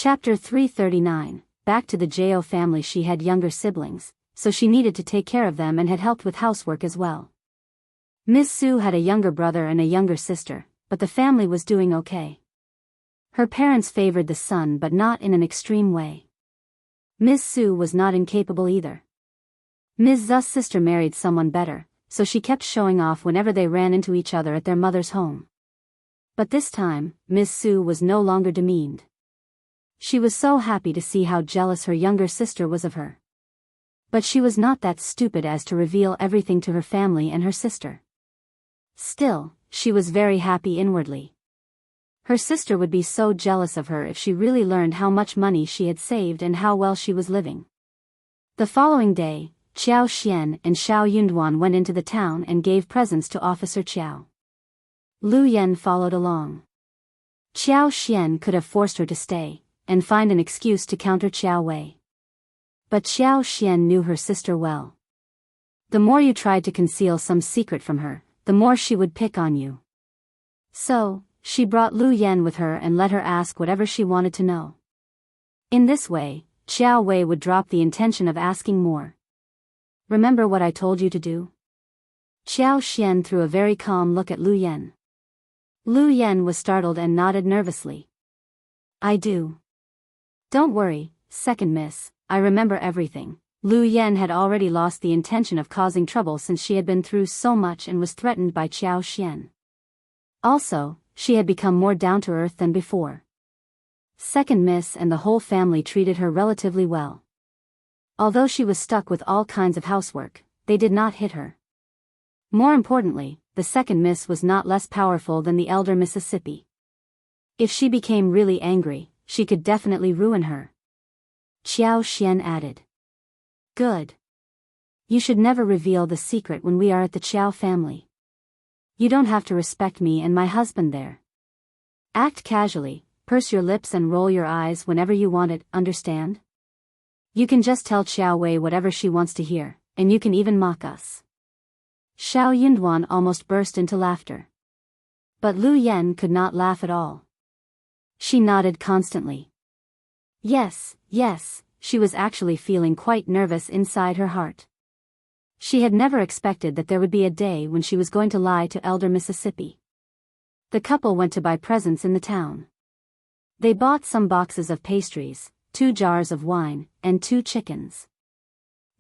Chapter 339. Back to the Qjao family. She had younger siblings, so she needed to take care of them and had helped with housework as well. Ms. Su had a younger brother and a younger sister, but the family was doing okay. Her parents favored the son but not in an extreme way. Ms. Su was not incapable either. Ms. Zu's sister married someone better, so she kept showing off whenever they ran into each other at their mother's home. But this time, Ms. Su was no longer demeaned. She was so happy to see how jealous her younger sister was of her. But she was not that stupid as to reveal everything to her family and her sister. Still, she was very happy inwardly. Her sister would be so jealous of her if she really learned how much money she had saved and how well she was living. The following day, Qiao Xian and Shao Yunduan went into the town and gave presents to Officer Qjao. Lu Yan followed along. Qiao Xian could have forced her to stay and find an excuse to counter Qiao Wei. But Qiao Xian knew her sister well. The more you tried to conceal some secret from her, the more she would pick on you. So, she brought Lu Yan with her and let her ask whatever she wanted to know. In this way, Qiao Wei would drop the intention of asking more. Remember what I told you to do? Qiao Xian threw a very calm look at Lu Yan. Lu Yan was startled and nodded nervously. I do. Don't worry, second miss, I remember everything. Lu Yan had already lost the intention of causing trouble since she had been through so much and was threatened by Qiao Xian. Also, she had become more down-to-earth than before. Second miss and the whole family treated her relatively well. Although she was stuck with all kinds of housework, they did not hit her. More importantly, the second miss was not less powerful than the elder Mississippi. If she became really angry, she could definitely ruin her. Qiao Xian added. Good. You should never reveal the secret when we are at the Qiao family. You don't have to respect me and my husband there. Act casually, purse your lips and roll your eyes whenever you want it, understand? You can just tell Qiao Wei whatever she wants to hear, and you can even mock us. Shao Yunduan almost burst into laughter. But Lu Yan could not laugh at all. She nodded constantly. Yes, she was actually feeling quite nervous inside her heart. She had never expected that there would be a day when she was going to lie to Elder Mississippi. The couple went to buy presents in the town. They bought some boxes of pastries, 2 jars of wine, and 2 chickens.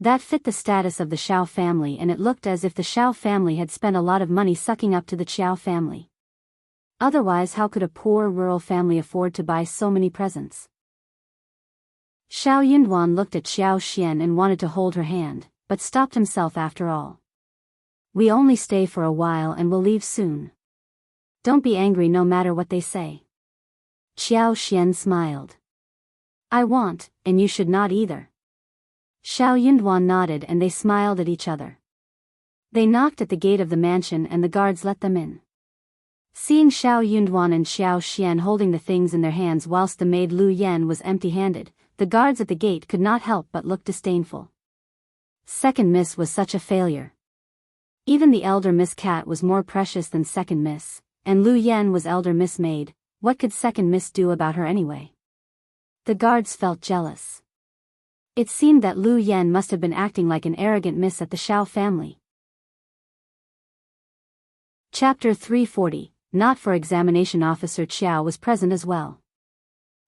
That fit the status of the Shao family, and it looked as if the Shao family had spent a lot of money sucking up to the Qjao family. Otherwise, how could a poor rural family afford to buy so many presents? Shao Yunduan looked at Qiao Xian and wanted to hold her hand, but stopped himself after all. We only stay for a while and will leave soon. Don't be angry no matter what they say. Qiao Xian smiled. I won't, and you should not either. Shao Yunduan nodded and they smiled at each other. They knocked at the gate of the mansion and the guards let them in. Seeing Shao Yunduan and Qiao Xian holding the things in their hands whilst the maid Lu Yan was empty-handed, the guards at the gate could not help but look disdainful. Second miss was such a failure. Even the elder Miss Cat was more precious than second miss, and Lu Yan was elder Miss Maid. What could second miss do about her anyway? The guards felt jealous. It seemed that Lu Yan must have been acting like an arrogant miss at the Shao family. Chapter 340. Not for examination. Officer Qjao was present as well.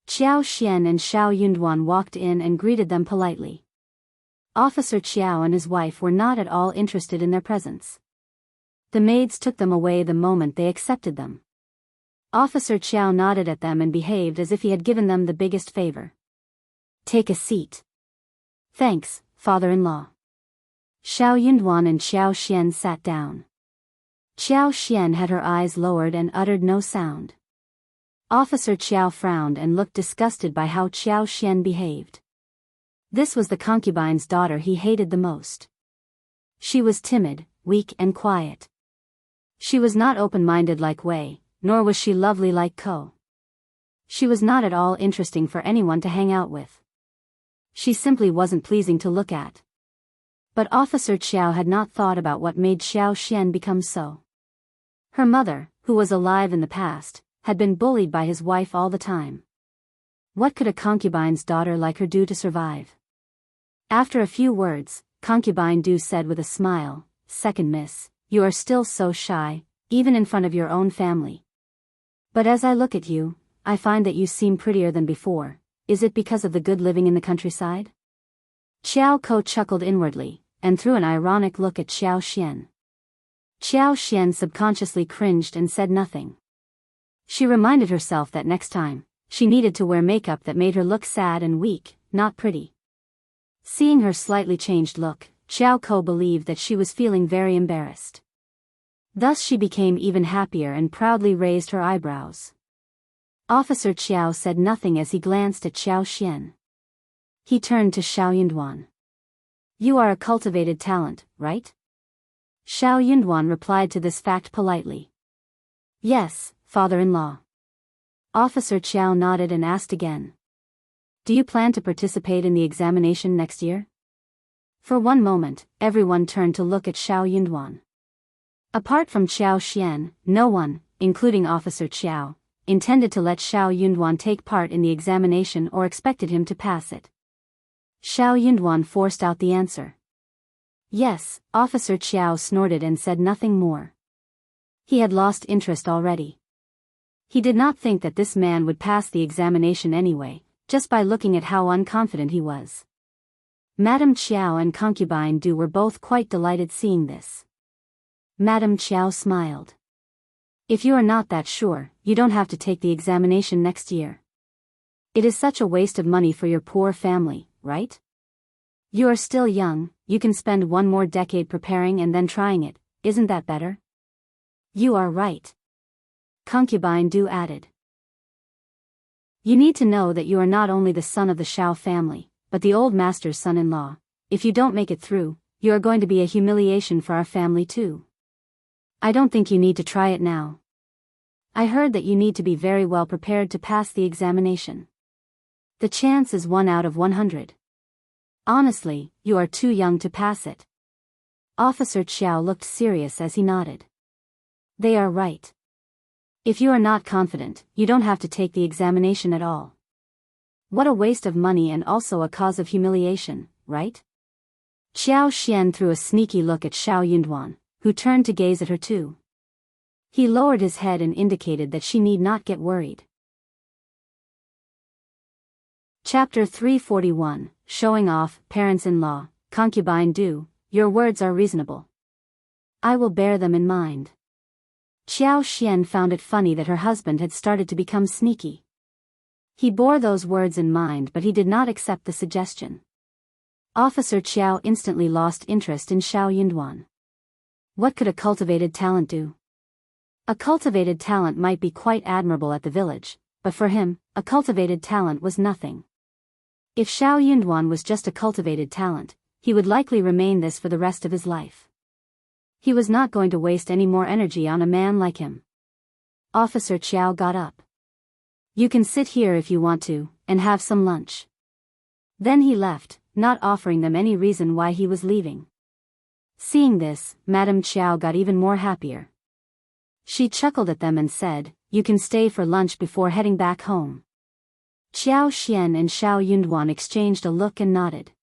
Qiao Xian and Shao Yunduan walked in and greeted them politely. Officer Qjao and his wife were not at all interested in their presence. The maids took them away the moment they accepted them. Officer Qjao nodded at them and behaved as if he had given them the biggest favor. Take a seat. Thanks, father-in-law. Shao Yunduan and Qiao Xian sat down. Qiao Xian had her eyes lowered and uttered no sound. Officer Qjao frowned and looked disgusted by how Qiao Xian behaved. This was the concubine's daughter he hated the most. She was timid, weak and quiet. She was not open-minded like Wei, nor was she lovely like Ko. She was not at all interesting for anyone to hang out with. She simply wasn't pleasing to look at. But Officer Qjao had not thought about what made Xiao Xian become so. Her mother, who was alive in the past, had been bullied by his wife all the time. What could a concubine's daughter like her do to survive? After a few words, Concubine Du said with a smile, "Second miss, you are still so shy, even in front of your own family. But as I look at you, I find that you seem prettier than before. Is it because of the good living in the countryside?" Xiao Ko chuckled inwardly, and threw an ironic look at Xiao Xian. Xiao Xian subconsciously cringed and said nothing. She reminded herself that next time, she needed to wear makeup that made her look sad and weak, not pretty. Seeing her slightly changed look, Xiao Ko believed that she was feeling very embarrassed. Thus she became even happier and proudly raised her eyebrows. Officer Qjao said nothing as he glanced at Xiao Xian. He turned to Xiao Yunduan. "You are a cultivated talent, right?" Xiao Yunduan replied to this fact politely. "Yes, father-in-law." Officer Qjao nodded and asked again. "Do you plan to participate in the examination next year?" For one moment, everyone turned to look at Xiao Yunduan. Apart from Xiao Xian, no one, including Officer Qjao, intended to let Xiao Yunduan take part in the examination or expected him to pass it. Xiao Yunduan forced out the answer. "Yes." Officer Qjao snorted and said nothing more. He had lost interest already. He did not think that this man would pass the examination anyway, just by looking at how unconfident he was. Madame Qiao and Concubine Du were both quite delighted seeing this. Madame Qiao smiled. "If you are not that sure, you don't have to take the examination next year. It is such a waste of money for your poor family, right? You are still young, you can spend one more decade preparing and then trying it, isn't that better?" "You are right," Concubine Du added. "You need to know that you are not only the son of the Shao family, but the old master's son-in-law. If you don't make it through, you are going to be a humiliation for our family too. I don't think you need to try it now. I heard that you need to be very well prepared to pass the examination. The chance is 1 out of 100. Honestly, you are too young to pass it." Officer Qiao looked serious as he nodded. "They are right. If you are not confident, you don't have to take the examination at all. What a waste of money and also a cause of humiliation, right?" Xiao Xian threw a sneaky look at Xiao Yunduan, who turned to gaze at her too. He lowered his head and indicated that she need not get worried. Chapter 341, Showing Off. Parents-in-law. Concubine Du, your words are reasonable. I will bear them in mind. Xiao Xian found it funny that her husband had started to become sneaky. He bore those words in mind, but he did not accept the suggestion. Officer Qiao instantly lost interest in Xiao Yunduan. What could a cultivated talent do? A cultivated talent might be quite admirable at the village, but for him, a cultivated talent was nothing. If Xiao Yunduan was just a cultivated talent, he would likely remain this for the rest of his life. He was not going to waste any more energy on a man like him. Officer Qiao got up. You can sit here if you want to, and have some lunch. Then he left, not offering them any reason why he was leaving. Seeing this, Madame Qiao got even more happier. She chuckled at them and said, "You can stay for lunch before heading back home." Xiao Xian and Xiao Yunduan exchanged a look and nodded.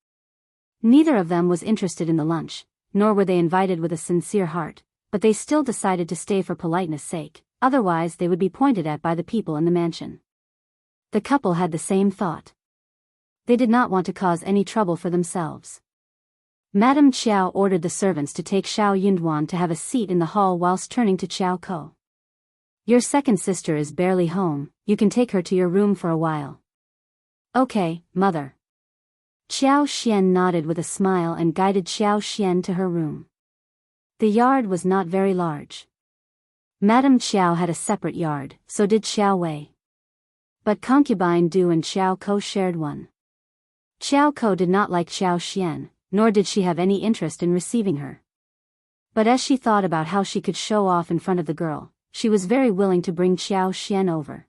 Neither of them was interested in the lunch, nor were they invited with a sincere heart, but they still decided to stay for politeness' sake, otherwise they would be pointed at by the people in the mansion. The couple had the same thought. They did not want to cause any trouble for themselves. Madame Qiao ordered the servants to take Xiao Yunduan to have a seat in the hall whilst turning to Qiao Ko. Your second sister is barely home, you can take her to your room for a while. Okay, mother. Xiao Xian nodded with a smile and guided Xiao Xian to her room. The yard was not very large. Madame Qiao had a separate yard, so did Xiao Wei. But Concubine Du and Xiao Ko shared one. Xiao Ko did not like Xiao Xian, nor did she have any interest in receiving her. But as she thought about how she could show off in front of the girl, she was very willing to bring Xiao Xian over.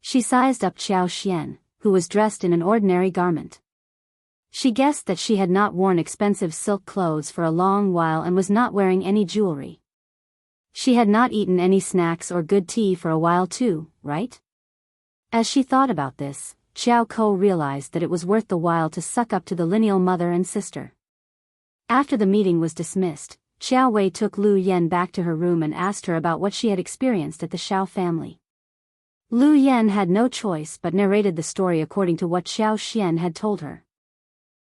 She sized up Xiao Xian, who was dressed in an ordinary garment. She guessed that she had not worn expensive silk clothes for a long while and was not wearing any jewelry. She had not eaten any snacks or good tea for a while too, right? As she thought about this, Qiao Ko realized that it was worth the while to suck up to the lineal mother and sister. After the meeting was dismissed, Xiao Wei took Lu Yan back to her room and asked her about what she had experienced at the Shao family. Lu Yan had no choice but narrated the story according to what Xiao Xian had told her.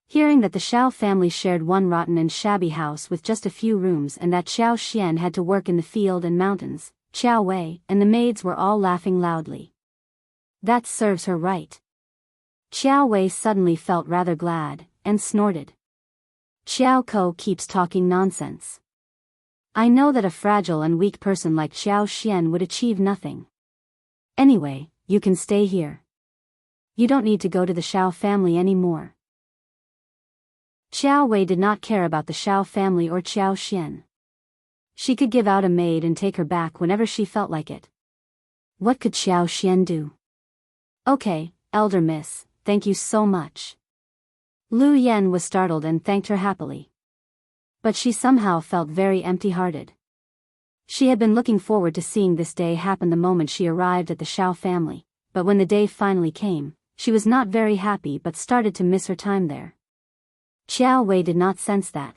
Hearing that the Shao family shared one rotten and shabby house with just a few rooms and that Xiao Xian had to work in the field and mountains, Xiao Wei and the maids were all laughing loudly. That serves her right. Xiao Wei suddenly felt rather glad, and snorted. Xiao Ko keeps talking nonsense. I know that a fragile and weak person like Xiao Xian would achieve nothing. Anyway, you can stay here. You don't need to go to the Shao family anymore. Xiao Wei did not care about the Shao family or Xiao Xian. She could give out a maid and take her back whenever she felt like it. What could Xiao Xian do? Okay, elder miss, thank you so much. Lu Yan was startled and thanked her happily. But she somehow felt very empty-hearted. She had been looking forward to seeing this day happen the moment she arrived at the Shao family, but when the day finally came, she was not very happy but started to miss her time there. Xiao Wei did not sense that.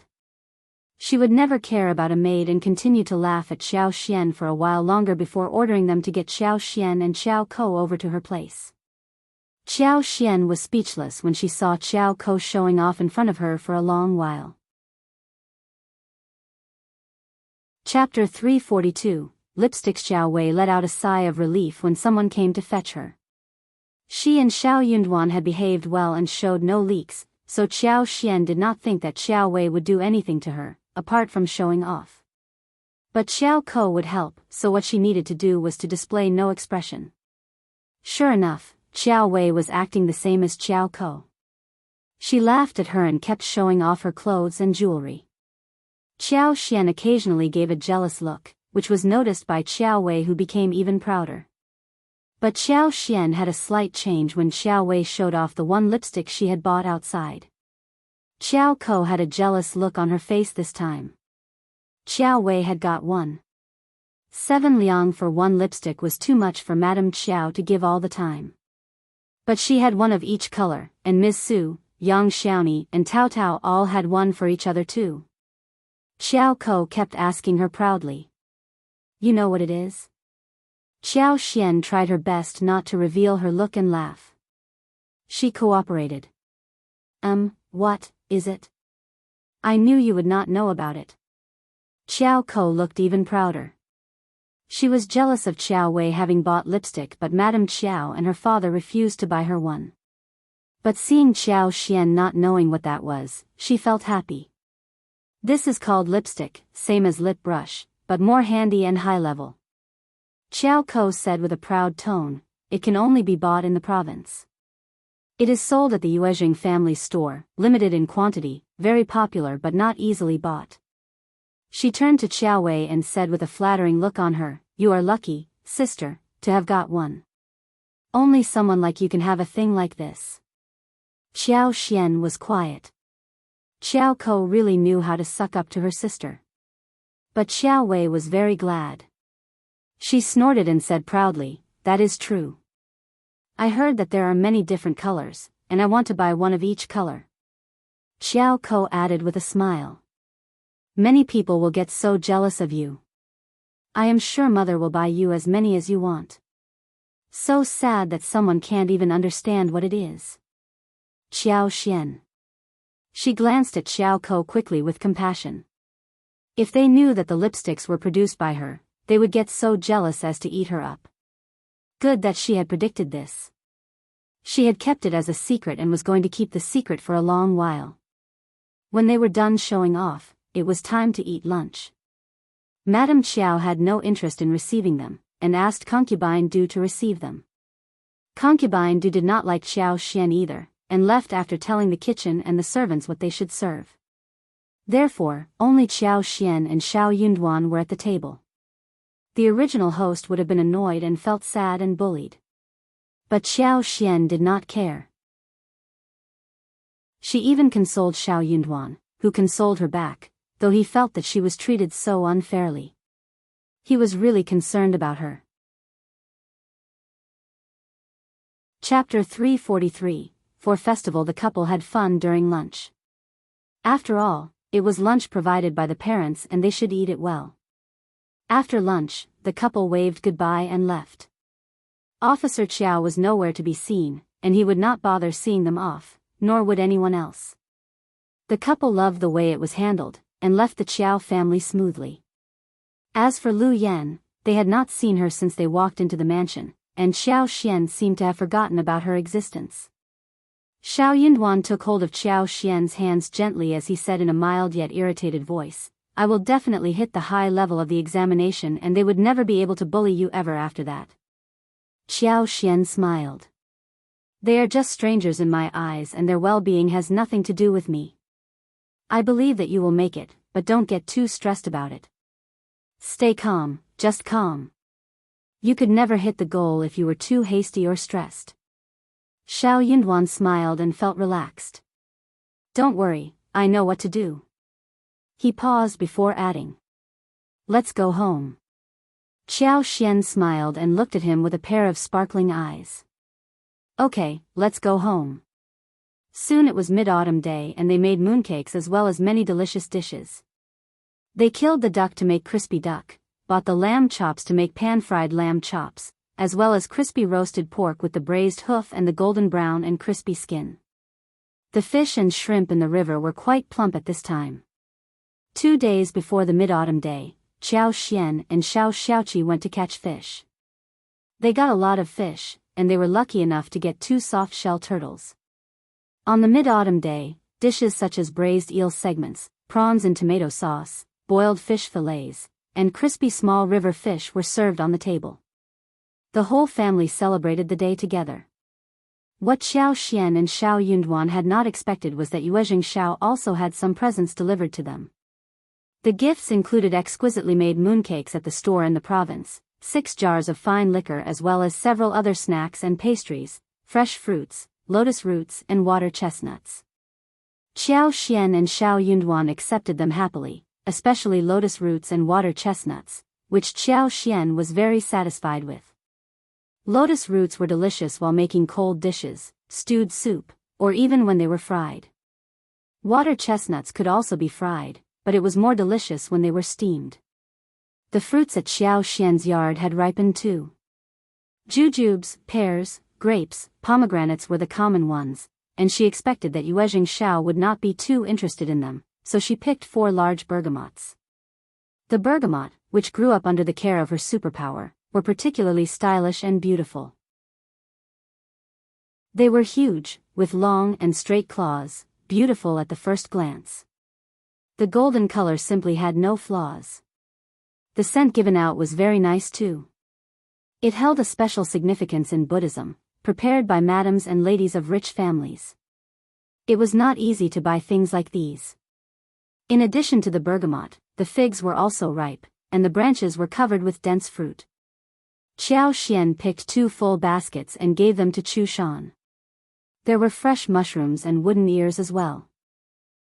She would never care about a maid and continued to laugh at Xiao Xian for a while longer before ordering them to get Xiao Xian and Xiao Ko over to her place. Xiao Xian was speechless when she saw Xiao Ko showing off in front of her for a long while. Chapter 342, Lipstick. Xiao Wei let out a sigh of relief when someone came to fetch her. She and Xiao Yunduan had behaved well and showed no leaks, so Xiao Xian did not think that Xiao Wei would do anything to her, apart from showing off. But Xiao Ko would help, so what she needed to do was to display no expression. Sure enough, Xiao Wei was acting the same as Xiao Ko. She laughed at her and kept showing off her clothes and jewelry. Xiao Xian occasionally gave a jealous look, which was noticed by Xiao Wei, who became even prouder. But Xiao Xian had a slight change when Xiao Wei showed off the one lipstick she had bought outside. Xiao Ko had a jealous look on her face this time. Xiao Wei had got 7 liang for one lipstick was too much for Madame Xiao to give all the time. But she had one of each color, and Ms. Su, Yang Xiaoni and Tao Tao all had one for each other too. Xiao Ko kept asking her proudly. You know what it is? Xiao Xian tried her best not to reveal her look and laugh. She cooperated. What is it? I knew you would not know about it. Xiao Ko looked even prouder. She was jealous of Xiao Wei having bought lipstick, but Madame Xiao and her father refused to buy her one. But seeing Xiao Xian not knowing what that was, she felt happy. This is called lipstick, same as lip brush, but more handy and high level. Xiao Ko said with a proud tone, it can only be bought in the province. It is sold at the Yuezheng family store, limited in quantity, very popular but not easily bought. She turned to Xiao Wei and said with a flattering look on her, you are lucky, sister, to have got one. Only someone like you can have a thing like this. Xiao Xian was quiet. Xiao Ko really knew how to suck up to her sister. But Xiao Wei was very glad. She snorted and said proudly, that is true. I heard that there are many different colors, and I want to buy one of each color. Xiao Ko added with a smile. Many people will get so jealous of you. I am sure mother will buy you as many as you want. So sad that someone can't even understand what it is. Xiao Xian. She glanced at Xiao Ko quickly with compassion. If they knew that the lipsticks were produced by her, they would get so jealous as to eat her up. Good that she had predicted this. She had kept it as a secret and was going to keep the secret for a long while. When they were done showing off, it was time to eat lunch. Madame Xiao had no interest in receiving them, and asked Concubine Du to receive them. Concubine Du did not like Xiao Xian either, and left after telling the kitchen and the servants what they should serve. Therefore, only Xiao Xian and Xiao Yunduan were at the table. The original host would have been annoyed and felt sad and bullied. But Xiao Xian did not care. She even consoled Xiao Yunduan, who consoled her back, though he felt that she was treated so unfairly. He was really concerned about her. Chapter 343. For festival the couple had fun during lunch. After all, it was lunch provided by the parents and they should eat it well. After lunch, the couple waved goodbye and left. Officer Qjao was nowhere to be seen, and he would not bother seeing them off, nor would anyone else. The couple loved the way it was handled, and left the Qjao family smoothly. As for Liulang, they had not seen her since they walked into the mansion, and Xiao Xian seemed to have forgotten about her existence. Shao Yunduan took hold of Xiao Xian's hands gently as he said in a mild yet irritated voice, "I will definitely hit the high level of the examination and they would never be able to bully you ever after that." Xiao Xian smiled. "They are just strangers in my eyes and their well-being has nothing to do with me. I believe that you will make it, but don't get too stressed about it. Stay calm, just calm. You could never hit the goal if you were too hasty or stressed." Shao Yunduan smiled and felt relaxed. "Don't worry, I know what to do." He paused before adding, "Let's go home." Xiao Xian smiled and looked at him with a pair of sparkling eyes. "Okay, let's go home." Soon it was mid-autumn day and they made mooncakes as well as many delicious dishes. They killed the duck to make crispy duck, bought the lamb chops to make pan-fried lamb chops, as well as crispy roasted pork with the braised hoof and the golden brown and crispy skin. The fish and shrimp in the river were quite plump at this time. 2 days before the mid-autumn day, Xiao Xian and Shao Xiaoqi went to catch fish. They got a lot of fish, and they were lucky enough to get 2 soft shell turtles. On the mid-autumn day, dishes such as braised eel segments, prawns in tomato sauce, boiled fish fillets, and crispy small river fish were served on the table. The whole family celebrated the day together. What Xiao Xian and Shao Yunduan had not expected was that Yuezheng Shao also had some presents delivered to them. The gifts included exquisitely made mooncakes at the store in the province, 6 jars of fine liquor as well as several other snacks and pastries, fresh fruits, lotus roots and water chestnuts. Xiao Xian and Shao Yunduan accepted them happily, especially lotus roots and water chestnuts, which Xiao Xian was very satisfied with. Lotus roots were delicious while making cold dishes, stewed soup, or even when they were fried. Water chestnuts could also be fried, but it was more delicious when they were steamed. The fruits at Xiao Xian's yard had ripened too. Jujubes, pears, grapes, pomegranates were the common ones, and she expected that Yuezheng Shao would not be too interested in them, so she picked 4 large bergamots. The bergamot, which grew up under the care of her superpower, were particularly stylish and beautiful. They were huge, with long and straight claws, beautiful at the first glance. The golden color simply had no flaws. The scent given out was very nice too. It held a special significance in Buddhism, prepared by madams and ladies of rich families. It was not easy to buy things like these. In addition to the bergamot, the figs were also ripe, and the branches were covered with dense fruit. Xiao Xian picked 2 full baskets and gave them to Chu Shan. There were fresh mushrooms and wooden ears as well.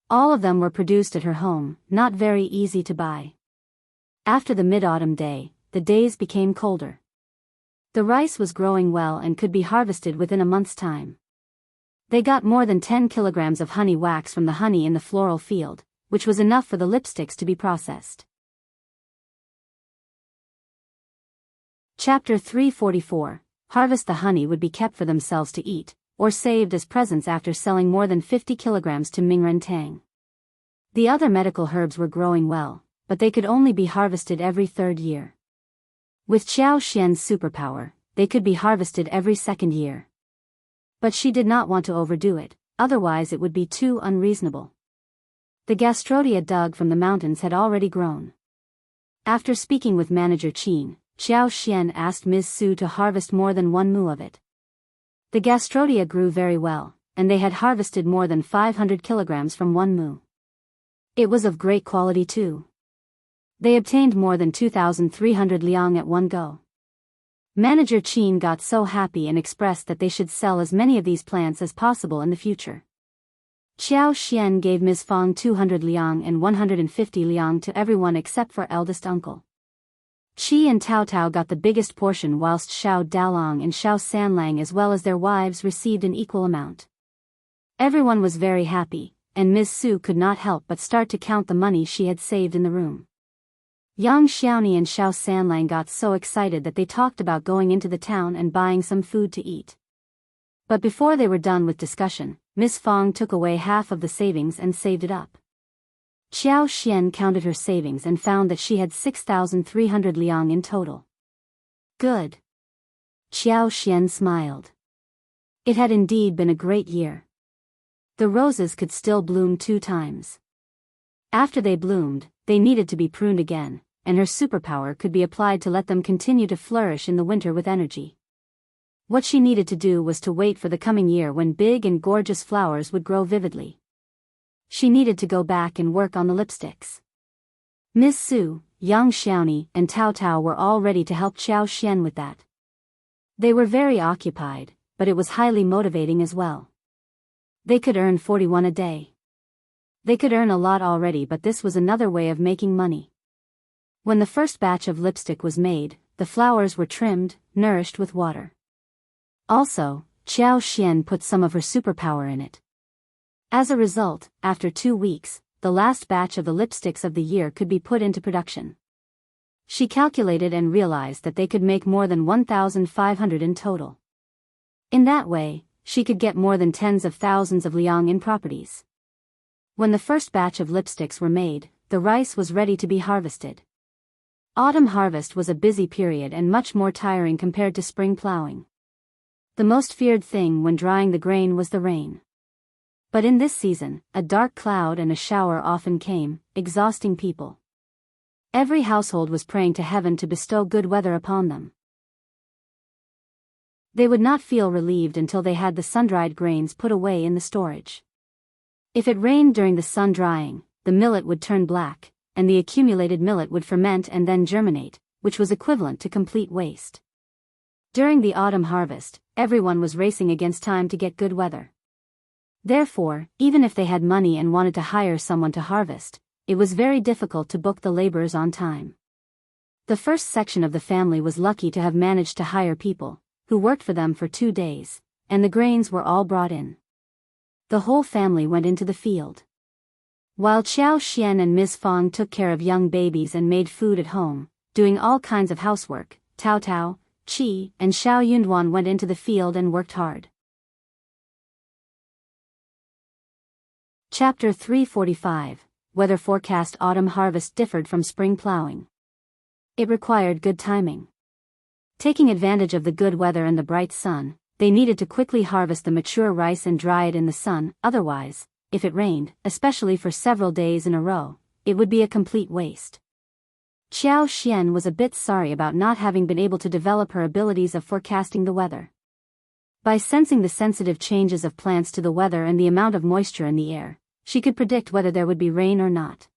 All of them were produced at her home, not very easy to buy. After the mid-autumn day, the days became colder. The rice was growing well and could be harvested within a month's time. They got more than 10 kilograms of honey wax from the honey in the floral field, which was enough for the lipsticks to be processed. Chapter 344. Harvest the honey would be kept for themselves to eat, or saved as presents after selling more than 50 kilograms to Mingren Tang. The other medical herbs were growing well, but they could only be harvested every 3rd year. With Xiao Xian's superpower, they could be harvested every 2nd year. But she did not want to overdo it, otherwise it would be too unreasonable. The gastrodia dug from the mountains had already grown. After speaking with Manager Qin, Xiao Xian asked Ms. Su to harvest more than 1 mu of it. The gastrodia grew very well, and they had harvested more than 500 kilograms from 1 mu. It was of great quality too. They obtained more than 2,300 liang at one go. Manager Qin got so happy and expressed that they should sell as many of these plants as possible in the future. Xiao Xian gave Ms. Fang 200 liang and 150 liang to everyone except for eldest uncle. Qi and Tao Tao got the biggest portion whilst Shao Dalong and Shao Sanlang as well as their wives received an equal amount. Everyone was very happy, and Ms. Su could not help but start to count the money she had saved in the room. Yang Xiaoni and Shao Sanlang got so excited that they talked about going into the town and buying some food to eat. But before they were done with discussion, Miss Fong took away half of the savings and saved it up. Xiao Xian counted her savings and found that she had 6,300 liang in total. Good. Xiao Xian smiled. It had indeed been a great year. The roses could still bloom 2 times. After they bloomed, they needed to be pruned again, and her superpower could be applied to let them continue to flourish in the winter with energy. What she needed to do was to wait for the coming year when big and gorgeous flowers would grow vividly. She needed to go back and work on the lipsticks. Miss Su, Yang Xiaoni, and Tao Tao were all ready to help Xiao Xian with that. They were very occupied, but it was highly motivating as well. They could earn 41 a day. They could earn a lot already, but this was another way of making money. When the first batch of lipstick was made, the flowers were trimmed, nourished with water. Also, Xiao Xian put some of her superpower in it. As a result, after 2 weeks, the last batch of the lipsticks of the year could be put into production. She calculated and realized that they could make more than 1,500 in total. In that way, she could get more than tens of thousands of liang in properties. When the first batch of lipsticks were made, the rice was ready to be harvested. Autumn harvest was a busy period and much more tiring compared to spring plowing. The most feared thing when drying the grain was the rain. But in this season, a dark cloud and a shower often came, exhausting people. Every household was praying to heaven to bestow good weather upon them. They would not feel relieved until they had the sun-dried grains put away in the storage. If it rained during the sun drying, the millet would turn black, and the accumulated millet would ferment and then germinate, which was equivalent to complete waste. During the autumn harvest, everyone was racing against time to get good weather. Therefore, even if they had money and wanted to hire someone to harvest, it was very difficult to book the laborers on time. The first section of the family was lucky to have managed to hire people, who worked for them for 2 days, and the grains were all brought in. The whole family went into the field. While Xiao Xian and Ms. Fong took care of young babies and made food at home, doing all kinds of housework, Tao Tao, Qi, and Xiao Yunduan went into the field and worked hard. Chapter 345, Weather Forecast. Autumn harvest differed from spring plowing. It required good timing. Taking advantage of the good weather and the bright sun, they needed to quickly harvest the mature rice and dry it in the sun, otherwise, if it rained, especially for several days in a row, it would be a complete waste. Xiao Xian was a bit sorry about not having been able to develop her abilities of forecasting the weather. By sensing the sensitive changes of plants to the weather and the amount of moisture in the air, she could predict whether there would be rain or not.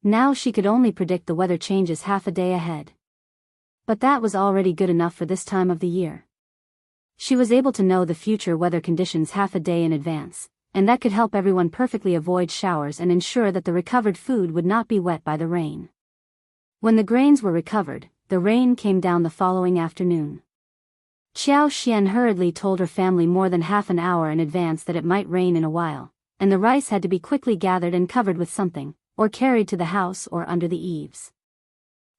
Now she could only predict the weather changes half a day ahead. But that was already good enough for this time of the year. She was able to know the future weather conditions half a day in advance, and that could help everyone perfectly avoid showers and ensure that the recovered food would not be wet by the rain. When the grains were recovered, the rain came down the following afternoon. Xiao Xian hurriedly told her family more than half an hour in advance that it might rain in a while, and the rice had to be quickly gathered and covered with something, or carried to the house or under the eaves.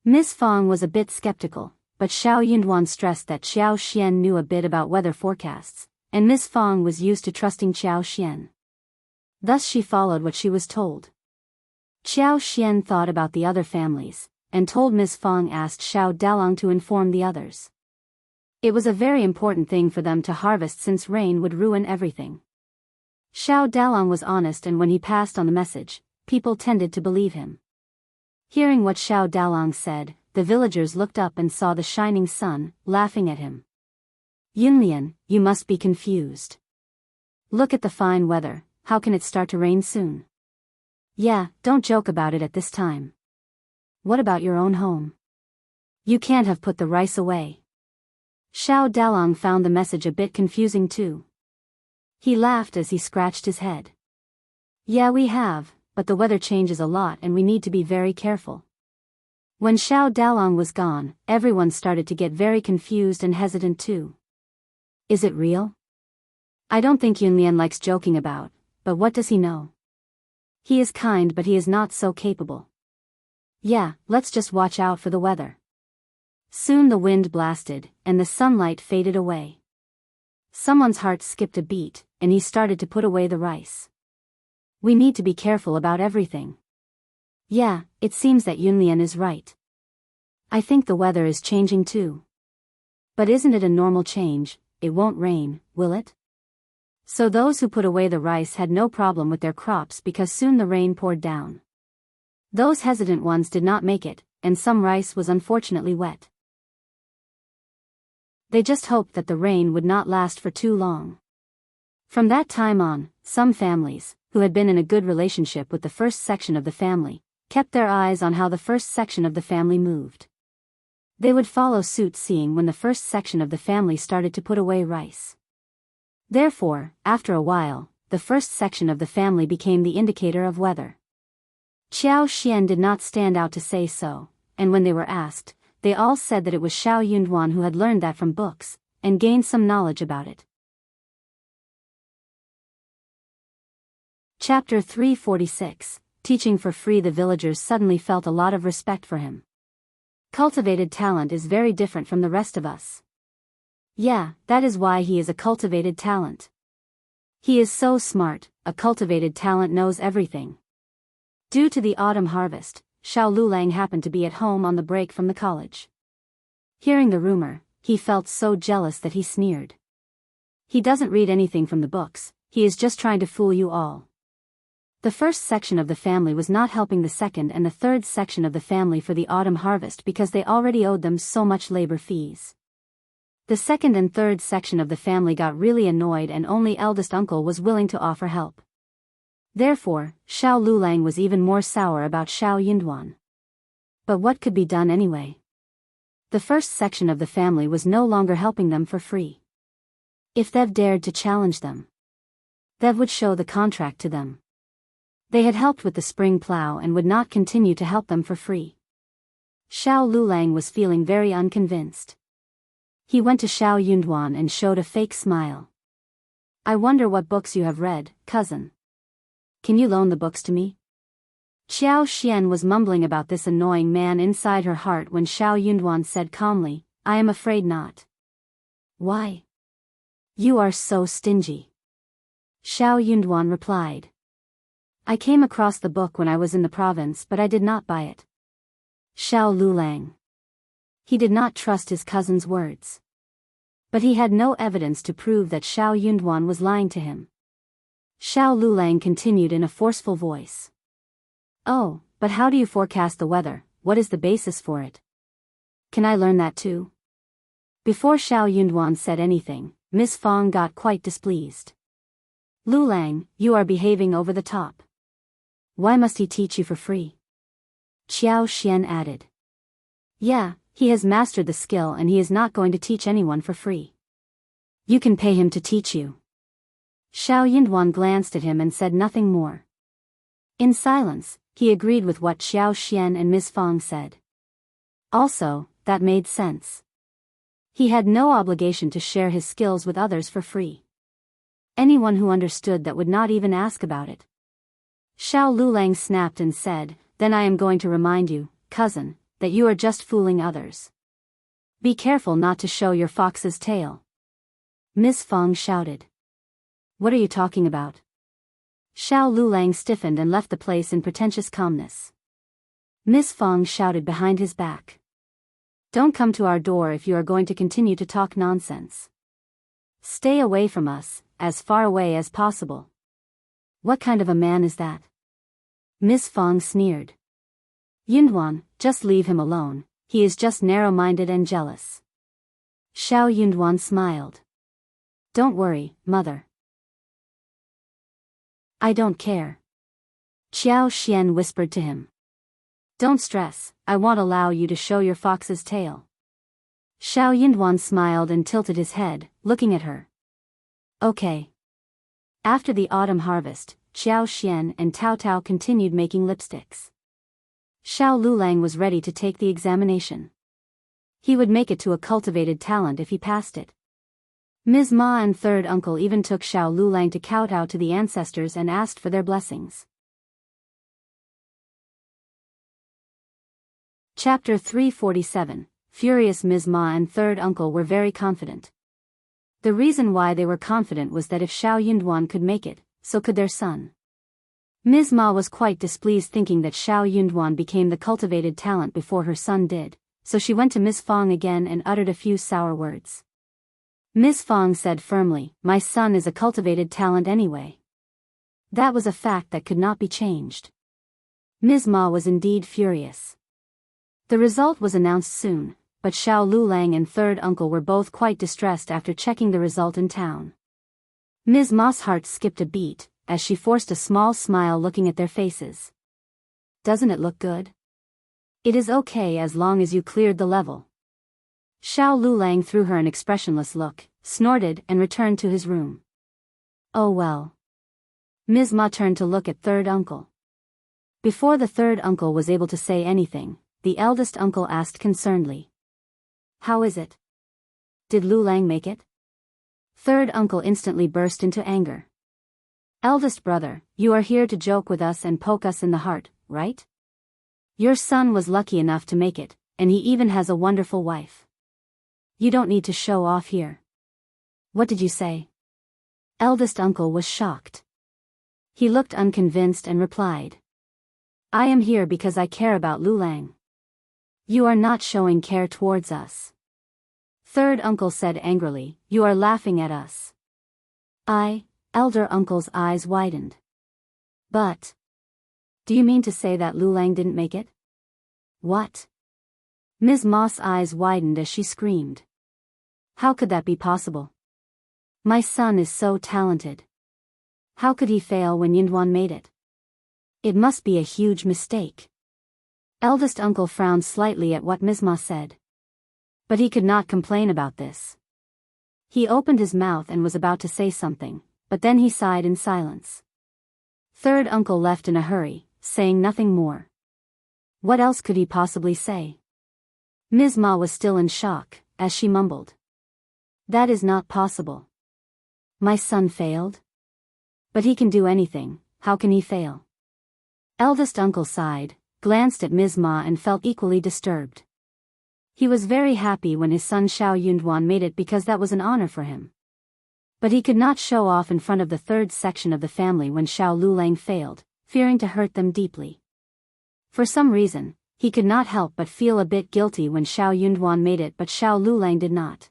Miss Fong was a bit skeptical, but Xiao Yunduan stressed that Xiao Xian knew a bit about weather forecasts, and Miss Fong was used to trusting Xiao Xian. Thus she followed what she was told. Xiao Xian thought about the other families, and told Miss Fong asked Shao Dalong to inform the others. It was a very important thing for them to harvest since rain would ruin everything. Shao Dalong was honest, and when he passed on the message, people tended to believe him. Hearing what Shao Dalong said, the villagers looked up and saw the shining sun, laughing at him. Yunlian, you must be confused. Look at the fine weather, how can it start to rain soon? Yeah, don't joke about it at this time. What about your own home? You can't have put the rice away. Shao Dalong found the message a bit confusing too. He laughed as he scratched his head. Yeah, we have, but the weather changes a lot and we need to be very careful. When Xiao Dalong was gone, everyone started to get very confused and hesitant too. Is it real? I don't think Yunlian likes joking about, but what does he know? He is kind, but he is not so capable. Yeah, let's just watch out for the weather. Soon the wind blasted, and the sunlight faded away. Someone's heart skipped a beat, and he started to put away the rice. We need to be careful about everything. Yeah, it seems that Yunlian is right. I think the weather is changing too. But isn't it a normal change? It won't rain, will it? So those who put away the rice had no problem with their crops because soon the rain poured down. Those hesitant ones did not make it, and some rice was unfortunately wet. They just hoped that the rain would not last for too long. From that time on, some families, who had been in a good relationship with the first section of the family, kept their eyes on how the first section of the family moved. They would follow suit seeing when the first section of the family started to put away rice. Therefore, after a while, the first section of the family became the indicator of weather. Qiao Xian did not stand out to say so, and when they were asked, they all said that it was Shao Yunduan who had learned that from books, and gained some knowledge about it. Chapter 346, Teaching for Free. The villagers suddenly felt a lot of respect for him. Cultivated talent is very different from the rest of us. Yeah, that is why he is a cultivated talent. He is so smart, a cultivated talent knows everything. Due to the autumn harvest, Shao Liulang happened to be at home on the break from the college. Hearing the rumor, he felt so jealous that he sneered. He doesn't read anything from the books, he is just trying to fool you all. The first section of the family was not helping the second and the third section of the family for the autumn harvest because they already owed them so much labor fees. The second and third section of the family got really annoyed and only eldest uncle was willing to offer help. Therefore, Shao Liulang was even more sour about Shao Yunduan. But what could be done anyway? The first section of the family was no longer helping them for free. If they've dared to challenge them, they would show the contract to them. They had helped with the spring plow and would not continue to help them for free. Shao Liulang was feeling very unconvinced. He went to Shao Yunduan and showed a fake smile. I wonder what books you have read, cousin. Can you loan the books to me? Qiao Xian was mumbling about this annoying man inside her heart when Shao Yunduan said calmly, I am afraid not. Why? You are so stingy. Shao Yunduan replied. I came across the book when I was in the province but I did not buy it. Shao Liulang. He did not trust his cousin's words. But he had no evidence to prove that Shao Yunduan was lying to him. Shao Liulang continued in a forceful voice. Oh, but how do you forecast the weather? What is the basis for it? Can I learn that too? Before Shao Yunduan said anything, Miss Fong got quite displeased. Liulang, you are behaving over the top. Why must he teach you for free? Qiao Xian added. Yeah, he has mastered the skill and he is not going to teach anyone for free. You can pay him to teach you. Shao Yunduan glanced at him and said nothing more. In silence, he agreed with what Qiao Xian and Miss Fong said. Also, that made sense. He had no obligation to share his skills with others for free. Anyone who understood that would not even ask about it. Shao Liulang snapped and said, Then I am going to remind you, cousin, that you are just fooling others. Be careful not to show your fox's tail. Miss Fong shouted. What are you talking about? Shao Liulang stiffened and left the place in pretentious calmness. Miss Fong shouted behind his back. Don't come to our door if you are going to continue to talk nonsense. Stay away from us, as far away as possible. What kind of a man is that? Miss Fong sneered. Yunduan, just leave him alone, he is just narrow-minded and jealous. Shao Yunduan smiled. Don't worry, mother. I don't care. Qiao Xian whispered to him. Don't stress, I won't allow you to show your fox's tail. Shao Yunduan smiled and tilted his head, looking at her. Okay. After the autumn harvest, Qiao Xian and Tao Tao continued making lipsticks. Xiao Liulang was ready to take the examination. He would make it to a cultivated talent if he passed it. Ms. Ma and third uncle even took Xiao Liulang to kowtow to the ancestors and asked for their blessings. Chapter 347. Furious Ms. Ma and third uncle were very confident. The reason why they were confident was that if Xiao Yunduan could make it, so could their son. Ms. Ma was quite displeased thinking that Xiao Yunduan became the cultivated talent before her son did, so she went to Ms. Fong again and uttered a few sour words. Ms. Fong said firmly, "My son is a cultivated talent anyway." That was a fact that could not be changed. Ms. Ma was indeed furious. The result was announced soon, but Xiao Liulang and third uncle were both quite distressed after checking the result in town. Ms. Ma's heart skipped a beat, as she forced a small smile looking at their faces. "Doesn't it look good?" "It is okay as long as you cleared the level." Xiao Liulang threw her an expressionless look, snorted and returned to his room. "Oh well." Ms. Ma turned to look at third uncle. Before the third uncle was able to say anything, the eldest uncle asked concernedly. "How is it? Did Liulang make it?" Third uncle instantly burst into anger. "Eldest brother, you are here to joke with us and poke us in the heart, right? Your son was lucky enough to make it, and he even has a wonderful wife. You don't need to show off here." "What did you say?" Eldest uncle was shocked. He looked unconvinced and replied. "I am here because I care about Liulang. You are not showing care towards us." Third uncle said angrily, "You are laughing at us." Elder uncle's eyes widened. "But, do you mean to say that Liulang didn't make it?" "What?" Ms. Ma's eyes widened as she screamed. "How could that be possible? My son is so talented. How could he fail when Yunduan made it? It must be a huge mistake." Eldest uncle frowned slightly at what Ms. Ma said. But he could not complain about this. He opened his mouth and was about to say something, but then he sighed in silence. Third uncle left in a hurry, saying nothing more. What else could he possibly say? Ms. Ma was still in shock, as she mumbled. "That is not possible. My son failed? But he can do anything, how can he fail?" Eldest uncle sighed, glanced at Ms. Ma and felt equally disturbed. He was very happy when his son Xiao Yunduan made it because that was an honor for him. But he could not show off in front of the third section of the family when Xiao Liulang failed, fearing to hurt them deeply. For some reason, he could not help but feel a bit guilty when Xiao Yunduan made it but Xiao Liulang did not.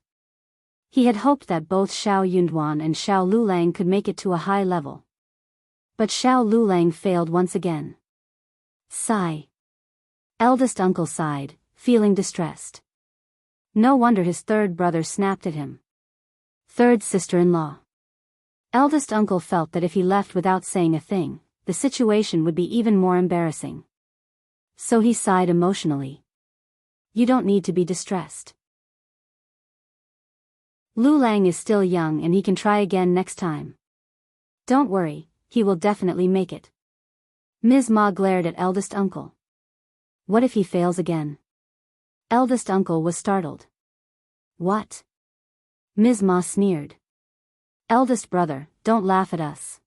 He had hoped that both Xiao Yunduan and Xiao Liulang could make it to a high level. But Xiao Liulang failed once again. Sigh. Eldest uncle sighed, feeling distressed. No wonder his third brother snapped at him. Third sister-in-law. Eldest uncle felt that if he left without saying a thing, the situation would be even more embarrassing. So he sighed emotionally. "You don't need to be distressed. Liulang is still young and he can try again next time. Don't worry, he will definitely make it." Ms. Ma glared at eldest uncle. "What if he fails again?" Eldest uncle was startled. "What?" Ms. Ma sneered. "Eldest brother, don't laugh at us.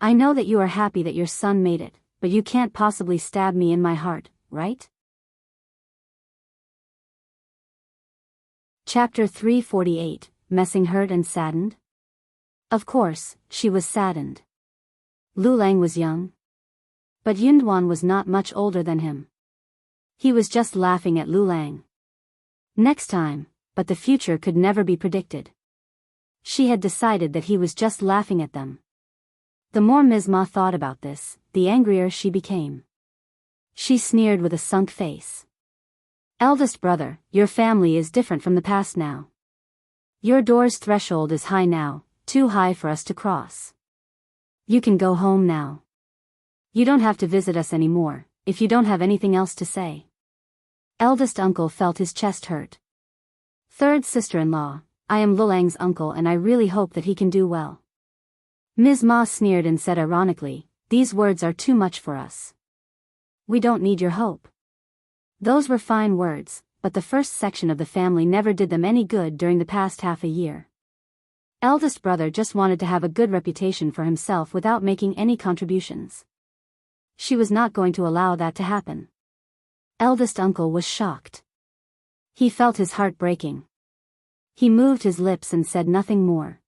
I know that you are happy that your son made it, but you can't possibly stab me in my heart, right?" Chapter 348, Messing Hurt and Saddened? Of course, she was saddened. Liulang was young. But Yunduan was not much older than him. He was just laughing at Liulang. Next time, but the future could never be predicted. She had decided that he was just laughing at them. The more Ms. Ma thought about this, the angrier she became. She sneered with a sunk face. "Eldest brother, your family is different from the past now. Your door's threshold is high now, too high for us to cross. You can go home now. You don't have to visit us anymore, if you don't have anything else to say." Eldest uncle felt his chest hurt. "Third sister-in-law, I am Liulang's uncle and I really hope that he can do well." Ms. Ma sneered and said ironically, "These words are too much for us. We don't need your hope. Those were fine words, but the first section of the family never did them any good during the past half a year. Eldest brother just wanted to have a good reputation for himself without making any contributions. She was not going to allow that to happen. Eldest uncle was shocked. He felt his heart breaking. He moved his lips and said nothing more.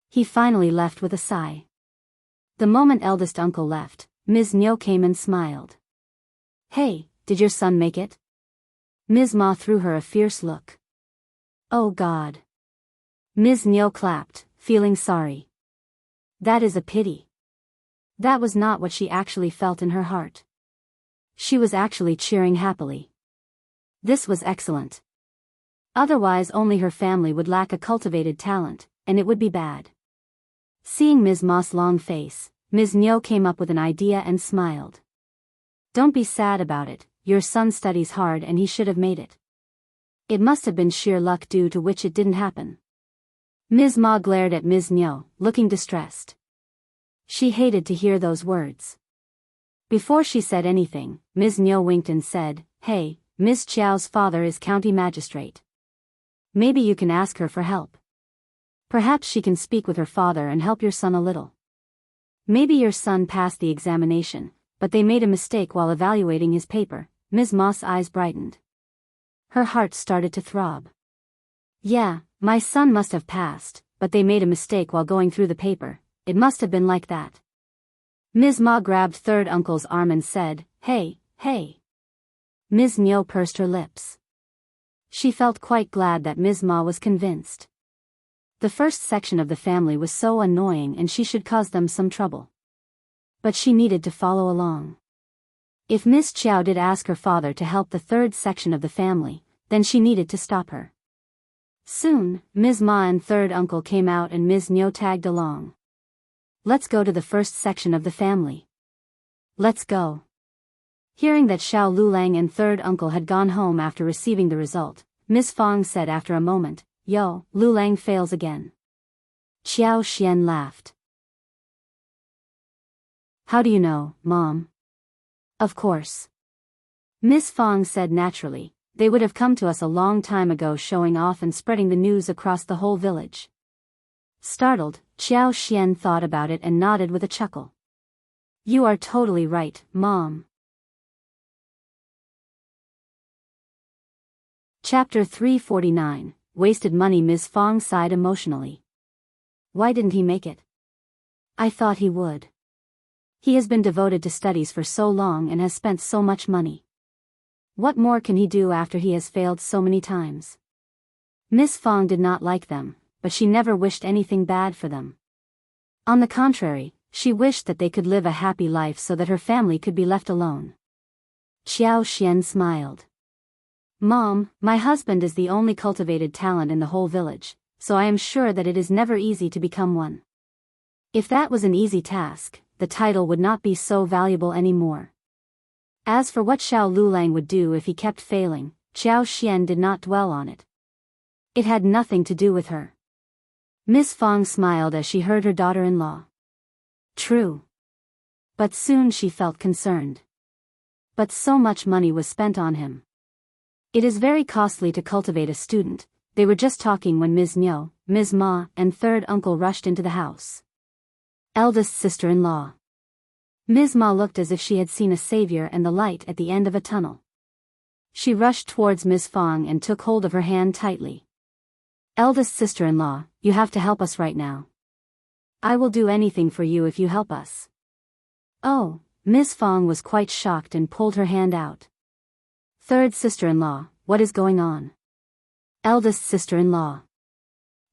He finally left with a sigh. The moment eldest uncle left, Ms. Niu came and smiled. Hey, did your son make it? Ms. Ma threw her a fierce look. Oh God. Ms. Niu clapped, feeling sorry. That is a pity. That was not what she actually felt in her heart. She was actually cheering happily. This was excellent. Otherwise only her family would lack a cultivated talent, and it would be bad. Seeing Ms. Ma's long face, Ms. Niu came up with an idea and smiled. Don't be sad about it, your son studies hard and he should have made it. It must have been sheer luck due to which it didn't happen. Ms. Ma glared at Ms. Niu, looking distressed. She hated to hear those words. Before she said anything, Ms. Niu winked and said, Hey, Ms. Qiao's father is county magistrate. Maybe you can ask her for help. Perhaps she can speak with her father and help your son a little. Maybe your son passed the examination, but they made a mistake while evaluating his paper. Ms. Ma's eyes brightened. Her heart started to throb. Yeah, my son must have passed, but they made a mistake while going through the paper. It must have been like that. Ms. Ma grabbed third uncle's arm and said, Hey, hey. Ms. Niu pursed her lips. She felt quite glad that Ms. Ma was convinced. The first section of the family was so annoying and she should cause them some trouble. But she needed to follow along. If Miss Qiao did ask her father to help the third section of the family, then she needed to stop her. Soon, Ms. Ma and third uncle came out and Ms. Niu tagged along. Let's go to the first section of the family. Let's go. Hearing that Shao Liulang and third uncle had gone home after receiving the result, Miss Fong said after a moment, Yo, Liulang fails again. Xiao Xian laughed. How do you know, Mom? Of course. Miss Fong said naturally, they would have come to us a long time ago showing off and spreading the news across the whole village. Startled, Xiao Xian thought about it and nodded with a chuckle. You are totally right, Mom. Chapter 349, Wasted Money. Ms. Fong sighed emotionally. Why didn't he make it? I thought he would. He has been devoted to studies for so long and has spent so much money. What more can he do after he has failed so many times? Miss Fong did not like them, but she never wished anything bad for them. On the contrary, she wished that they could live a happy life so that her family could be left alone. Xiao Xian smiled. Mom, my husband is the only cultivated talent in the whole village, so I am sure that it is never easy to become one. If that was an easy task, the title would not be so valuable anymore. As for what Shao Liulang would do if he kept failing, Xiao Xian did not dwell on it. It had nothing to do with her. Miss Fong smiled as she heard her daughter-in-law. True. But soon she felt concerned. But so much money was spent on him. It is very costly to cultivate a student. They were just talking when Ms. Niu, Ms. Ma, and third uncle rushed into the house. Eldest sister-in-law. Ms. Ma looked as if she had seen a savior and the light at the end of a tunnel. She rushed towards Ms. Fong and took hold of her hand tightly. Eldest sister-in-law, you have to help us right now. I will do anything for you if you help us. Oh, Ms. Fong was quite shocked and pulled her hand out. Third sister-in-law, what is going on? Eldest sister-in-law.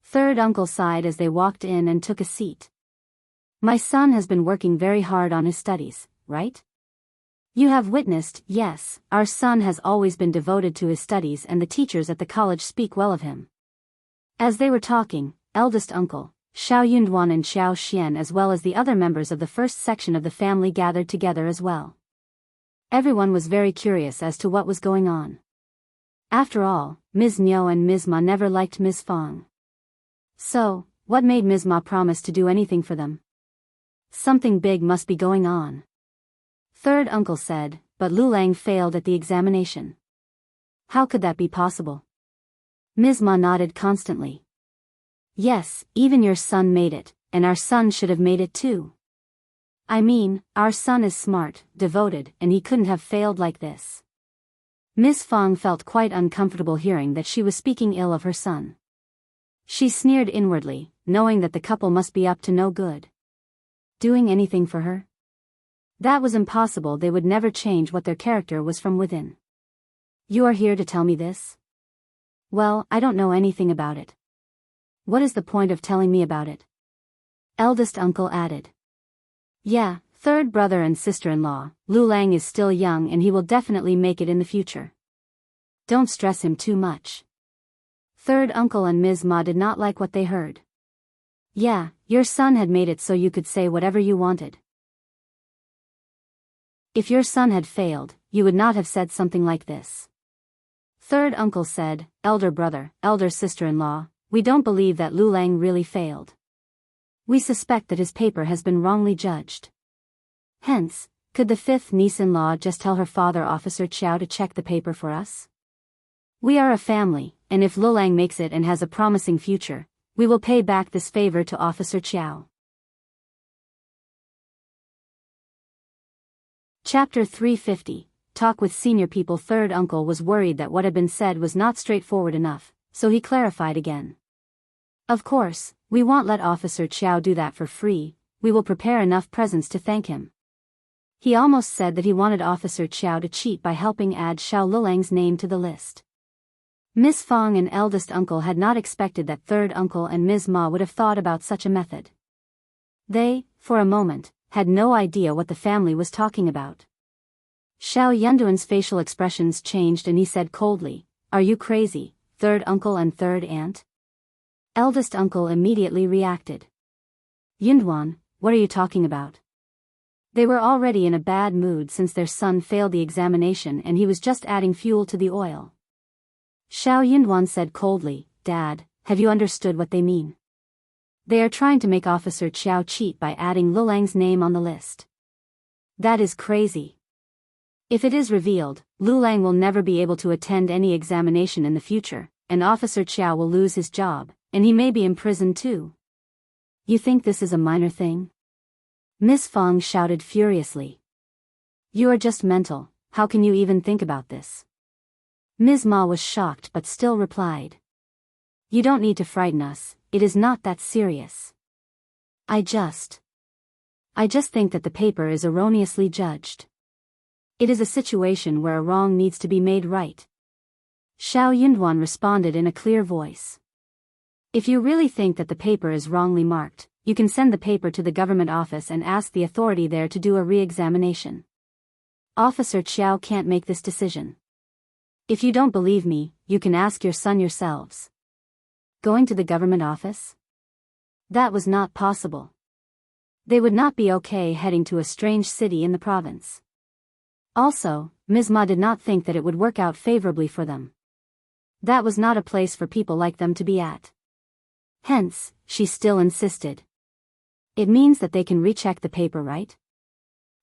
Third uncle sighed as they walked in and took a seat. My son has been working very hard on his studies, right? You have witnessed, yes, our son has always been devoted to his studies and the teachers at the college speak well of him. As they were talking, eldest uncle, Shao Yunduan and Xiao Xian as well as the other members of the first section of the family gathered together as well. Everyone was very curious as to what was going on. After all, Ms. Niu and Ms. Ma never liked Ms. Fong. So, what made Ms. Ma promise to do anything for them? Something big must be going on. Third uncle said, but Liulang failed at the examination. How could that be possible? Ms. Ma nodded constantly. Yes, even your son made it, and our son should have made it too. I mean, our son is smart, devoted, and he couldn't have failed like this. Ms. Fang felt quite uncomfortable hearing that she was speaking ill of her son. She sneered inwardly, knowing that the couple must be up to no good. Doing anything for her? That was impossible. They would never change what their character was from within. You are here to tell me this? Well, I don't know anything about it. What is the point of telling me about it? Eldest uncle added. Yeah, third brother and sister-in-law, Liulang is still young and he will definitely make it in the future. Don't stress him too much. Third uncle and Ms. Ma did not like what they heard. Yeah, your son had made it so you could say whatever you wanted. If your son had failed, you would not have said something like this. Third uncle said, elder brother, elder sister-in-law, we don't believe that Liulang really failed. We suspect that his paper has been wrongly judged. Hence, could the fifth niece-in-law just tell her father Officer Qjao to check the paper for us? We are a family, and if Liulang makes it and has a promising future, we will pay back this favor to Officer Qjao. Chapter 350, Talk with Senior People. Third uncle was worried that what had been said was not straightforward enough, so he clarified again. Of course, we won't let Officer Qjao do that for free, we will prepare enough presents to thank him. He almost said that he wanted Officer Qjao to cheat by helping add Shao Liulang's name to the list. Miss Fang and eldest uncle had not expected that third uncle and Ms. Ma would have thought about such a method. They, for a moment, had no idea what the family was talking about. Shao Yunduan's facial expressions changed and he said coldly, "Are you crazy, third uncle and third aunt?" Eldest uncle immediately reacted. Yunduan, what are you talking about? They were already in a bad mood since their son failed the examination and he was just adding fuel to the oil. Shao Yunduan said coldly, Dad, have you understood what they mean? They are trying to make Officer Qjao cheat by adding Liulang's name on the list. That is crazy. If it is revealed, Liulang will never be able to attend any examination in the future, and Officer Qjao will lose his job, and he may be imprisoned too. You think this is a minor thing? Miss Fang shouted furiously. You are just mental, how can you even think about this? Ms. Ma was shocked but still replied. You don't need to frighten us, it is not that serious. I just think that the paper is erroneously judged. It is a situation where a wrong needs to be made right. Shao Yunduan responded in a clear voice. If you really think that the paper is wrongly marked, you can send the paper to the government office and ask the authority there to do a re-examination. Officer Qjao can't make this decision. If you don't believe me, you can ask your son yourselves. Going to the government office? That was not possible. They would not be okay heading to a strange city in the province. Also, Ms. Ma did not think that it would work out favorably for them. That was not a place for people like them to be at. Hence, she still insisted. It means that they can recheck the paper, right?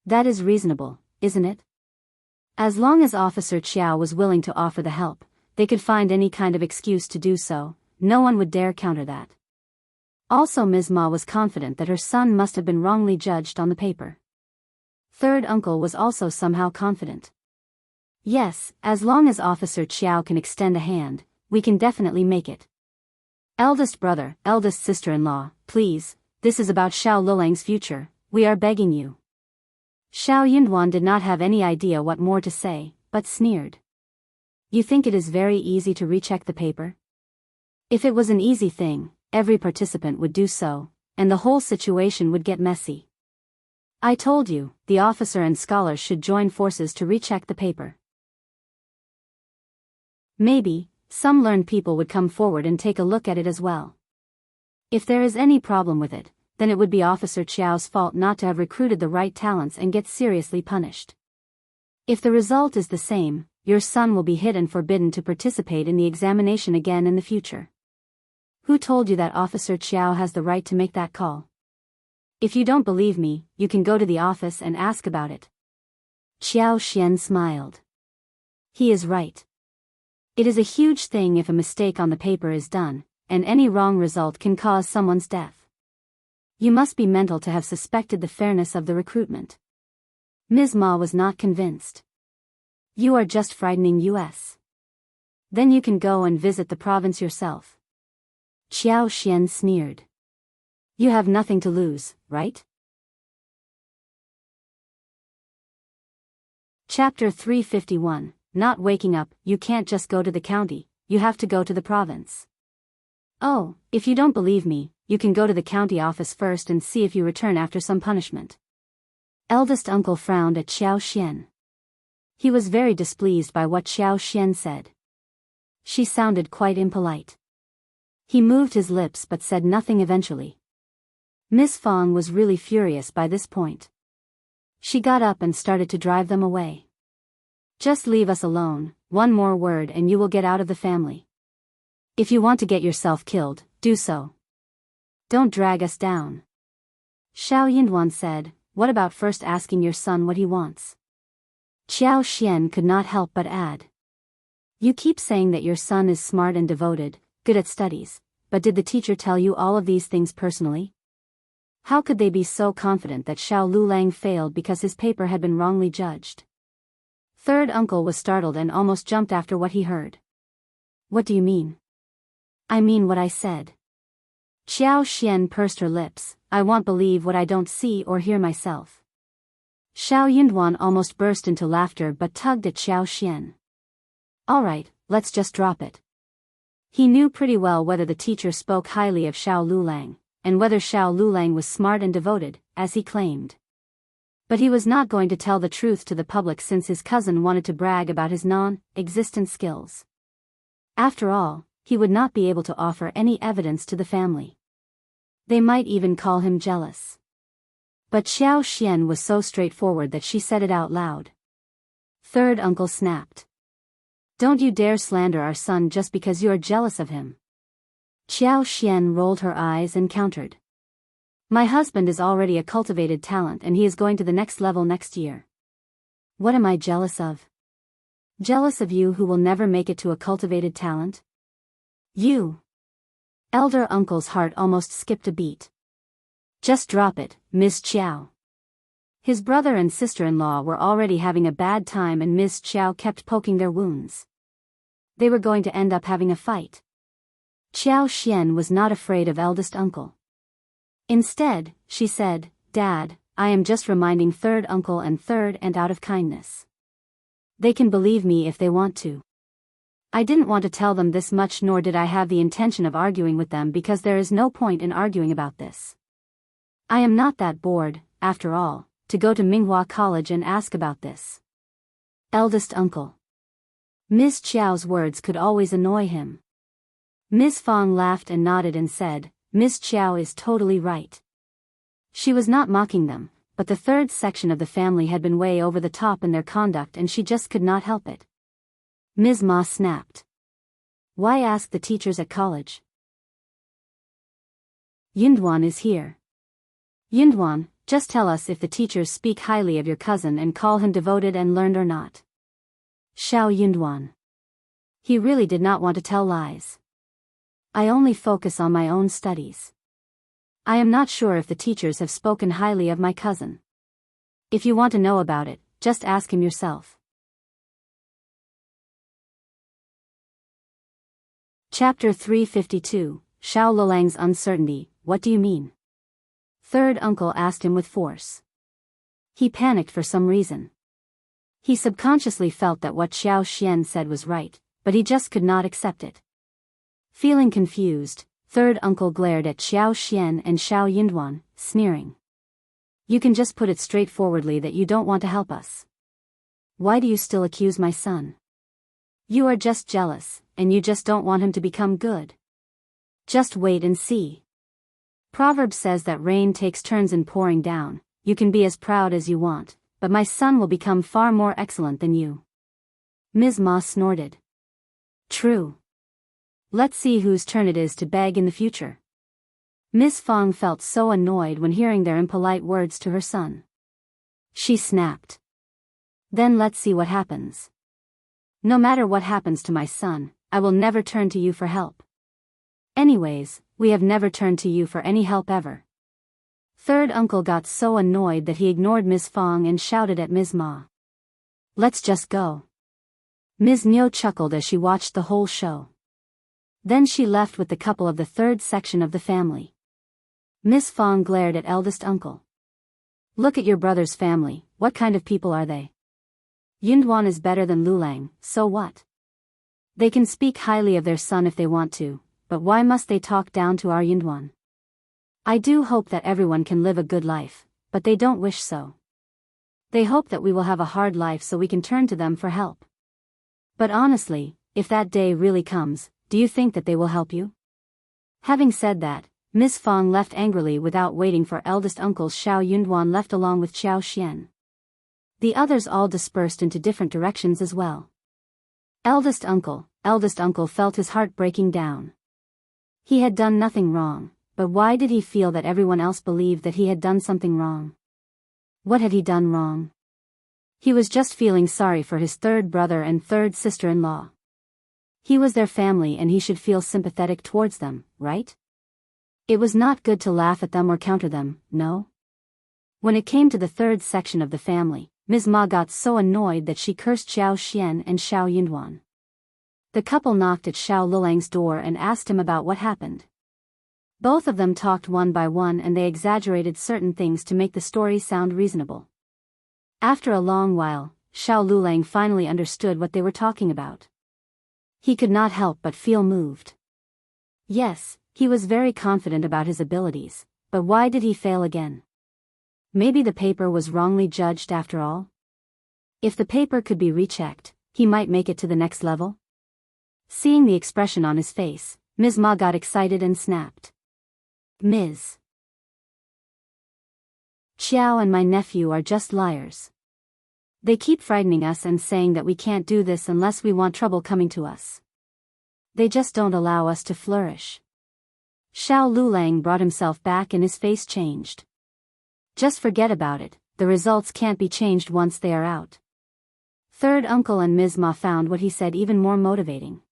That is reasonable, isn't it? As long as Officer Qjao was willing to offer the help, they could find any kind of excuse to do so, no one would dare counter that. Also Ms. Ma was confident that her son must have been wrongly judged on the paper. Third uncle was also somehow confident. Yes, as long as Officer Qjao can extend a hand, we can definitely make it. Eldest brother, eldest sister-in-law, please, this is about Shao Liulang's future, we are begging you. Shao Yunduan did not have any idea what more to say, but sneered. You think it is very easy to recheck the paper? If it was an easy thing, every participant would do so, and the whole situation would get messy. I told you, the officer and scholars should join forces to recheck the paper. Maybe, some learned people would come forward and take a look at it as well. If there is any problem with it, then it would be Officer Qiao's fault not to have recruited the right talents and get seriously punished. If the result is the same, your son will be hit and forbidden to participate in the examination again in the future. Who told you that Officer Qjao has the right to make that call? If you don't believe me, you can go to the office and ask about it. Xiao Xian smiled. He is right. It is a huge thing if a mistake on the paper is done, and any wrong result can cause someone's death. You must be mental to have suspected the fairness of the recruitment. Ms. Ma was not convinced. You are just frightening us. Then you can go and visit the province yourself. Xiao Xian sneered. You have nothing to lose, right? Chapter 351, Not waking up. You can't just go to the county, you have to go to the province. Oh, if you don't believe me, you can go to the county office first and see if you return after some punishment. Eldest uncle frowned at Xiao Xian. He was very displeased by what Xiao Xian said. She sounded quite impolite. He moved his lips but said nothing eventually. Miss Fong was really furious by this point. She got up and started to drive them away. Just leave us alone, one more word and you will get out of the family. If you want to get yourself killed, do so. Don't drag us down. Shao Yinduan said, what about first asking your son what he wants? Xiao Xian could not help but add. You keep saying that your son is smart and devoted, good at studies, but did the teacher tell you all of these things personally? How could they be so confident that Shao Liulang failed because his paper had been wrongly judged? Third uncle was startled and almost jumped after what he heard. What do you mean? I mean what I said. Xiao Xian pursed her lips, I won't believe what I don't see or hear myself. Shao Yinduan almost burst into laughter but tugged at Xiao Xian. Alright, let's just drop it. He knew pretty well whether the teacher spoke highly of Shao Liulang, and whether Shao Liulang was smart and devoted, as he claimed. But he was not going to tell the truth to the public since his cousin wanted to brag about his non-existent skills. After all, he would not be able to offer any evidence to the family. They might even call him jealous. But Xiao Xian was so straightforward that she said it out loud. Third uncle snapped. Don't you dare slander our son just because you are jealous of him. Xiao Xian rolled her eyes and countered. My husband is already a cultivated talent and he is going to the next level next year. What am I jealous of? Jealous of you who will never make it to a cultivated talent? You. Elder uncle's heart almost skipped a beat. Just drop it, Miss Qjao. His brother and sister-in-law were already having a bad time and Miss Qjao kept poking their wounds. They were going to end up having a fight. Xiao Xian was not afraid of eldest uncle. Instead, she said, Dad, I am just reminding third uncle and third aunt out of kindness. They can believe me if they want to. I didn't want to tell them this much nor did I have the intention of arguing with them because there is no point in arguing about this. I am not that bored, after all, to go to Minghua College and ask about this. Eldest uncle. Miss Qiao's words could always annoy him. Miss Fong laughed and nodded and said, Miss Qiao is totally right. She was not mocking them, but the third section of the family had been way over the top in their conduct and she just could not help it. Ms. Ma snapped. Why ask the teachers at college? Yinduan is here. Yinduan, just tell us if the teachers speak highly of your cousin and call him devoted and learned or not. Shao Yinduan. He really did not want to tell lies. I only focus on my own studies. I am not sure if the teachers have spoken highly of my cousin. If you want to know about it, just ask him yourself. Chapter 352, Shao Liulang's uncertainty. What do you mean? Third uncle asked him with force. He panicked for some reason. He subconsciously felt that what Xiao Xian said was right, but he just could not accept it. Feeling confused, third uncle glared at Xiao Xian and Shao Yinduan, sneering. You can just put it straightforwardly that you don't want to help us. Why do you still accuse my son? You are just jealous, and you just don't want him to become good. Just wait and see. Proverb says that rain takes turns in pouring down. You can be as proud as you want, but my son will become far more excellent than you. Ms. Ma snorted. True. Let's see whose turn it is to beg in the future. Miss Fong felt so annoyed when hearing their impolite words to her son. She snapped. Then let's see what happens. No matter what happens to my son, I will never turn to you for help. Anyways, we have never turned to you for any help ever. Third uncle got so annoyed that he ignored Ms. Fong and shouted at Ms. Ma. Let's just go. Ms. Niu chuckled as she watched the whole show. Then she left with the couple of the third section of the family. Ms. Fong glared at eldest uncle. Look at your brother's family, what kind of people are they? Yunduan is better than Liulang, so what? They can speak highly of their son if they want to, but why must they talk down to our Yunduan? I do hope that everyone can live a good life, but they don't wish so. They hope that we will have a hard life so we can turn to them for help. But honestly, if that day really comes, do you think that they will help you? Having said that, Ms. Fong left angrily without waiting for eldest uncle Shao. Yunduan left along with Xiao Xian. The others all dispersed into different directions as well. Eldest uncle felt his heart breaking down. He had done nothing wrong, but why did he feel that everyone else believed that he had done something wrong? What had he done wrong? He was just feeling sorry for his third brother and third sister-in-law. He was their family and he should feel sympathetic towards them, right? It was not good to laugh at them or counter them, no? When it came to the third section of the family, Ms. Ma got so annoyed that she cursed Xiao Xian and Shao Yunduan. The couple knocked at Xiao Lilang's door and asked him about what happened. Both of them talked one by one and they exaggerated certain things to make the story sound reasonable. After a long while, Xiao Liulang finally understood what they were talking about. He could not help but feel moved. Yes, he was very confident about his abilities, but why did he fail again? Maybe the paper was wrongly judged after all? If the paper could be rechecked, he might make it to the next level? Seeing the expression on his face, Ms. Ma got excited and snapped. Ms. Qjao and my nephew are just liars. They keep frightening us and saying that we can't do this unless we want trouble coming to us. They just don't allow us to flourish. Shao Liulang brought himself back and his face changed. Just forget about it, the results can't be changed once they are out. Third uncle and Ms. Ma found what he said even more motivating.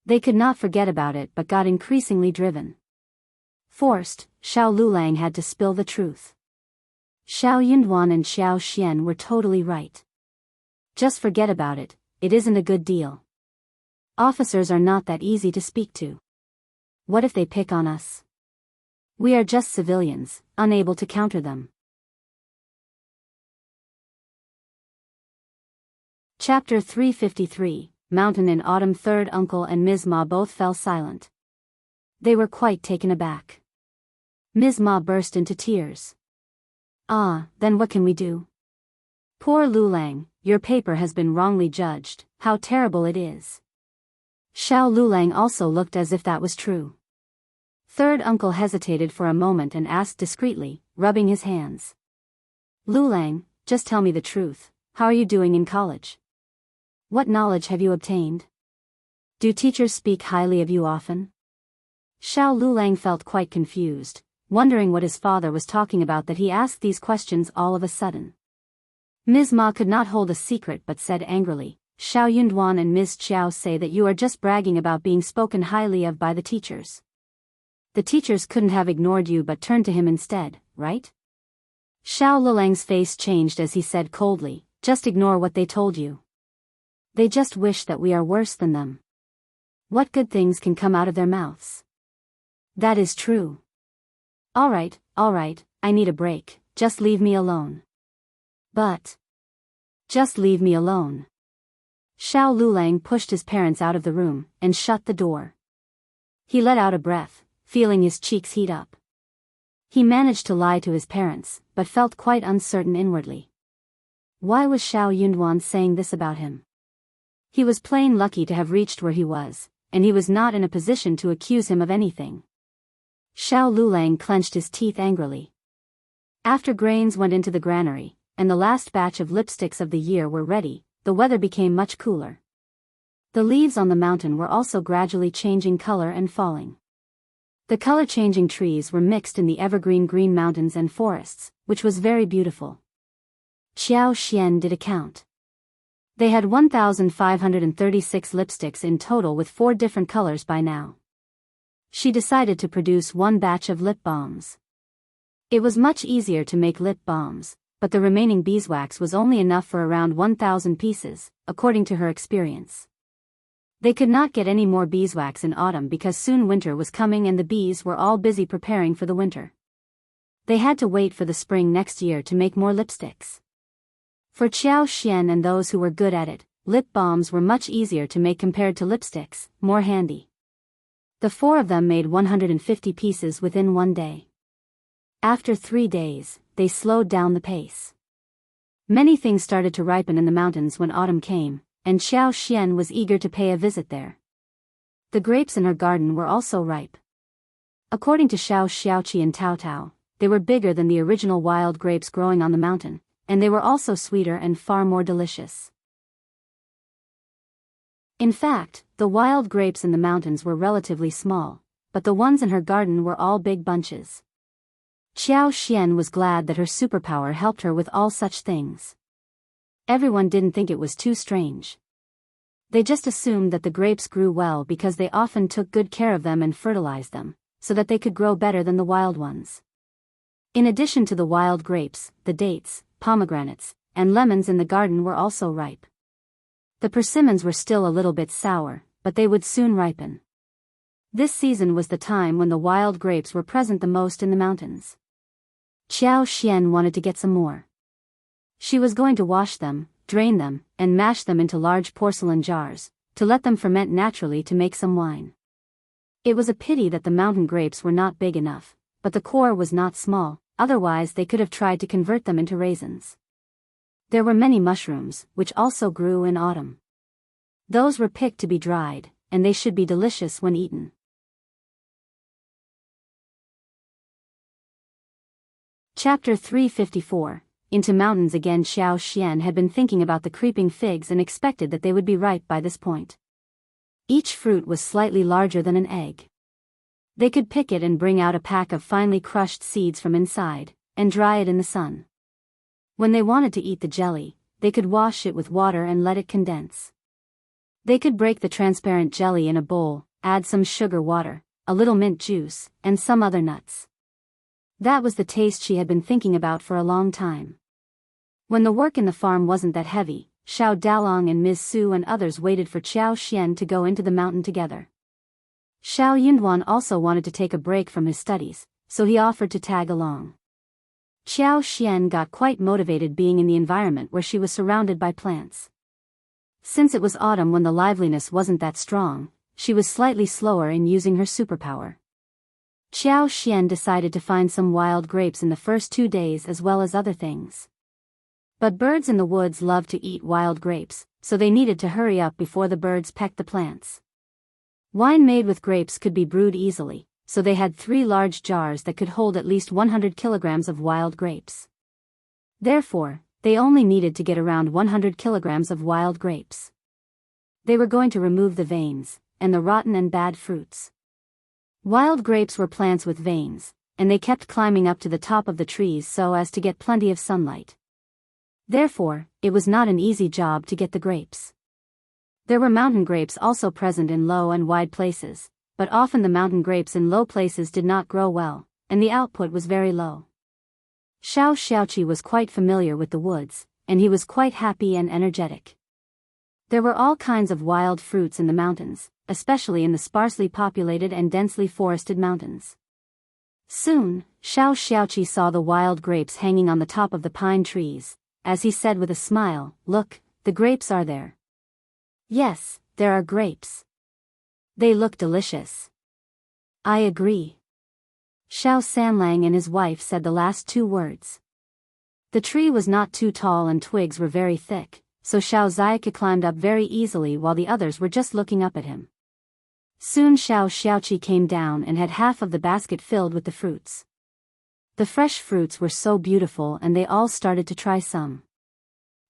They could not forget about it but got increasingly driven. Forced, Shao Liulang had to spill the truth. Shao Yunduan and Xiao Xian were totally right. Just forget about it, it isn't a good deal. Officers are not that easy to speak to. What if they pick on us? We are just civilians, unable to counter them. Chapter 353, Mountain in Autumn. Third uncle and Ms. Ma both fell silent. They were quite taken aback. Ms. Ma burst into tears. Then what can we do? Poor Liulang, your paper has been wrongly judged, how terrible it is. Shao Liulang also looked as if that was true. Third uncle hesitated for a moment and asked discreetly, rubbing his hands. Liulang, just tell me the truth, how are you doing in college? What knowledge have you obtained? Do teachers speak highly of you often? Shao Liulang felt quite confused, wondering what his father was talking about that he asked these questions all of a sudden. Ms. Ma could not hold a secret but said angrily, Shao Yunduan and Ms. Qjao say that you are just bragging about being spoken highly of by the teachers. The teachers couldn't have ignored you but turned to him instead, right? Shao Lilang's face changed as he said coldly, just ignore what they told you. They just wish that we are worse than them. What good things can come out of their mouths? That is true. All right, I need a break, just leave me alone. But. Just leave me alone. Shao Liulang pushed his parents out of the room, and shut the door. He let out a breath, feeling his cheeks heat up. He managed to lie to his parents, but felt quite uncertain inwardly. Why was Shao Yunduan saying this about him? He was plain lucky to have reached where he was, and he was not in a position to accuse him of anything. Shao Liulang clenched his teeth angrily. After grains went into the granary, and the last batch of lipsticks of the year were ready, the weather became much cooler. The leaves on the mountain were also gradually changing color and falling. The color-changing trees were mixed in the evergreen green mountains and forests, which was very beautiful. Xiao Xian did a count. They had 1,536 lipsticks in total with 4 different colors by now. She decided to produce 1 batch of lip balms. It was much easier to make lip balms, but the remaining beeswax was only enough for around 1,000 pieces, according to her experience. They could not get any more beeswax in autumn because soon winter was coming and the bees were all busy preparing for the winter. They had to wait for the spring next year to make more lipsticks. For Qiao Xian and those who were good at it, lip balms were much easier to make compared to lipsticks, more handy. The 4 of them made 150 pieces within 1 day. After 3 days, they slowed down the pace. Many things started to ripen in the mountains when autumn came, and Xiao Xian was eager to pay a visit there. The grapes in her garden were also ripe. According to Shao Xiaoqi and Tao Tao, they were bigger than the original wild grapes growing on the mountain, and they were also sweeter and far more delicious. In fact, the wild grapes in the mountains were relatively small, but the ones in her garden were all big bunches. Qiao Xian was glad that her superpower helped her with all such things. Everyone didn't think it was too strange. They just assumed that the grapes grew well because they often took good care of them and fertilized them, so that they could grow better than the wild ones. In addition to the wild grapes, the dates, pomegranates, and lemons in the garden were also ripe. The persimmons were still a little bit sour, but they would soon ripen. This season was the time when the wild grapes were present the most in the mountains. Qiao Xian wanted to get some more. She was going to wash them, drain them, and mash them into large porcelain jars, to let them ferment naturally to make some wine. It was a pity that the mountain grapes were not big enough, but the core was not small, otherwise they could have tried to convert them into raisins. There were many mushrooms, which also grew in autumn. Those were picked to be dried, and they should be delicious when eaten. Chapter 354. Into mountains again. Xiao Xian had been thinking about the creeping figs and expected that they would be ripe by this point. Each fruit was slightly larger than an egg. They could pick it and bring out a pack of finely crushed seeds from inside, and dry it in the sun. When they wanted to eat the jelly, they could wash it with water and let it condense. They could break the transparent jelly in a bowl, add some sugar water, a little mint juice, and some other nuts. That was the taste she had been thinking about for a long time. When the work in the farm wasn't that heavy, Shao Dalong and Ms. Su and others waited for Qiao Xian to go into the mountain together. Shao Yunduan also wanted to take a break from his studies, so he offered to tag along. Qiao Xian got quite motivated being in the environment where she was surrounded by plants. Since it was autumn when the liveliness wasn't that strong, she was slightly slower in using her superpower. Qiao Xian decided to find some wild grapes in the first 2 days as well as other things. But birds in the woods love to eat wild grapes, so they needed to hurry up before the birds pecked the plants. Wine made with grapes could be brewed easily, so they had 3 large jars that could hold at least 100 kilograms of wild grapes. Therefore, they only needed to get around 100 kilograms of wild grapes. They were going to remove the veins, and the rotten and bad fruits. Wild grapes were plants with veins, and they kept climbing up to the top of the trees so as to get plenty of sunlight. Therefore, it was not an easy job to get the grapes. There were mountain grapes also present in low and wide places, but often the mountain grapes in low places did not grow well, and the output was very low. Shao Xiaoqi was quite familiar with the woods, and he was quite happy and energetic. There were all kinds of wild fruits in the mountains, especially in the sparsely populated and densely forested mountains. Soon, Shao Xiaoqi saw the wild grapes hanging on the top of the pine trees, as he said with a smile, "Look, the grapes are there." "Yes, there are grapes. They look delicious." "I agree." Shao Sanlang and his wife said the last 2 words. The tree was not too tall and twigs were very thick, so Shao Ziyake climbed up very easily while the others were just looking up at him. Soon Shao Xiaoqi came down and had half of the basket filled with the fruits. The fresh fruits were so beautiful and they all started to try some.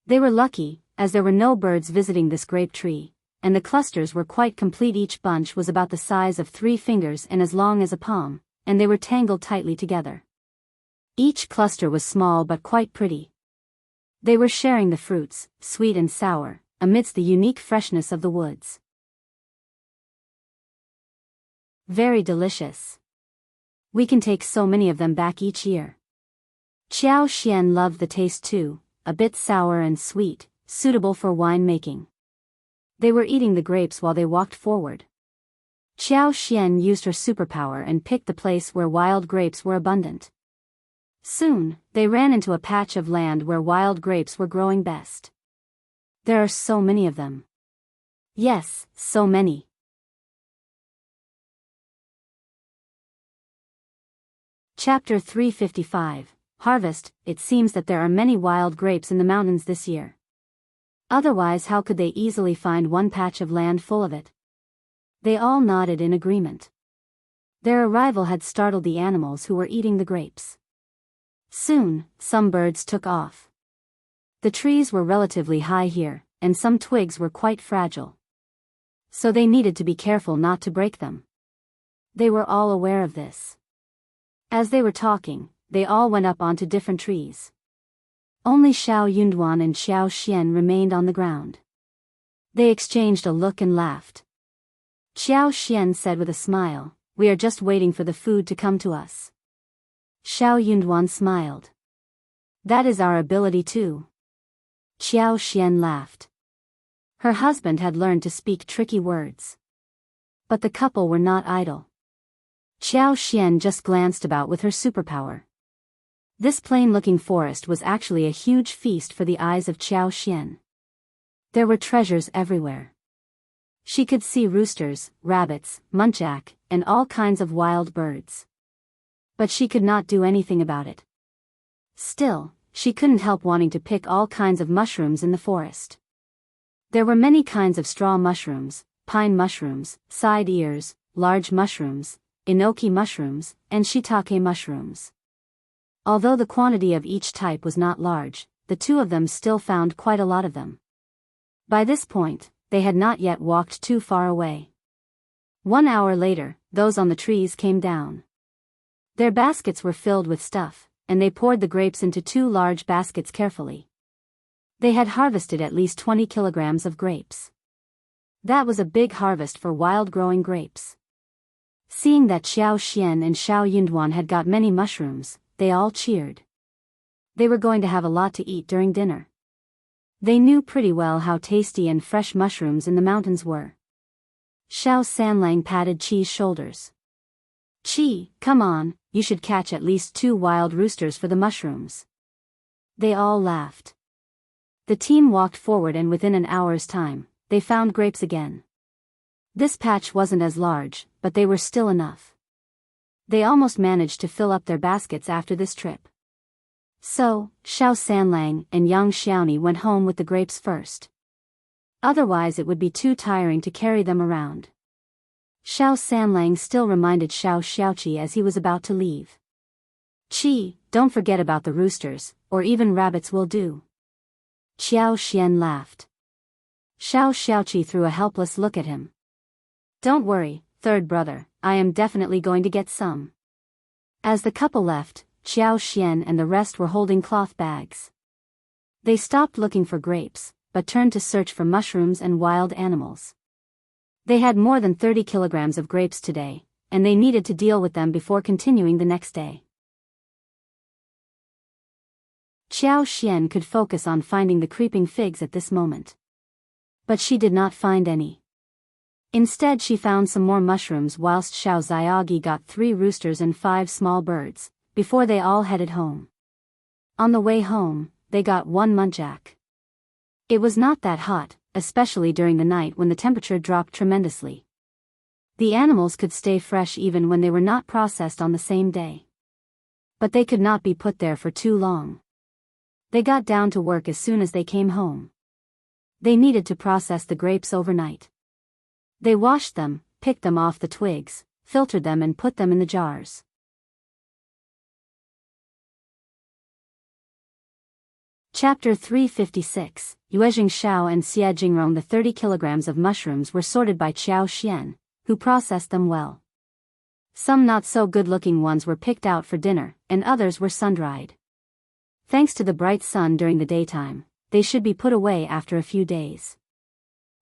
They were lucky, as there were no birds visiting this grape tree, and the clusters were quite complete. Each bunch was about the size of 3 fingers and as long as a palm, and they were tangled tightly together. Each cluster was small but quite pretty. They were sharing the fruits, sweet and sour, amidst the unique freshness of the woods. Very delicious. We can take so many of them back each year. Qiao Xian loved the taste too, a bit sour and sweet, suitable for wine making. They were eating the grapes while they walked forward. Qiao Xian used her superpower and picked the place where wild grapes were abundant. Soon, they ran into a patch of land where wild grapes were growing best. There are so many of them. Yes, so many. Chapter 355, Harvest. It seems that there are many wild grapes in the mountains this year. Otherwise, how could they easily find one patch of land full of it? They all nodded in agreement. Their arrival had startled the animals who were eating the grapes. Soon, some birds took off. The trees were relatively high here, and some twigs were quite fragile. So they needed to be careful not to break them. They were all aware of this. As they were talking, they all went up onto different trees. Only Shao Yunduan and Xiao Xian remained on the ground. They exchanged a look and laughed. Xiao Xian said with a smile, "We are just waiting for the food to come to us." Shao Yunduan smiled. "That is our ability too." Xiao Xian laughed. Her husband had learned to speak tricky words. But the couple were not idle. Xiao Xian just glanced about with her superpower. This plain-looking forest was actually a huge feast for the eyes of Xiao Xian. There were treasures everywhere. She could see roosters, rabbits, muntjac, and all kinds of wild birds. But she could not do anything about it. Still, she couldn't help wanting to pick all kinds of mushrooms in the forest. There were many kinds of straw mushrooms, pine mushrooms, side ears, large mushrooms, enoki mushrooms, and shiitake mushrooms. Although the quantity of each type was not large, the two of them still found quite a lot of them. By this point, they had not yet walked too far away. 1 hour later, those on the trees came down. Their baskets were filled with stuff, and they poured the grapes into 2 large baskets carefully. They had harvested at least 20 kilograms of grapes. That was a big harvest for wild-growing grapes. Seeing that Xiao Xian and Shao Yunduan had got many mushrooms, they all cheered. They were going to have a lot to eat during dinner. They knew pretty well how tasty and fresh mushrooms in the mountains were. Shao Sanlang patted Qi's shoulders. "Qi, come on, you should catch at least 2 wild roosters for the mushrooms." They all laughed. The team walked forward and within an hour's time, they found grapes again. This patch wasn't as large, but they were still enough. They almost managed to fill up their baskets after this trip. So, Shao Sanlang and Yang Xiaoni went home with the grapes first. Otherwise it would be too tiring to carry them around. Shao Sanlang still reminded Shao Xiaoqi as he was about to leave. "Qi, don't forget about the roosters, or even rabbits will do." Xiao Xian laughed. Shao Xiaoqi threw a helpless look at him. "Don't worry, third brother, I am definitely going to get some." As the couple left, Xiao Xian and the rest were holding cloth bags. They stopped looking for grapes, but turned to search for mushrooms and wild animals. They had more than 30 kilograms of grapes today, and they needed to deal with them before continuing the next day. Xiao Xian could focus on finding the creeping figs at this moment. But she did not find any. Instead she found some more mushrooms whilst Shao Xiaogi got 3 roosters and 5 small birds, before they all headed home. On the way home, they got 1 muntjac. It was not that hot, especially during the night when the temperature dropped tremendously. The animals could stay fresh even when they were not processed on the same day. But they could not be put there for too long. They got down to work as soon as they came home. They needed to process the grapes overnight. They washed them, picked them off the twigs, filtered them and put them in the jars. Chapter 356, Yuezheng Shao and Xie Jingrong. The 30 kilograms of mushrooms were sorted by Qiao Xian, who processed them well. Some not so good-looking ones were picked out for dinner, and others were sun-dried. Thanks to the bright sun during the daytime, they should be put away after a few days.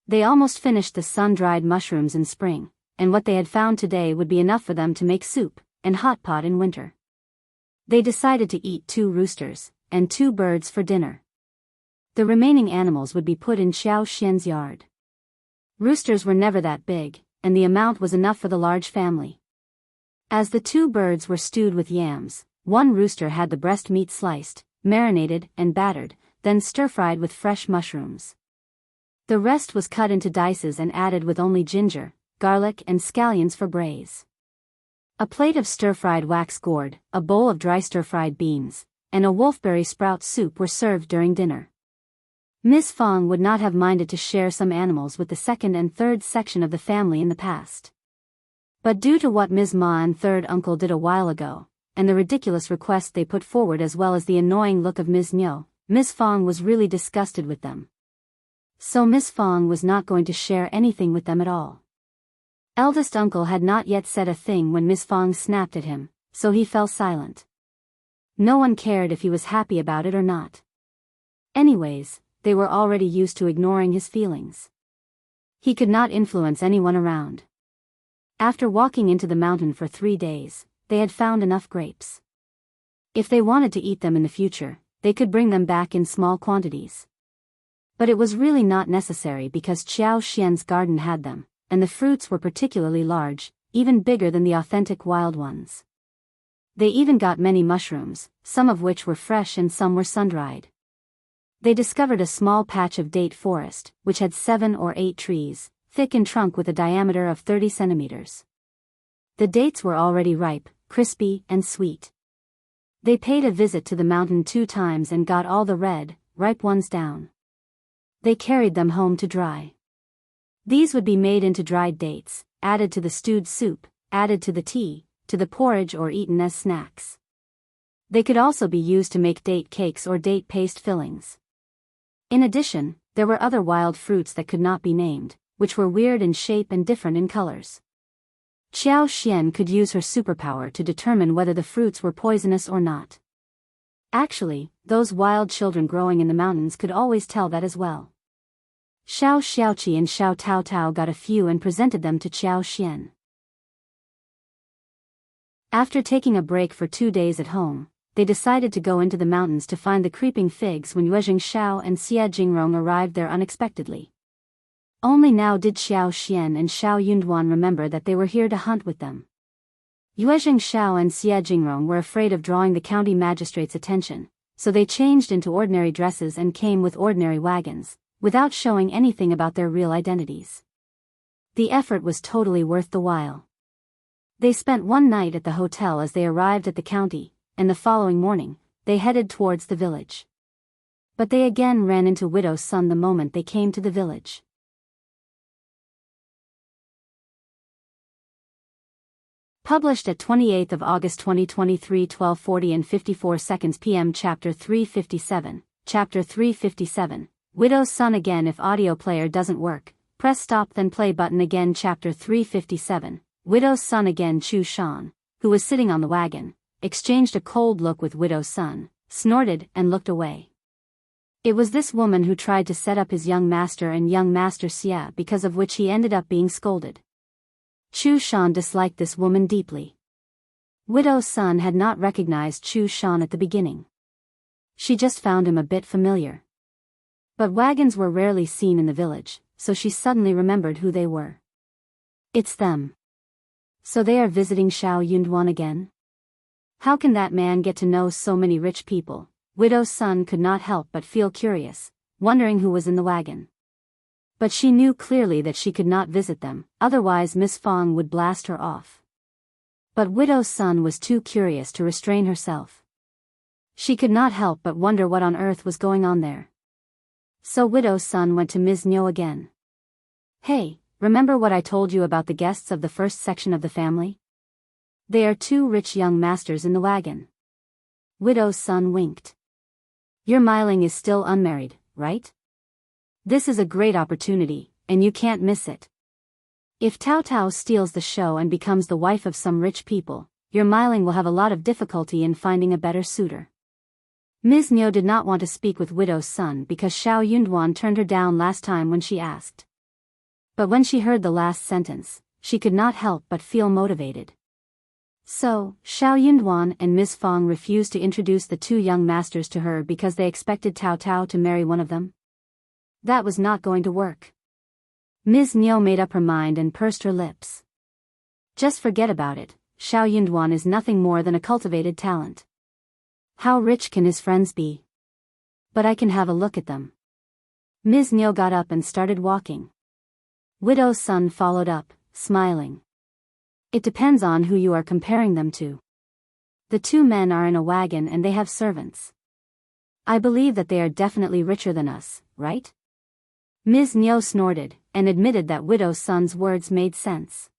They almost finished the sun-dried mushrooms in spring, and what they had found today would be enough for them to make soup and hot pot in winter. They decided to eat 2 roosters and 2 birds for dinner. The remaining animals would be put in Xiao Xian's yard. Roosters were never that big, and the amount was enough for the large family. As the 2 birds were stewed with yams, 1 rooster had the breast meat sliced, marinated and battered, then stir-fried with fresh mushrooms. The rest was cut into dices and added with only ginger, garlic and scallions for braise. A plate of stir-fried wax gourd, a bowl of dry stir-fried beans, and a wolfberry sprout soup were served during dinner. Miss Fong would not have minded to share some animals with the second and third section of the family in the past. But due to what Ms. Ma and third uncle did a while ago, and the ridiculous request they put forward as well as the annoying look of Ms. Nyo, Ms. Fong was really disgusted with them. So Miss Fong was not going to share anything with them at all. Eldest uncle had not yet said a thing when Miss Fong snapped at him, so he fell silent. No one cared if he was happy about it or not. Anyways, they were already used to ignoring his feelings. He could not influence anyone around. After walking into the mountain for 3 days, they had found enough grapes. If they wanted to eat them in the future, they could bring them back in small quantities. But it was really not necessary because Xiao Xian's garden had them, and the fruits were particularly large, even bigger than the authentic wild ones. They even got many mushrooms, some of which were fresh and some were sun-dried. They discovered a small patch of date forest, which had 7 or 8 trees, thick in trunk with a diameter of 30 centimeters. The dates were already ripe, crispy, and sweet. They paid a visit to the mountain 2 times and got all the red, ripe ones down. They carried them home to dry. These would be made into dried dates, added to the stewed soup, added to the tea, to the porridge or eaten as snacks. They could also be used to make date cakes or date paste fillings. In addition, there were other wild fruits that could not be named, which were weird in shape and different in colors. Xiao Xian could use her superpower to determine whether the fruits were poisonous or not. Actually, those wild children growing in the mountains could always tell that as well. Shao Xiaoqi and Shao Tao Tao got a few and presented them to Xiao Xian. After taking a break for 2 days at home, they decided to go into the mountains to find the creeping figs when Yuezheng Shao and Xia Jingrong arrived there unexpectedly. Only now did Xiao Xian and Shao Yunduan remember that they were here to hunt with them. Yuezheng Shao and Xia Jingrong were afraid of drawing the county magistrate's attention, so they changed into ordinary dresses and came with ordinary wagons, without showing anything about their real identities. The effort was totally worth the while. They spent 1 night at the hotel as they arrived at the county, and the following morning, they headed towards the village. But they again ran into Widow's son the moment they came to the village. Published at 28th of August 2023 12:40 and 54 seconds p.m. Chapter 357, Chapter 357, Widow's Son again. If audio player doesn't work, press stop then play button again. Chapter 357, Widow's Son again. Chu Shan, who was sitting on the wagon, exchanged a cold look with Widow's Son, snorted and looked away. It was this woman who tried to set up his young master and young master Xia, because of which he ended up being scolded. Chu Shan disliked this woman deeply. Widow's Son had not recognized Chu Shan at the beginning. She just found him a bit familiar. But wagons were rarely seen in the village, so she suddenly remembered who they were. It's them. So they are visiting Shao Yunduan again? How can that man get to know so many rich people? Widow's Son could not help but feel curious, wondering who was in the wagon. But she knew clearly that she could not visit them, otherwise Miss Fong would blast her off. But Widow's Son was too curious to restrain herself. She could not help but wonder what on earth was going on there. So Widow's Son went to Ms. Nyo again. Hey, remember what I told you about the guests of the first section of the family? They are 2 rich young masters in the wagon. Widow's Son winked. Your Miling is still unmarried, right? This is a great opportunity, and you can't miss it. If Tao Tao steals the show and becomes the wife of some rich people, your Miling will have a lot of difficulty in finding a better suitor. Ms. Nyo did not want to speak with Widow's Son because Shao Yunduan turned her down last time when she asked. But when she heard the last sentence, she could not help but feel motivated. So, Shao Yunduan and Ms. Fong refused to introduce the two young masters to her because they expected Tao Tao to marry one of them? That was not going to work. Ms. Niu made up her mind and pursed her lips. Just forget about it, Shao Yunduan is nothing more than a cultivated talent. How rich can his friends be? But I can have a look at them. Ms. Niu got up and started walking. Widow's son followed up, smiling. It depends on who you are comparing them to. The two men are in a wagon and they have servants. I believe that they are definitely richer than us, right? Ms. Niu snorted, and admitted that Widow's son's words made sense.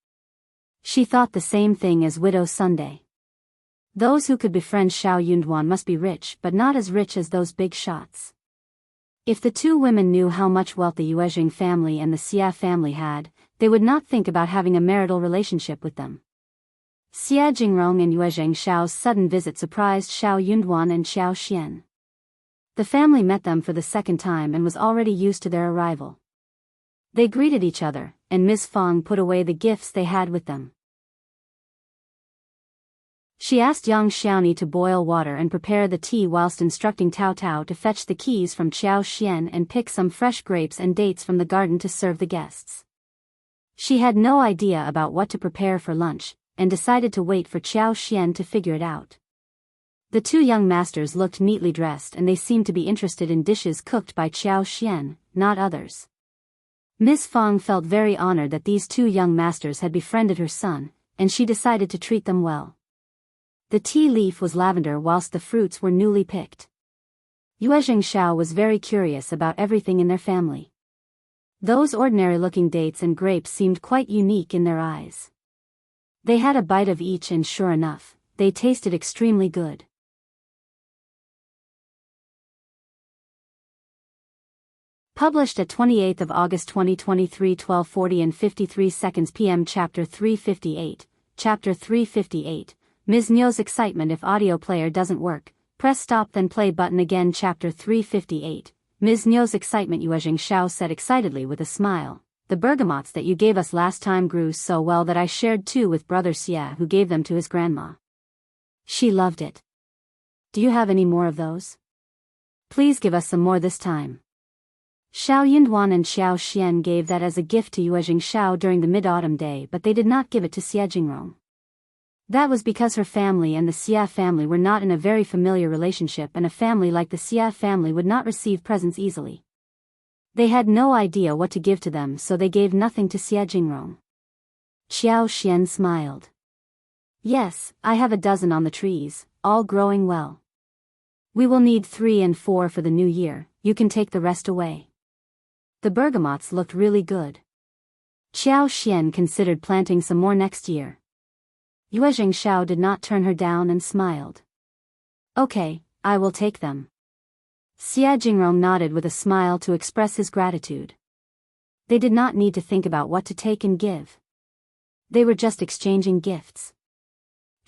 She thought the same thing as Widow Sunday. Those who could befriend Shao Yunduan must be rich but not as rich as those big shots. If the two women knew how much wealth the Yuezheng family and the Xia family had, they would not think about having a marital relationship with them. Xia Jingrong and Yuezheng Shao's sudden visit surprised Shao Yunduan and Xiao Xian. The family met them for the second time and was already used to their arrival. They greeted each other, and Ms. Fong put away the gifts they had with them. She asked young Xiaoni to boil water and prepare the tea whilst instructing Tao Tao to fetch the keys from Qiao Xian and pick some fresh grapes and dates from the garden to serve the guests. She had no idea about what to prepare for lunch, and decided to wait for Qiao Xian to figure it out. The two young masters looked neatly dressed and they seemed to be interested in dishes cooked by Qiao Xian, not others. Ms. Fong felt very honored that these two young masters had befriended her son, and she decided to treat them well. The tea leaf was lavender whilst the fruits were newly picked. Yuezheng Shao was very curious about everything in their family. Those ordinary-looking dates and grapes seemed quite unique in their eyes. They had a bite of each and sure enough, they tasted extremely good. Published at 28th of August 2023 12:40 and 53 seconds p.m. Chapter 358, Chapter 358, Ms. Niu's excitement. If audio player doesn't work, press stop then play button again. Chapter 358, Ms. Niu's excitement. Yuezheng Shao said excitedly with a smile, "The bergamots that you gave us last time grew so well that I shared two with brother Xia who gave them to his grandma. She loved it. Do you have any more of those? Please give us some more this time." Shao Yunduan and Xiao Xian gave that as a gift to Yuezheng Shao during the mid-autumn day, but they did not give it to Xia Jingrong. That was because her family and the Xia family were not in a very familiar relationship, and a family like the Xia family would not receive presents easily. They had no idea what to give to them, so they gave nothing to Xia Jingrong. Xiao Xian smiled. "Yes, I have a dozen on the trees, all growing well. We will need 3 and 4 for the new year, you can take the rest away." The bergamots looked really good. Xiao Xian considered planting some more next year. Yuezheng Shao did not turn her down and smiled. "Okay, I will take them." Xia Jingrong nodded with a smile to express his gratitude. They did not need to think about what to take and give. They were just exchanging gifts.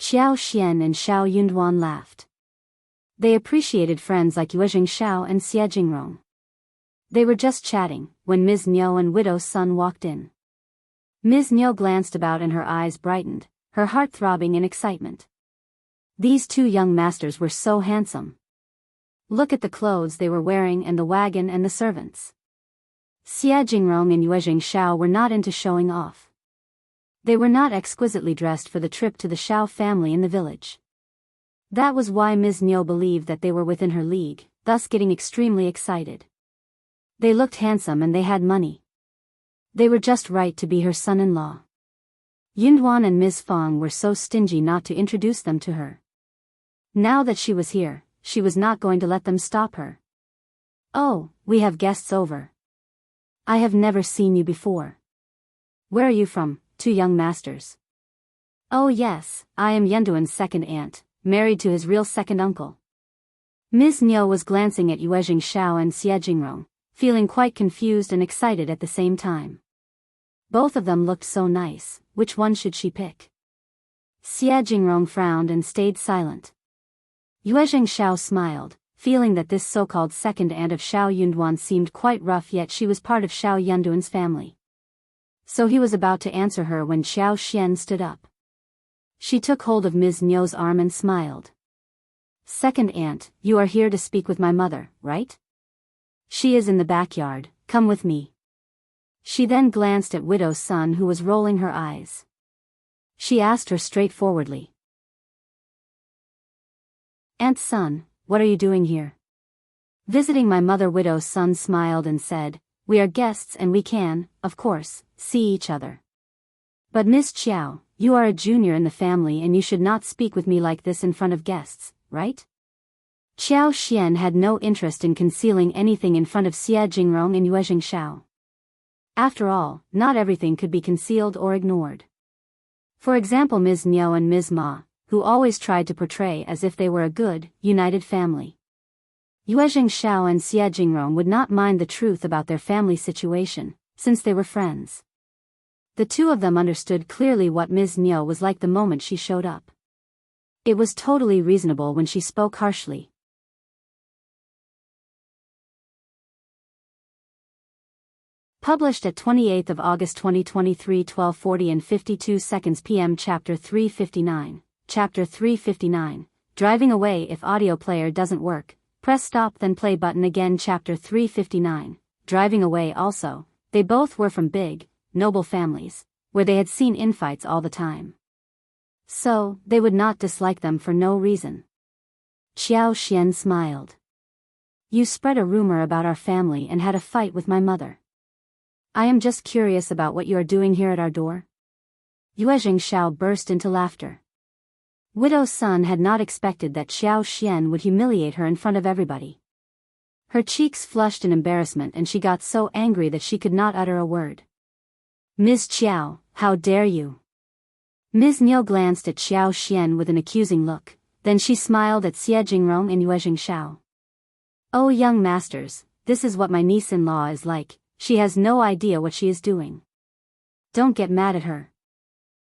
Xiao Xian and Shao Yunduan laughed. They appreciated friends like Yuezheng Shao and Xia Jingrong. They were just chatting, when Ms. Niu and Widow's son walked in. Ms. Niu glanced about and her eyes brightened, her heart throbbing in excitement. These two young masters were so handsome. Look at the clothes they were wearing and the wagon and the servants. Xia Jingrong and Yuezheng Shao were not into showing off. They were not exquisitely dressed for the trip to the Shao family in the village. That was why Ms. Niu believed that they were within her league, thus getting extremely excited. They looked handsome and they had money. They were just right to be her son-in-law. Yunduan and Ms. Fong were so stingy not to introduce them to her. Now that she was here, she was not going to let them stop her. "Oh, we have guests over. I have never seen you before. Where are you from, two young masters?" "Oh yes, I am Yunduan's second aunt, married to his real second uncle." Ms. Niu was glancing at Yuezheng Shao and Xia Jingrong, feeling quite confused and excited at the same time. Both of them looked so nice, which one should she pick? Xia Jingrong frowned and stayed silent. Yuezheng Shao smiled, feeling that this so-called second aunt of Shao Yunduan seemed quite rough, yet she was part of Shao Yunduan's family. So he was about to answer her when Xiao Xian stood up. She took hold of Ms. Niu's arm and smiled. "Second aunt, you are here to speak with my mother, right? She is in the backyard, come with me." She then glanced at widow's son who was rolling her eyes. She asked her straightforwardly. "Aunt's son, what are you doing here?" "Visiting my mother." Widow's son smiled and said, "We are guests and we can, of course, see each other. But Miss Qjao, you are a junior in the family and you should not speak with me like this in front of guests, right?" Xiao Xian had no interest in concealing anything in front of Xie Jingrong and Yuezheng Shao. After all, not everything could be concealed or ignored. For example, Ms. Niu and Ms. Ma, who always tried to portray as if they were a good, united family. Yuezheng Shao and Xie Jingrong would not mind the truth about their family situation, since they were friends. The two of them understood clearly what Ms. Niu was like the moment she showed up. It was totally reasonable when she spoke harshly. Published at 28th of August 2023, 12:40 and 52 seconds p.m. Chapter 359. Chapter 359. Driving away. If audio player doesn't work, press stop then play button again. Chapter 359. Driving away. Also, they both were from big, noble families, where they had seen infights all the time. So, they would not dislike them for no reason. Xiao Xian smiled. "You spread a rumor about our family and had a fight with my mother. I am just curious about what you are doing here at our door." Yuezheng Shao burst into laughter. Widow's son had not expected that Xiao Xian would humiliate her in front of everybody. Her cheeks flushed in embarrassment and she got so angry that she could not utter a word. "Ms. Qjao, how dare you?" Ms. Niu glanced at Xiao Xian with an accusing look, then she smiled at Xie Jingrong and Yuezheng Shao. "Oh young masters, this is what my niece-in-law is like. She has no idea what she is doing. Don't get mad at her."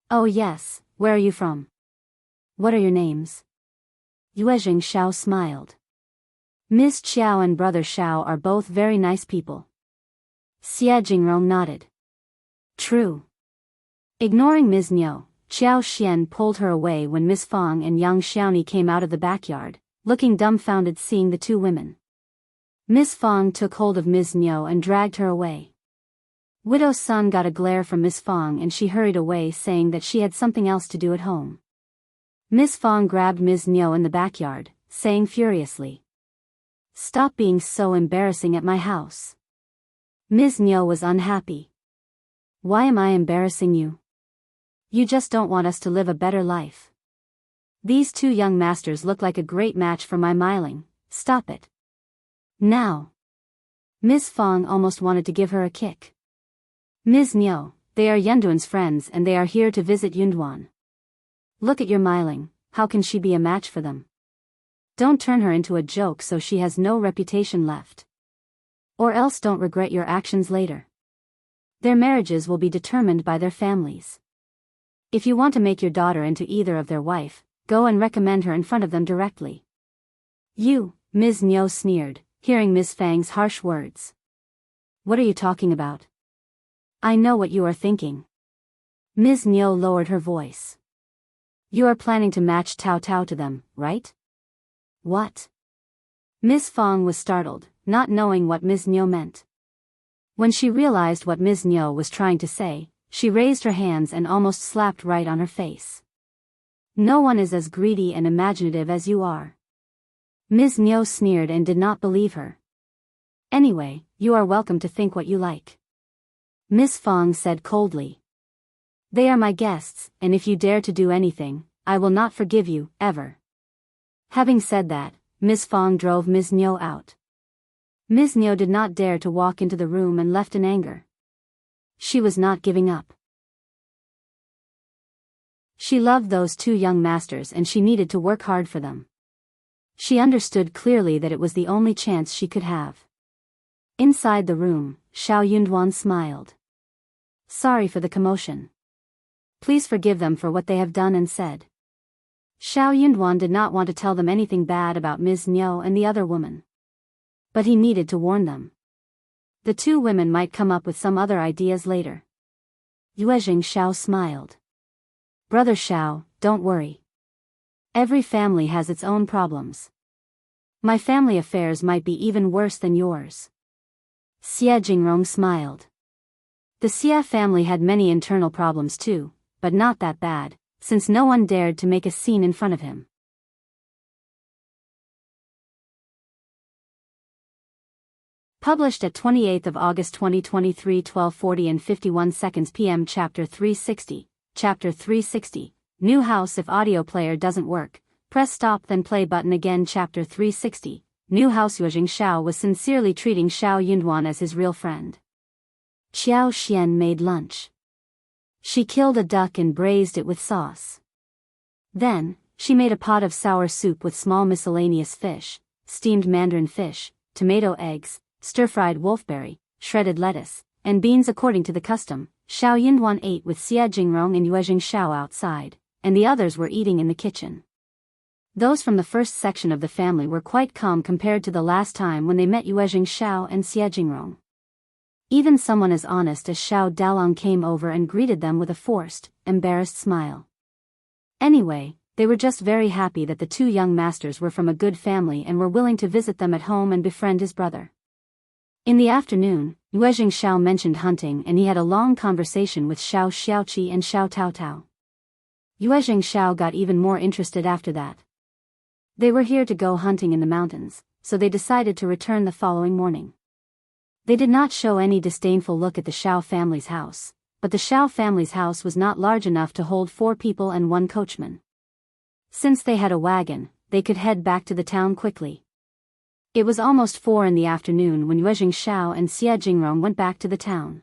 "Oh yes, where are you from? What are your names?" Yuezheng Shao smiled. "Miss Qiao and brother Shao are both very nice people." Xie Jingrong nodded. "True." Ignoring Ms. Niu, Xiao Xian pulled her away when Miss Fang and Yang Xiaoni came out of the backyard, looking dumbfounded seeing the two women. Miss Fang took hold of Ms. Niu and dragged her away. Widow's son got a glare from Miss Fang and she hurried away saying that she had something else to do at home. Miss Fang grabbed Ms. Niu in the backyard, saying furiously, "Stop being so embarrassing at my house." Ms. Niu was unhappy. "Why am I embarrassing you? You just don't want us to live a better life. These two young masters look like a great match for my Miling. Stop it. Now." Miss Fang almost wanted to give her a kick. "Ms. Niu, they are Yunduan's friends and they are here to visit Yunduan. Look at your Miling, how can she be a match for them? Don't turn her into a joke so she has no reputation left. Or else don't regret your actions later. Their marriages will be determined by their families. If you want to make your daughter into either of their wife, go and recommend her in front of them directly." "You," Ms. Niu sneered, hearing Ms. Fang's harsh words. "What are you talking about? I know what you are thinking." Ms. Niu lowered her voice. "You are planning to match Tao Tao to them, right?" "What?" Ms. Fang was startled, not knowing what Ms. Niu meant. When she realized what Ms. Niu was trying to say, she raised her hands and almost slapped right on her face. "No one is as greedy and imaginative as you are." Ms. Niu sneered and did not believe her. "Anyway, you are welcome to think what you like." Miss Fang said coldly. "They are my guests, and if you dare to do anything, I will not forgive you, ever." Having said that, Miss Fang drove Ms. Niu out. Ms. Niu did not dare to walk into the room and left in anger. She was not giving up. She loved those two young masters and she needed to work hard for them. She understood clearly that it was the only chance she could have. Inside the room, Shao Yunduan smiled. "Sorry for the commotion. Please forgive them for what they have done and said." Shao Yunduan did not want to tell them anything bad about Ms. Niu and the other woman. But he needed to warn them. The two women might come up with some other ideas later. Yuezheng Shao smiled. Brother Shao, don't worry. Every family has its own problems. My family affairs might be even worse than yours. Jingrong smiled. The Xia family had many internal problems too, but not that bad, since no one dared to make a scene in front of him. Published at 28th of August 2023, 12:40 and 51 seconds p.m. Chapter 360. Chapter 360. New house. If audio player doesn't work, press stop then play button again. Chapter 360. New house. Yuezheng Shao was sincerely treating Shao Yunduan as his real friend. Xiao Xian made lunch. She killed a duck and braised it with sauce. Then, she made a pot of sour soup with small miscellaneous fish, steamed mandarin fish, tomato eggs, stir-fried wolfberry, shredded lettuce, and beans according to the custom. Shao Yunduan ate with Xia Jingrong and Yuezheng Shao outside, and the others were eating in the kitchen. Those from the first section of the family were quite calm compared to the last time when they met Yuezheng Shao and Xia Jingrong. Even someone as honest as Shao Dalong came over and greeted them with a forced, embarrassed smile. Anyway, they were just very happy that the two young masters were from a good family and were willing to visit them at home and befriend his brother. In the afternoon, Yuezheng Shao mentioned hunting and he had a long conversation with Shao Xiaoqi and Shao Taotao. Yuezheng Shao got even more interested after that. They were here to go hunting in the mountains, so they decided to return the following morning. They did not show any disdainful look at the Shao family's house, but the Shao family's house was not large enough to hold 4 people and 1 coachman. Since they had a wagon, they could head back to the town quickly. It was almost 4 in the afternoon when Yuezheng Shao and Xia Jingrong went back to the town.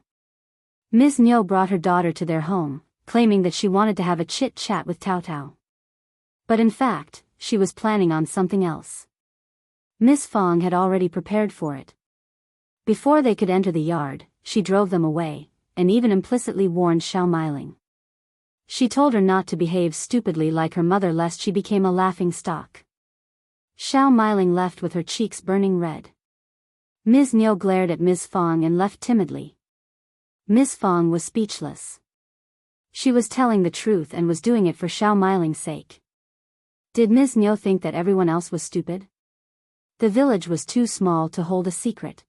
Ms. Niu brought her daughter to their home, claiming that she wanted to have a chit-chat with Taotao. But in fact, she was planning on something else. Miss Fong had already prepared for it. Before they could enter the yard, she drove them away, and even implicitly warned Shao Meiling. She told her not to behave stupidly like her mother lest she became a laughing stock. Shao Meiling left with her cheeks burning red. Ms. Niu glared at Ms. Fong and left timidly. Ms. Fong was speechless. She was telling the truth and was doing it for Shao Meiling's sake. Did Ms. Niu think that everyone else was stupid? The village was too small to hold a secret.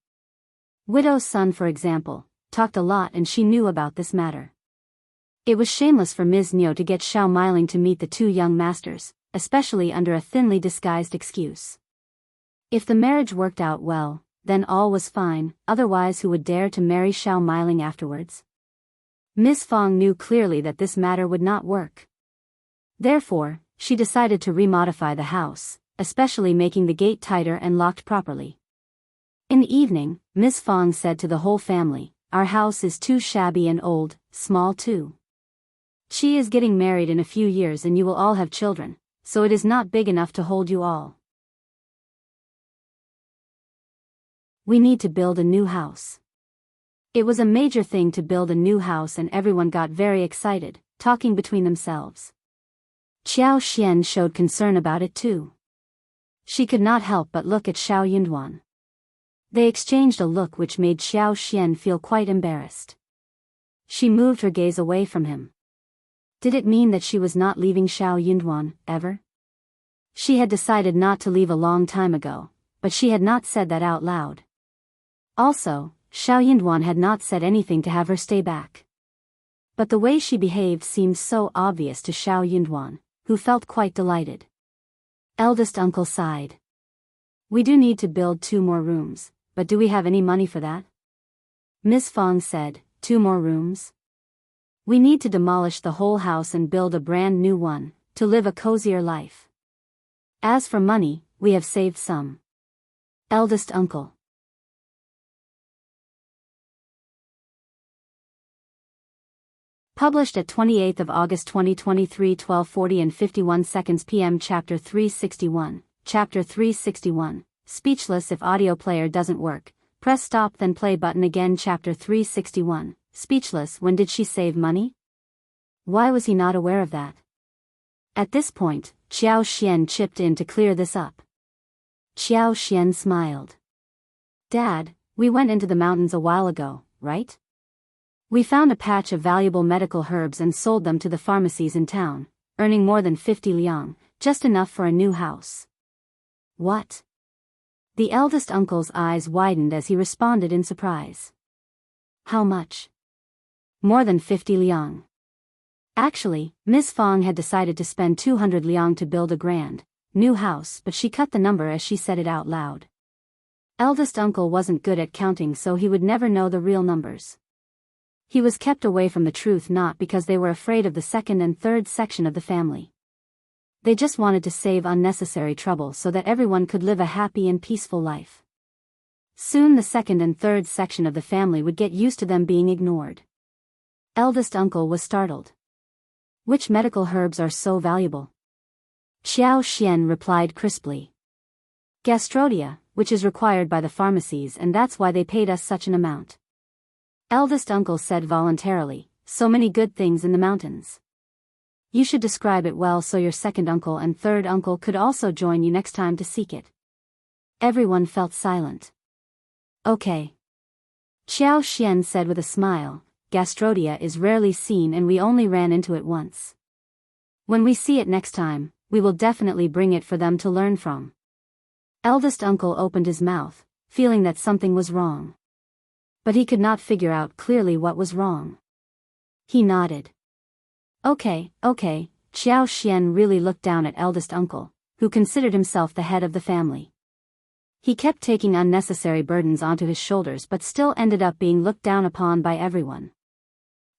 Widow's son, for example, talked a lot and she knew about this matter. It was shameless for Ms. Niu to get Shao Meiling to meet the two young masters, especially under a thinly disguised excuse. If the marriage worked out well, then all was fine, otherwise who would dare to marry Shao Meiling afterwards? Miss Fong knew clearly that this matter would not work. Therefore, she decided to remodify the house, especially making the gate tighter and locked properly. In the evening, Miss Fong said to the whole family, "Our house is too shabby and old, small too. She is getting married in a few years and you will all have children, so it is not big enough to hold you all. We need to build a new house." It was a major thing to build a new house and everyone got very excited, talking between themselves. Xiao Xian showed concern about it too. She could not help but look at Shao Yunduan. They exchanged a look which made Xiao Xian feel quite embarrassed. She moved her gaze away from him. Did it mean that she was not leaving Shao Yunduan, ever? She had decided not to leave a long time ago, but she had not said that out loud. Also, Shao Yunduan had not said anything to have her stay back. But the way she behaved seemed so obvious to Shao Yunduan, who felt quite delighted. Eldest uncle sighed. "We do need to build 2 more rooms, but do we have any money for that?" Miss Fong said, "2 more rooms? We need to demolish the whole house and build a brand new one, to live a cozier life. As for money, we have saved some." Eldest uncle. Published at 28th of August 2023, 12:40 and 51 seconds p.m. Chapter 361. Chapter 361. Speechless. If audio player doesn't work, press stop then play button again. Chapter 361. Speechless. When did she save money? Why was he not aware of that? At this point, Xiao Xian chipped in to clear this up. Xiao Xian smiled. "Dad, we went into the mountains a while ago, right? We found a patch of valuable medical herbs and sold them to the pharmacies in town, earning more than 50 liang, just enough for a new house. What? The eldest uncle's eyes widened as he responded in surprise. How much? More than 50 liang. Actually, Miss Fong had decided to spend 200 liang to build a grand, new house, but she cut the number as she said it out loud. Eldest uncle wasn't good at counting, so he would never know the real numbers. He was kept away from the truth not because they were afraid of the second and third section of the family. They just wanted to save unnecessary trouble so that everyone could live a happy and peaceful life. Soon the second and third section of the family would get used to them being ignored. Eldest uncle was startled. Which medical herbs are so valuable? Xiao Xian replied crisply. Gastrodia, which is required by the pharmacies, and that's why they paid us such an amount. Eldest uncle said voluntarily, so many good things in the mountains. You should describe it well so your second uncle and third uncle could also join you next time to seek it. Everyone felt silent. Okay. Xiao Xian said with a smile, Gastrodia is rarely seen and we only ran into it once. When we see it next time, we will definitely bring it for them to learn from. Eldest uncle opened his mouth, feeling that something was wrong. But he could not figure out clearly what was wrong. He nodded. Okay. Xiao Xian really looked down at eldest uncle, who considered himself the head of the family. He kept taking unnecessary burdens onto his shoulders but still ended up being looked down upon by everyone.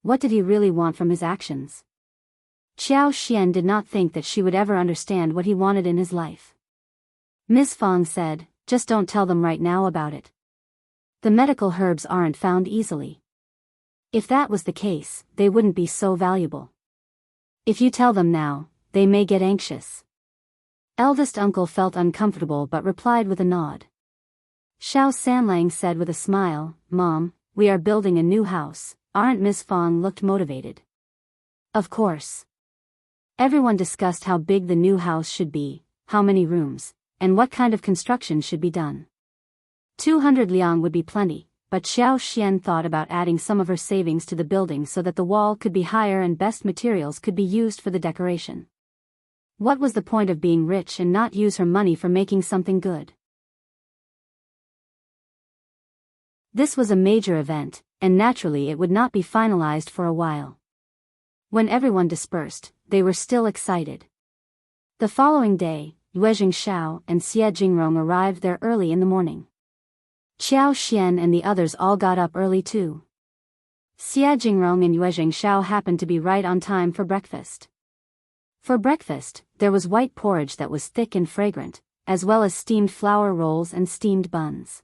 What did he really want from his actions? Xiao Xian did not think that she would ever understand what he wanted in his life. Miss Fong said, just don't tell them right now about it. The medical herbs aren't found easily. If that was the case, they wouldn't be so valuable. If you tell them now, they may get anxious. Eldest uncle felt uncomfortable but replied with a nod. Shao Sanlang said with a smile, Mom, we are building a new house, aren't Miss Fong looked motivated? Of course. Everyone discussed how big the new house should be, how many rooms, and what kind of construction should be done. 200 liang would be plenty, but Xiao Xian thought about adding some of her savings to the building so that the wall could be higher and best materials could be used for the decoration. What was the point of being rich and not use her money for making something good? This was a major event, and naturally it would not be finalized for a while. When everyone dispersed, they were still excited. The following day, Yuezheng Shao and Jingrong arrived there early in the morning. Xiao Xian and the others all got up early too. Jingrong and Yuezheng Shao happened to be right on time for breakfast. For breakfast, there was white porridge that was thick and fragrant, as well as steamed flour rolls and steamed buns.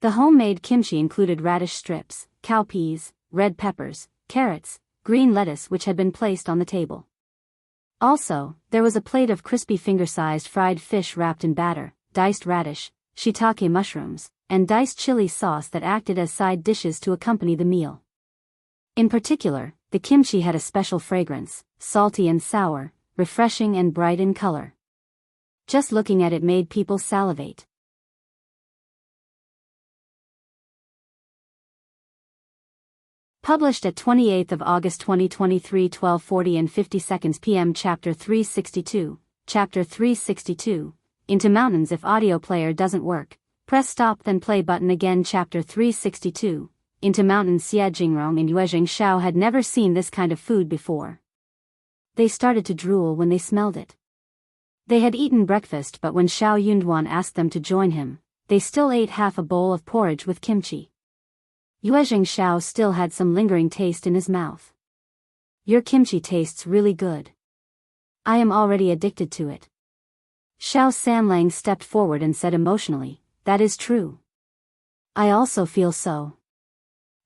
The homemade kimchi included radish strips, cowpeas, red peppers, carrots, green lettuce which had been placed on the table. Also, there was a plate of crispy finger-sized fried fish wrapped in batter, diced radish, shiitake mushrooms, and diced chili sauce that acted as side dishes to accompany the meal. In particular, the kimchi had a special fragrance, salty and sour, refreshing and bright in color. Just looking at it made people salivate. Published at 28th of August 2023, 12:40 and 50 seconds p.m. Chapter 362. Chapter 362. Into Mountains. If audio player doesn't work, press stop then play button again. Chapter 362. Into Mountains. Jingrong and Yuezheng Shao had never seen this kind of food before. They started to drool when they smelled it. They had eaten breakfast, but when Shao Yunduan asked them to join him, they still ate half a bowl of porridge with kimchi. Yuezheng Shao still had some lingering taste in his mouth. Your kimchi tastes really good. I am already addicted to it. Shao Sanlang stepped forward and said emotionally, that is true. I also feel so.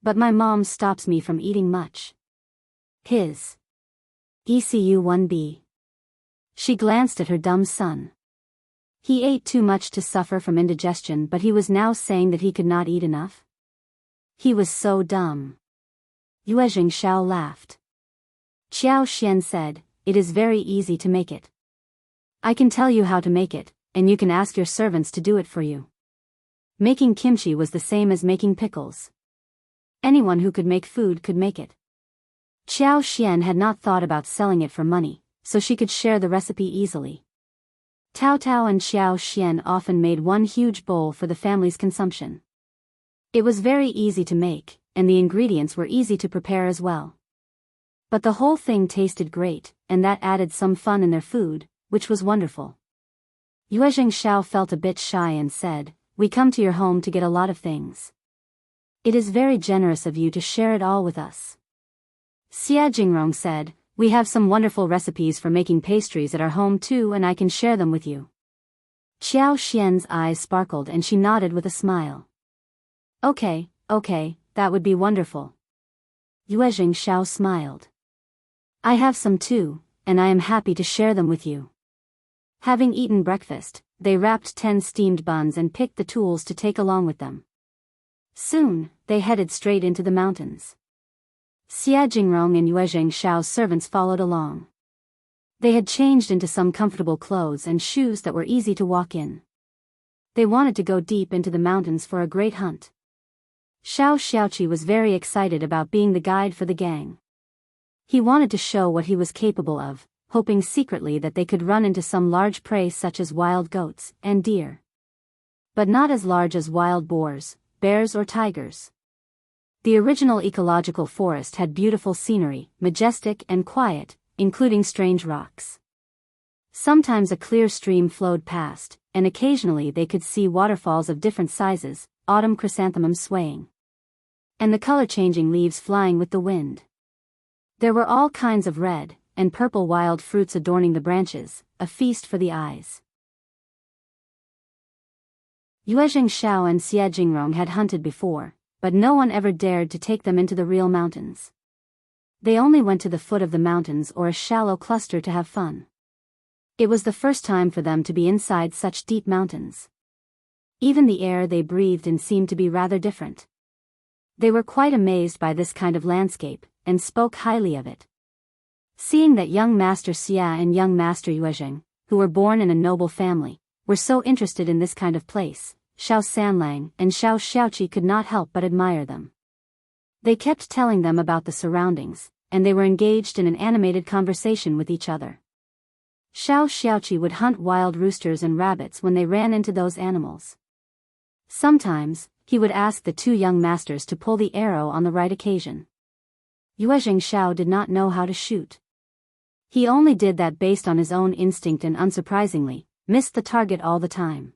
But my mom stops me from eating much. His ECU 1B. She glanced at her dumb son. He ate too much to suffer from indigestion, but he was now saying that he could not eat enough. He was so dumb. Yuezheng Shao laughed. Xiao Xian said, it is very easy to make it. I can tell you how to make it, and you can ask your servants to do it for you. Making kimchi was the same as making pickles. Anyone who could make food could make it. Qiao Xian had not thought about selling it for money, so she could share the recipe easily. Tao Tao and Xiao Xian often made one huge bowl for the family's consumption. It was very easy to make, and the ingredients were easy to prepare as well. But the whole thing tasted great, and that added some fun in their food, which was wonderful. Yuezheng Shao felt a bit shy and said, "We come to your home to get a lot of things. It is very generous of you to share it all with us." Jingrong said, "We have some wonderful recipes for making pastries at our home too, and I can share them with you." Xiao Xian's eyes sparkled and she nodded with a smile. Okay, that would be wonderful." Yuezheng Shao smiled. "I have some too, and I am happy to share them with you." Having eaten breakfast, they wrapped 10 steamed buns and picked the tools to take along with them. Soon, they headed straight into the mountains. Jingrong and Yuezheng Shao's servants followed along. They had changed into some comfortable clothes and shoes that were easy to walk in. They wanted to go deep into the mountains for a great hunt. Shao Xiaoqi was very excited about being the guide for the gang. He wanted to show what he was capable of, hoping secretly that they could run into some large prey such as wild goats and deer. But not as large as wild boars, bears or tigers. The original ecological forest had beautiful scenery, majestic and quiet, including strange rocks. Sometimes a clear stream flowed past, and occasionally they could see waterfalls of different sizes, autumn chrysanthemums swaying, and the color-changing leaves flying with the wind. There were all kinds of red and purple wild fruits adorning the branches, a feast for the eyes. Yuezheng Shao and Jingrong had hunted before, but no one ever dared to take them into the real mountains. They only went to the foot of the mountains or a shallow cluster to have fun. It was the first time for them to be inside such deep mountains. Even the air they breathed in seemed to be rather different. They were quite amazed by this kind of landscape, and spoke highly of it. Seeing that young Master Xia and young Master Yuezheng, who were born in a noble family, were so interested in this kind of place, Shao Sanlang and Shao Xiaoqi could not help but admire them. They kept telling them about the surroundings, and they were engaged in an animated conversation with each other. Shao Xiaoqi would hunt wild roosters and rabbits when they ran into those animals. Sometimes, he would ask the two young masters to pull the arrow on the right occasion. Yuezheng Shao did not know how to shoot. He only did that based on his own instinct and unsurprisingly, missed the target all the time.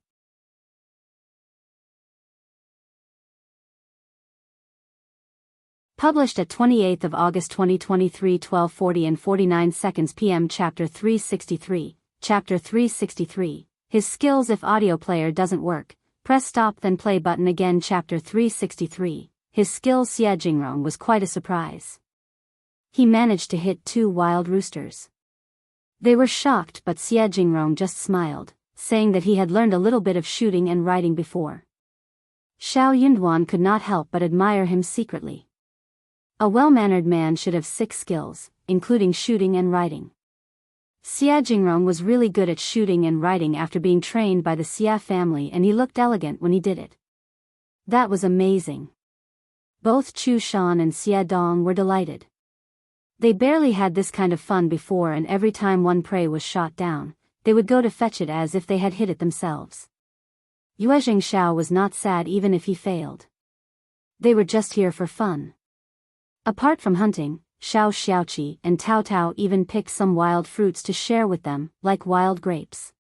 Published at 28th of August 2023, 12:40 and 49 seconds p.m. Chapter 363. Chapter 363. His skills. If audio player doesn't work, press stop then play button again. Chapter 363. His skills. Jingrong was quite a surprise. He managed to hit 2 wild roosters. They were shocked, but Jingrong just smiled, saying that he had learned a little bit of shooting and riding before. Shao Yunduan could not help but admire him secretly. A well-mannered man should have 6 skills, including shooting and riding. Jingrong was really good at shooting and riding after being trained by the Xia family, and he looked elegant when he did it. That was amazing. Both Chu Shan and Xia Dong were delighted. They barely had this kind of fun before, and every time one prey was shot down, they would go to fetch it as if they had hit it themselves. Yuezheng Shao was not sad even if he failed. They were just here for fun. Apart from hunting, Shao Xiaoqi and Tao Tao even picked some wild fruits to share with them, like wild grapes.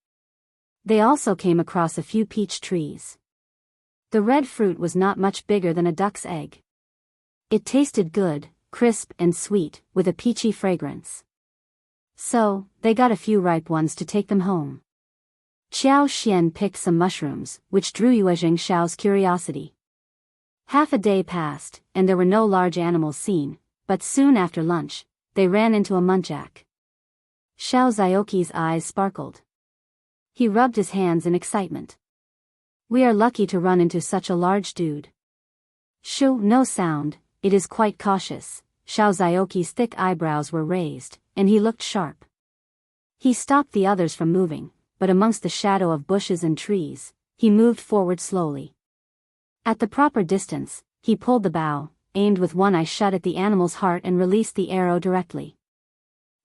They also came across a few peach trees. The red fruit was not much bigger than a duck's egg. It tasted good, crisp and sweet, with a peachy fragrance. So, they got a few ripe ones to take them home. Qiao Xian picked some mushrooms, which drew Yuezheng Shao's curiosity. Half a day passed, and there were no large animals seen, but soon after lunch, they ran into a muntjac. Shao Xiaoqi's eyes sparkled. He rubbed his hands in excitement. "We are lucky to run into such a large dude." "Shoo, no sound, it is quite cautious." Shao Xiaoqi's thick eyebrows were raised, and he looked sharp. He stopped the others from moving, but amongst the shadow of bushes and trees, he moved forward slowly. At the proper distance, he pulled the bow, aimed with one eye shut at the animal's heart and released the arrow directly.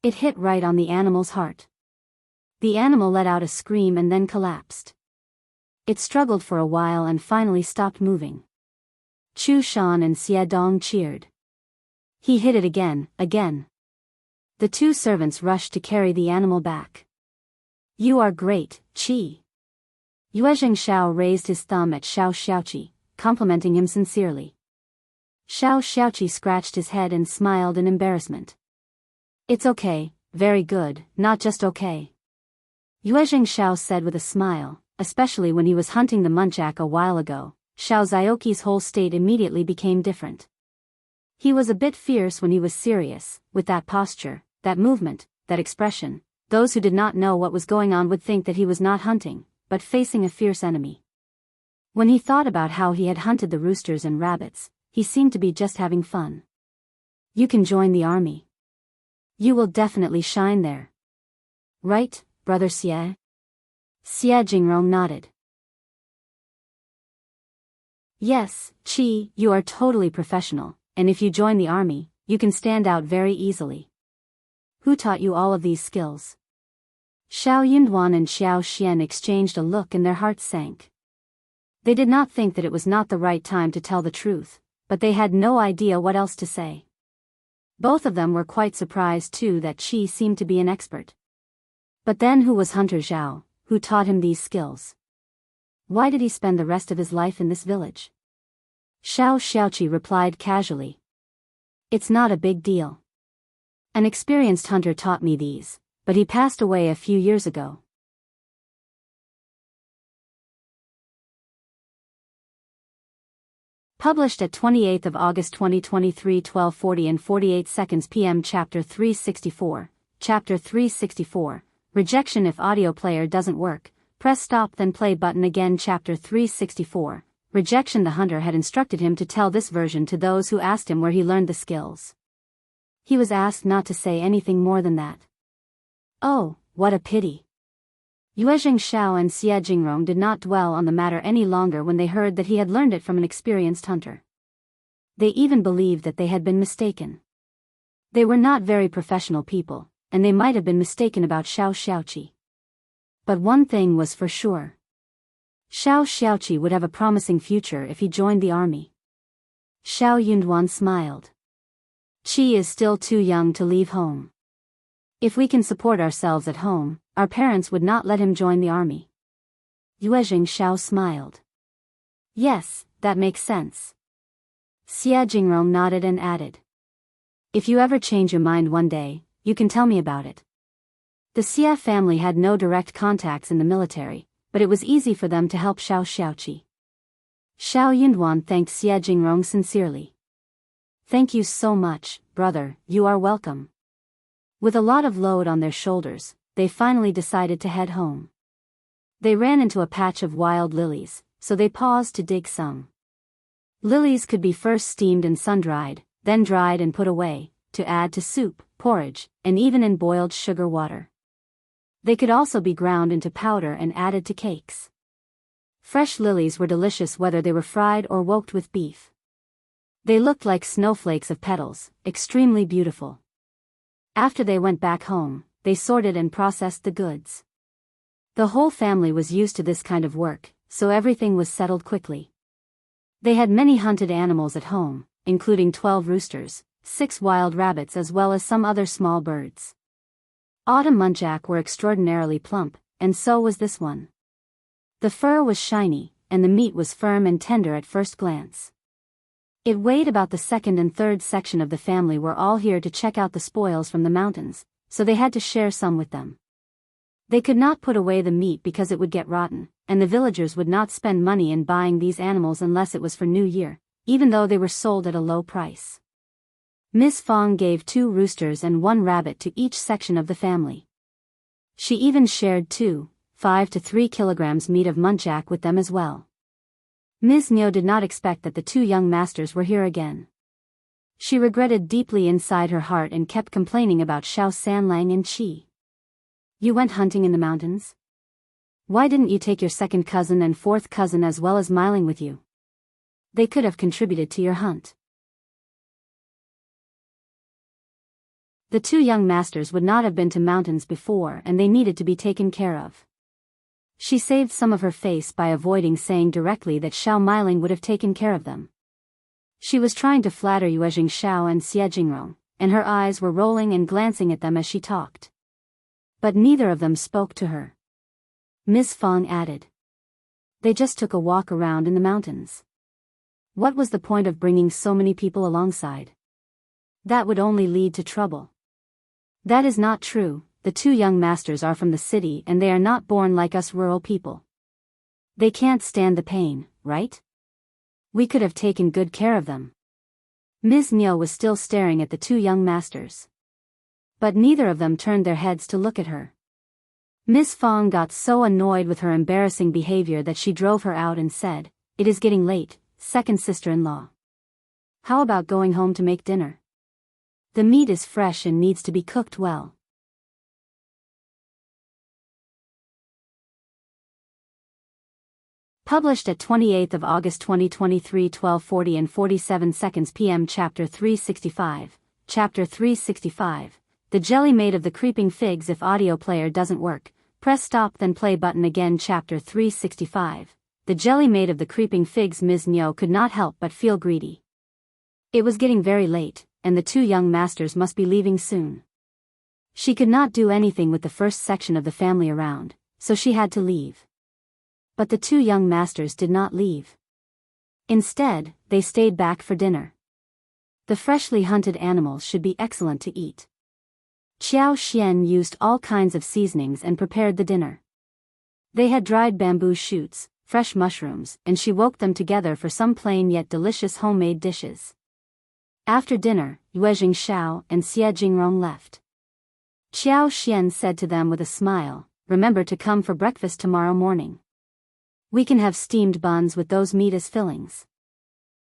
It hit right on the animal's heart. The animal let out a scream and then collapsed. It struggled for a while and finally stopped moving. Chu Shan and Xie Dong cheered. He hit it again. The two servants rushed to carry the animal back. You are great, Qi. Yuezheng Shao raised his thumb at Shao Xiaoqi, complimenting him sincerely. Shao Xiaoqi scratched his head and smiled in embarrassment. It's okay, very good, not just okay. Yuezheng Shao said with a smile, especially when he was hunting the muntjac a while ago. Shao Zioqi's whole state immediately became different. He was a bit fierce when he was serious, with that posture, that movement, that expression. Those who did not know what was going on would think that he was not hunting, but facing a fierce enemy. When he thought about how he had hunted the roosters and rabbits, he seemed to be just having fun. You can join the army. You will definitely shine there. Right, Brother Xie? Xie Jingrong nodded. Yes, Qi, you are totally professional, and if you join the army, you can stand out very easily. Who taught you all of these skills? Shao Yunduan and Xiao Xian exchanged a look and their hearts sank. They did not think that it was not the right time to tell the truth, but they had no idea what else to say. Both of them were quite surprised too that Qi seemed to be an expert. But then who was Hunter Zhao, who taught him these skills? Why did he spend the rest of his life in this village? Shao Xiaoqi replied casually. It's not a big deal. An experienced hunter taught me these, but he passed away a few years ago. Published at 28th of August 2023, 12:40 and 48 seconds p.m. Chapter 364. Chapter 364. Rejection. If audio player doesn't work, press stop then play button again. Chapter 364. Rejection. The hunter had instructed him to tell this version to those who asked him where he learned the skills. He was asked not to say anything more than that. Oh, what a pity. Yuezheng Shao and Xie Jingrong did not dwell on the matter any longer when they heard that he had learned it from an experienced hunter. They even believed that they had been mistaken. They were not very professional people, and they might have been mistaken about Shao Xiaoqi. But one thing was for sure. Shao Xiaoqi would have a promising future if he joined the army. Shao Yunduan smiled. Qi is still too young to leave home. If we can support ourselves at home, our parents would not let him join the army. Yuezheng Shao smiled. Yes, that makes sense. Xie Jingrong nodded and added. If you ever change your mind one day, you can tell me about it. The Xie family had no direct contacts in the military, but it was easy for them to help Shao Xiaoqi. Shao Yunduan thanked Xie Jingrong sincerely. Thank you so much, brother, you are welcome. With a lot of load on their shoulders, they finally decided to head home. They ran into a patch of wild lilies, so they paused to dig some. Lilies could be first steamed and sun-dried, then dried and put away, to add to soup, porridge, and even in boiled sugar water. They could also be ground into powder and added to cakes. Fresh lilies were delicious whether they were fried or woked with beef. They looked like snowflakes of petals, extremely beautiful. After they went back home, they sorted and processed the goods. The whole family was used to this kind of work, so everything was settled quickly. They had many hunted animals at home, including 12 roosters, 6 wild rabbits as well as some other small birds. Autumn muntjac were extraordinarily plump, and so was this one. The fur was shiny, and the meat was firm and tender at first glance. It weighed about the second and third section of the family were all here to check out the spoils from the mountains, so they had to share some with them. They could not put away the meat because it would get rotten, and the villagers would not spend money in buying these animals unless it was for New Year, even though they were sold at a low price. Miss Fong gave 2 roosters and 1 rabbit to each section of the family. She even shared 5 to 3 kilograms meat of muntjac with them as well. Ms. Niu did not expect that the 2 young masters were here again. She regretted deeply inside her heart and kept complaining about Shao Sanlang and Qi. You went hunting in the mountains? Why didn't you take your second cousin and fourth cousin as well as Miling with you? They could have contributed to your hunt. The two young masters would not have been to mountains before and they needed to be taken care of. She saved some of her face by avoiding saying directly that Xiao Miling would have taken care of them. She was trying to flatter Yuezheng, Shao and Jingrong, and her eyes were rolling and glancing at them as she talked. But neither of them spoke to her. Ms. Fong added. They just took a walk around in the mountains. What was the point of bringing so many people alongside? That would only lead to trouble. That is not true. The two young masters are from the city and they are not born like us rural people. They can't stand the pain, right? We could have taken good care of them. Ms. Niu was still staring at the two young masters. But neither of them turned their heads to look at her. Ms. Fong got so annoyed with her embarrassing behavior that she drove her out and said, "It is getting late, second sister-in-law. How about going home to make dinner? The meat is fresh and needs to be cooked well." Published at 28th of August 2023, 12:40 and 47 seconds p.m. Chapter 365. Chapter 365. The jelly made of the creeping figs. If audio player doesn't work, press stop then play button again. Chapter 365. The jelly made of the creeping figs. Ms. Niu could not help but feel greedy. It was getting very late, and the two young masters must be leaving soon. She could not do anything with the first section of the family around, so she had to leave. But the two young masters did not leave. Instead, they stayed back for dinner. The freshly hunted animals should be excellent to eat. Qiao Xian used all kinds of seasonings and prepared the dinner. They had dried bamboo shoots, fresh mushrooms, and she woke them together for some plain yet delicious homemade dishes. After dinner, Yuezheng, Shao and Jingrong left. Qiao Xian said to them with a smile, "Remember to come for breakfast tomorrow morning. We can have steamed buns with those meat as fillings."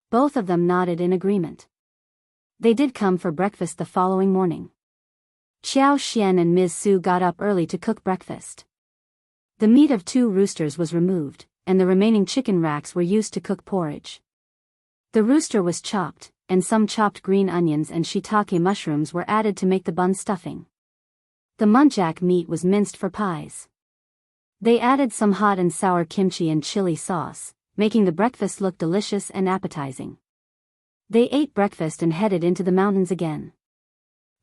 Both of them nodded in agreement. They did come for breakfast the following morning. Qiao Xian and Ms. Su got up early to cook breakfast. The meat of 2 roosters was removed, and the remaining chicken racks were used to cook porridge. The rooster was chopped, and some chopped green onions and shiitake mushrooms were added to make the bun stuffing. The muntjac meat was minced for pies. They added some hot and sour kimchi and chili sauce, making the breakfast look delicious and appetizing. They ate breakfast and headed into the mountains again.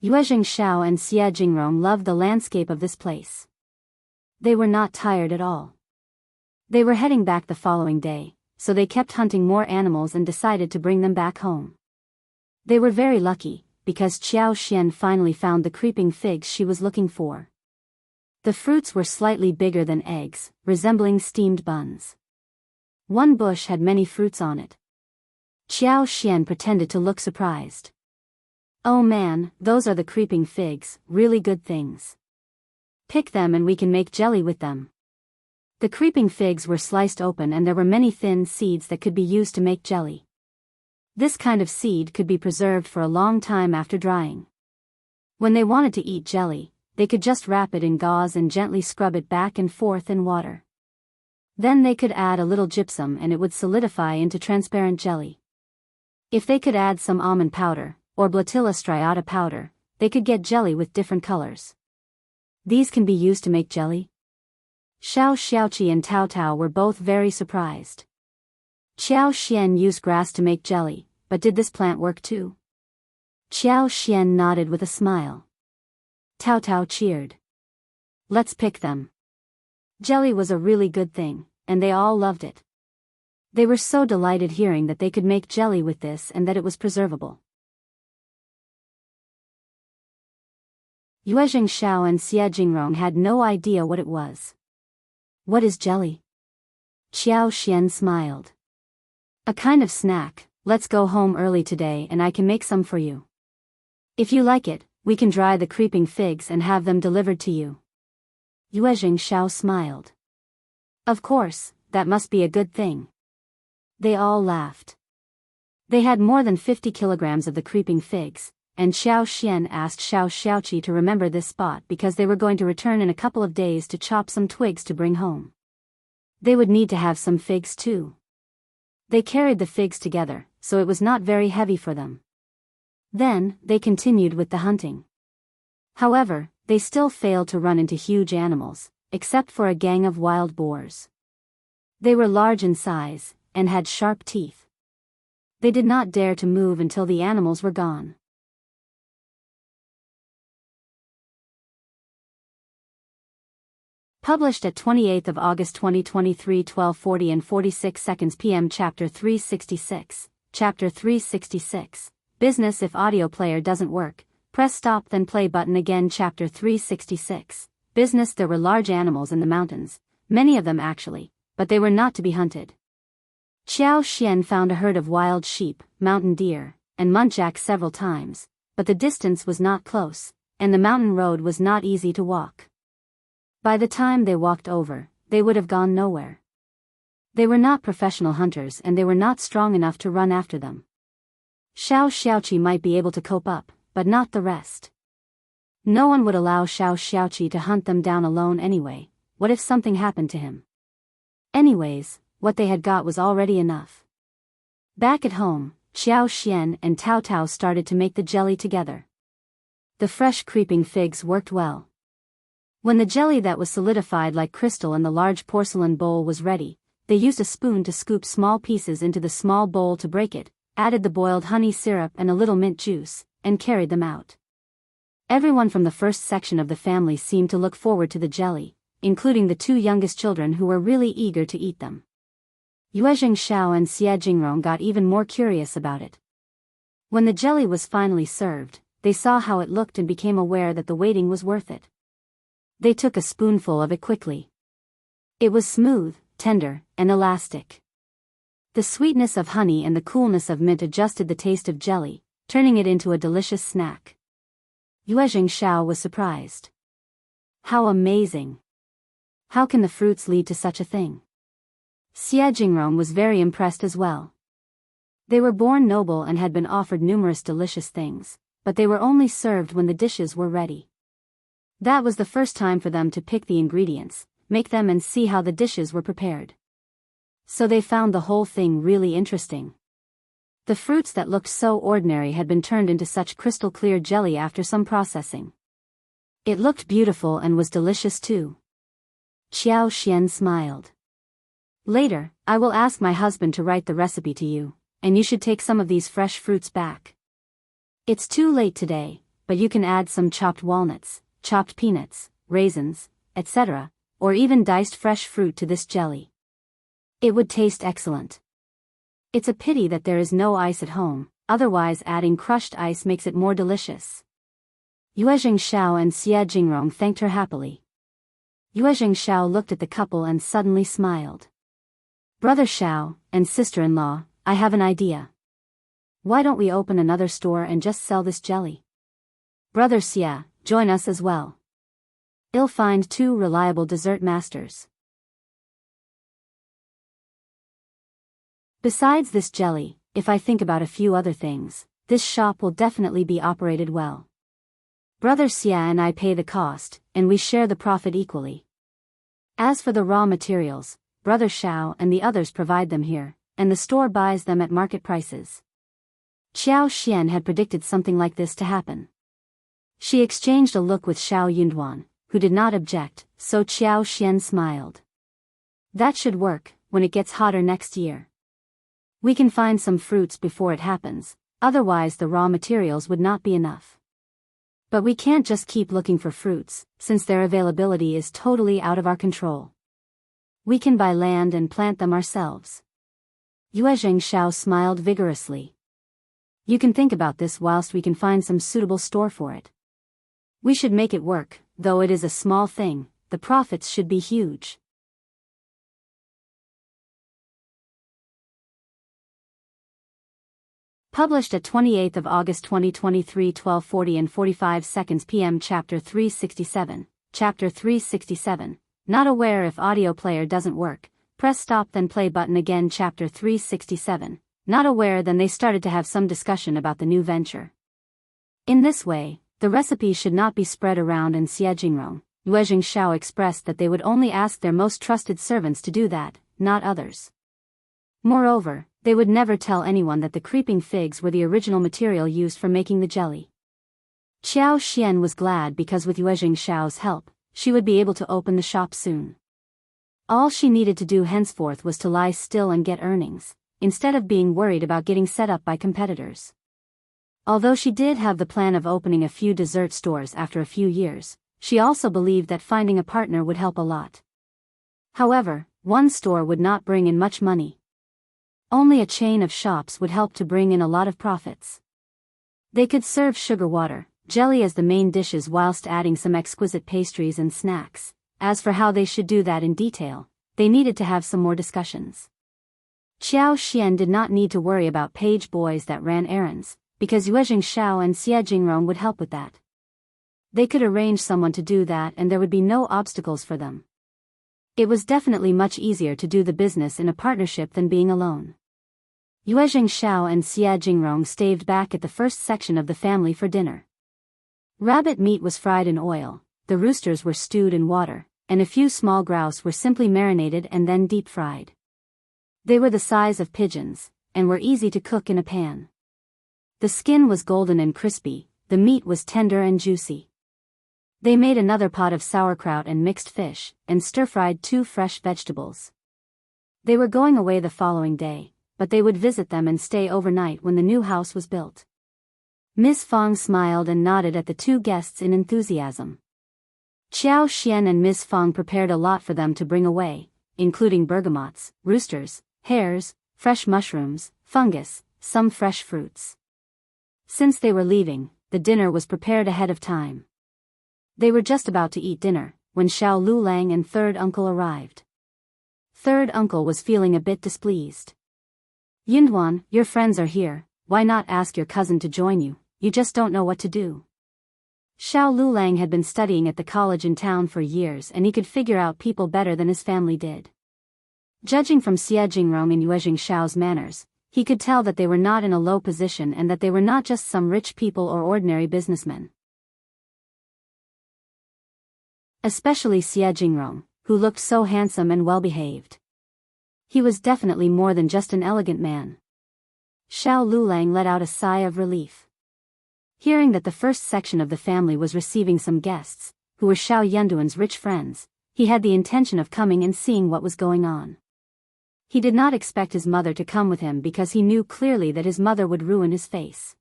Yuezheng, Shao and Jingrong loved the landscape of this place. They were not tired at all. They were heading back the following day, so they kept hunting more animals and decided to bring them back home. They were very lucky, because Qiao Xian finally found the creeping figs she was looking for. The fruits were slightly bigger than eggs, resembling steamed buns. One bush had many fruits on it. Qiao Xian pretended to look surprised. "Oh man, those are the creeping figs, really good things. Pick them and we can make jelly with them." The creeping figs were sliced open and there were many thin seeds that could be used to make jelly. This kind of seed could be preserved for a long time after drying. When they wanted to eat jelly, they could just wrap it in gauze and gently scrub it back and forth in water. Then they could add a little gypsum and it would solidify into transparent jelly. If they could add some almond powder, or Blatilla striata powder, they could get jelly with different colors. These can be used to make jelly? Shao Xiaoqi and Tao Tao were both very surprised. Qiao Xian used grass to make jelly, but did this plant work too? Qiao Xian nodded with a smile. Tao Tao cheered. "Let's pick them." Jelly was a really good thing, and they all loved it. They were so delighted hearing that they could make jelly with this and that it was preservable. Yuezheng, Shao and Jingrong had no idea what it was. "What is jelly?" Qiao Xian smiled. "A kind of snack. Let's go home early today and I can make some for you. If you like it, we can dry the creeping figs and have them delivered to you." Yuezheng, Shao smiled. "Of course, that must be a good thing." They all laughed. They had more than 50 kilograms of the creeping figs, and Xiao Xian asked Shao Xiaoqi to remember this spot because they were going to return in a couple of days to chop some twigs to bring home. They would need to have some figs too. They carried the figs together, so it was not very heavy for them. Then, they continued with the hunting. However, they still failed to run into huge animals, except for a gang of wild boars. They were large in size, and had sharp teeth. They did not dare to move until the animals were gone. Published at 28th of August 2023, 12:40 and 46 seconds p.m. Chapter 366. Chapter 366. Business. If audio player doesn't work, press stop then play button again. Chapter 366. Business. There were large animals in the mountains, many of them actually, but they were not to be hunted. Xiao Xian found a herd of wild sheep, mountain deer, and muntjac several times, but the distance was not close, and the mountain road was not easy to walk. By the time they walked over, they would have gone nowhere. They were not professional hunters and they were not strong enough to run after them. Shao Xiaoqi might be able to cope up, but not the rest. No one would allow Shao Xiaoqi to hunt them down alone anyway. What if something happened to him? Anyways, what they had got was already enough. Back at home, Xiao Xian and Tao Tao started to make the jelly together. The fresh creeping figs worked well. When the jelly that was solidified like crystal in the large porcelain bowl was ready, they used a spoon to scoop small pieces into the small bowl to break it, added the boiled honey syrup and a little mint juice, and carried them out. Everyone from the first section of the family seemed to look forward to the jelly, including the two youngest children who were really eager to eat them. Yuezheng, Shao and Jingrong got even more curious about it. When the jelly was finally served, they saw how it looked and became aware that the waiting was worth it. They took a spoonful of it quickly. It was smooth, tender, and elastic. The sweetness of honey and the coolness of mint adjusted the taste of jelly, turning it into a delicious snack. Yuezheng Shao was surprised. How amazing! How can the fruits lead to such a thing? Jingrong was very impressed as well. They were born noble and had been offered numerous delicious things, but they were only served when the dishes were ready. That was the first time for them to pick the ingredients, make them and see how the dishes were prepared. So they found the whole thing really interesting. The fruits that looked so ordinary had been turned into such crystal clear jelly after some processing. It looked beautiful and was delicious too. Xiao Xian smiled. Later, I will ask my husband to write the recipe to you, and you should take some of these fresh fruits back. It's too late today, but you can add some chopped walnuts, chopped peanuts, raisins, etc., or even diced fresh fruit to this jelly. It would taste excellent. It's a pity that there is no ice at home, otherwise adding crushed ice makes it more delicious. Yuezheng Shao and Jingrong thanked her happily. Yuezheng Shao looked at the couple and suddenly smiled. Brother Shao, and sister-in-law, I have an idea. Why don't we open another store and just sell this jelly? Brother Xia, join us as well. I'll find 2 reliable dessert masters. Besides this jelly, if I think about a few other things, this shop will definitely be operated well. Brother Xia and I pay the cost, and we share the profit equally. As for the raw materials, Brother Shao and the others provide them here, and the store buys them at market prices. Xiao Xian had predicted something like this to happen. She exchanged a look with Shao Yunduan, who did not object, so Xiao Xian smiled. That should work, when it gets hotter next year. We can find some fruits before it happens, otherwise the raw materials would not be enough. But we can't just keep looking for fruits, since their availability is totally out of our control. We can buy land and plant them ourselves. Yuezheng Shao smiled vigorously. You can think about this whilst we can find some suitable store for it. We should make it work, though it is a small thing, the profits should be huge. Published at 28th of August 2023, 12:40 and 45 seconds p.m. Chapter 367. Chapter 367. Not aware if audio player doesn't work, press stop then play button again. Chapter 367. Not aware then they started to have some discussion about the new venture. In this way, the recipe should not be spread around and Jingrong, Yuezheng Shao expressed that they would only ask their most trusted servants to do that, not others. Moreover, they would never tell anyone that the creeping figs were the original material used for making the jelly. Qiao Xian was glad because with Yuezheng Shao's help, she would be able to open the shop soon. All she needed to do henceforth was to lie still and get earnings, instead of being worried about getting set up by competitors. Although she did have the plan of opening a few dessert stores after a few years, she also believed that finding a partner would help a lot. However, one store would not bring in much money. Only a chain of shops would help to bring in a lot of profits. They could serve sugar water, jelly as the main dishes whilst adding some exquisite pastries and snacks. As for how they should do that in detail, they needed to have some more discussions. Qiao Xian did not need to worry about page boys that ran errands, because Yuezheng Shao and Jingrong would help with that. They could arrange someone to do that and there would be no obstacles for them. It was definitely much easier to do the business in a partnership than being alone. Yuezheng Shao and Jingrong stayed back at the first section of the family for dinner. Rabbit meat was fried in oil, the roosters were stewed in water, and a few small grouse were simply marinated and then deep-fried. They were the size of pigeons, and were easy to cook in a pan. The skin was golden and crispy, the meat was tender and juicy. They made another pot of sauerkraut and mixed fish, and stir-fried 2 fresh vegetables. They were going away the following day, but they would visit them and stay overnight when the new house was built. Miss Fong smiled and nodded at the 2 guests in enthusiasm. Qiao Xian and Miss Fong prepared a lot for them to bring away, including bergamots, roosters, hares, fresh mushrooms, fungus, some fresh fruits. Since they were leaving, the dinner was prepared ahead of time. They were just about to eat dinner, when Shao Liulang and third uncle arrived. Third uncle was feeling a bit displeased. "Yunduan, your friends are here, why not ask your cousin to join you, you just don't know what to do." Shao Liulang had been studying at the college in town for years and he could figure out people better than his family did. Judging from Jingrong and Yuezheng Shao's manners, he could tell that they were not in a low position and that they were not just some rich people or ordinary businessmen. Especially Jingrong, who looked so handsome and well-behaved. He was definitely more than just an elegant man. Shao Liulang let out a sigh of relief. Hearing that the first section of the family was receiving some guests, who were Shao Yunduan's rich friends, he had the intention of coming and seeing what was going on. He did not expect his mother to come with him because he knew clearly that his mother would ruin his face.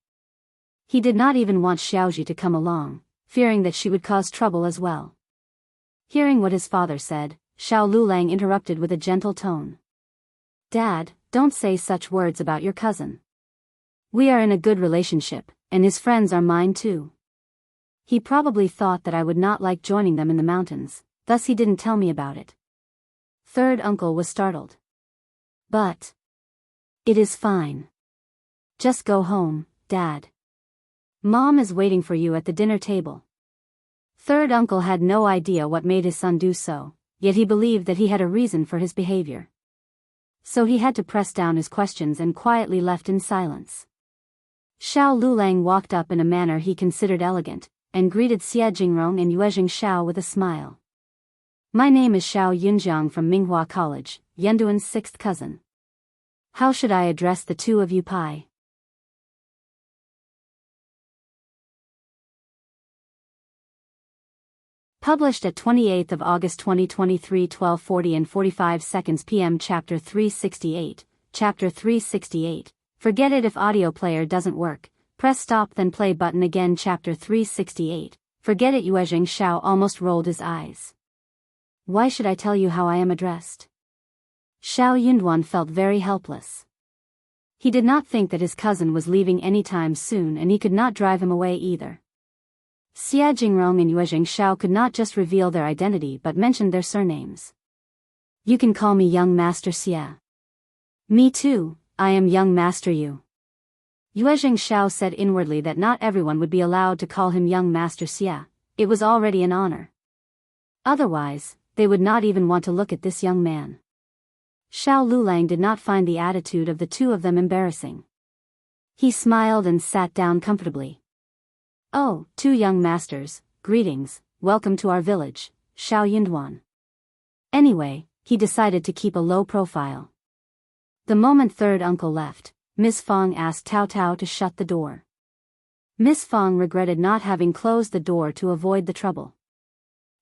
He did not even want Xiaoji to come along, fearing that she would cause trouble as well. Hearing what his father said, Shao Liulang interrupted with a gentle tone. "Dad, don't say such words about your cousin. We are in a good relationship, and his friends are mine too. He probably thought that I would not like joining them in the mountains, thus he didn't tell me about it." Third uncle was startled. "But it is fine. Just go home, Dad. Mom is waiting for you at the dinner table." Third uncle had no idea what made his son do so, yet he believed that he had a reason for his behavior. So he had to press down his questions and quietly left in silence. Shao Liulang walked up in a manner he considered elegant, and greeted Jingrong and Yuezheng Shao with a smile. "My name is Shao Yunjiang from Minghua College, Yunduan's 6th cousin. How should I address the 2 of you, Pai?" Published at 28th of August 2023 12:40 and 45 seconds p.m. Chapter 368, Chapter 368. Forget it if audio player doesn't work, press stop then play button again. Chapter 368. Forget it. Yuezheng Shao almost rolled his eyes. "Why should I tell you how I am addressed?" Shao Yunduan felt very helpless. He did not think that his cousin was leaving anytime soon and he could not drive him away either. Jingrong and Yuezheng Shao could not just reveal their identity but mentioned their surnames. "You can call me Young Master Xia." "Me too, I am Young Master Yu." Yuezheng Shao said inwardly that not everyone would be allowed to call him Young Master Xia, it was already an honor. Otherwise, they would not even want to look at this young man. Shao Liulang did not find the attitude of the 2 of them embarrassing. He smiled and sat down comfortably. "Oh, 2 young masters, greetings, welcome to our village, Shao Yunduan." Anyway, he decided to keep a low profile. The moment third uncle left, Miss Fong asked Tao Tao to shut the door. Miss Fang regretted not having closed the door to avoid the trouble.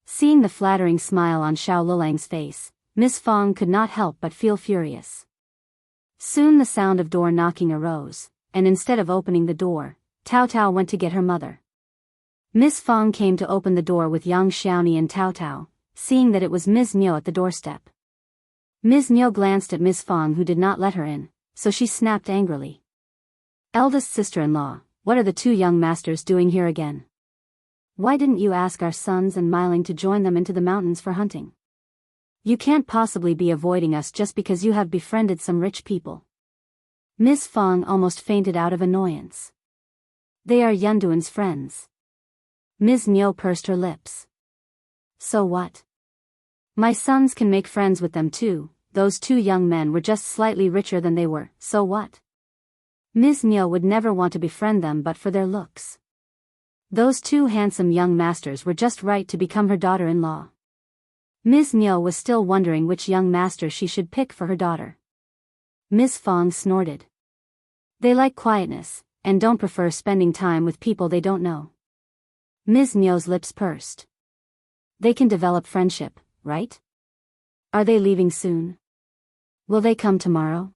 Seeing the flattering smile on Xiao Lulang's face, Miss Fang could not help but feel furious. Soon the sound of door knocking arose, and instead of opening the door, Tao Tao went to get her mother. Miss Fang came to open the door with Yang Xiaoni and Tao Tao, seeing that it was Ms. Niu at the doorstep. Ms. Niu glanced at Miss Fang, who did not let her in, so she snapped angrily. "Eldest sister-in-law, what are the two young masters doing here again? Why didn't you ask our sons and Liulang to join them into the mountains for hunting? You can't possibly be avoiding us just because you have befriended some rich people." Miss Fang almost fainted out of annoyance. "They are Yunduan's friends." Ms. Niu pursed her lips. "So what? My sons can make friends with them too. Those two young men were just slightly richer than they were, so what? Ms. Niu would never want to befriend them but for their looks. Those two handsome young masters were just right to become her daughter-in-law." Ms. Niu was still wondering which young master she should pick for her daughter. Miss Fang snorted. "They like quietness, and don't prefer spending time with people they don't know." Ms. Niu's lips pursed. "They can develop friendship, right? Are they leaving soon? Will they come tomorrow?"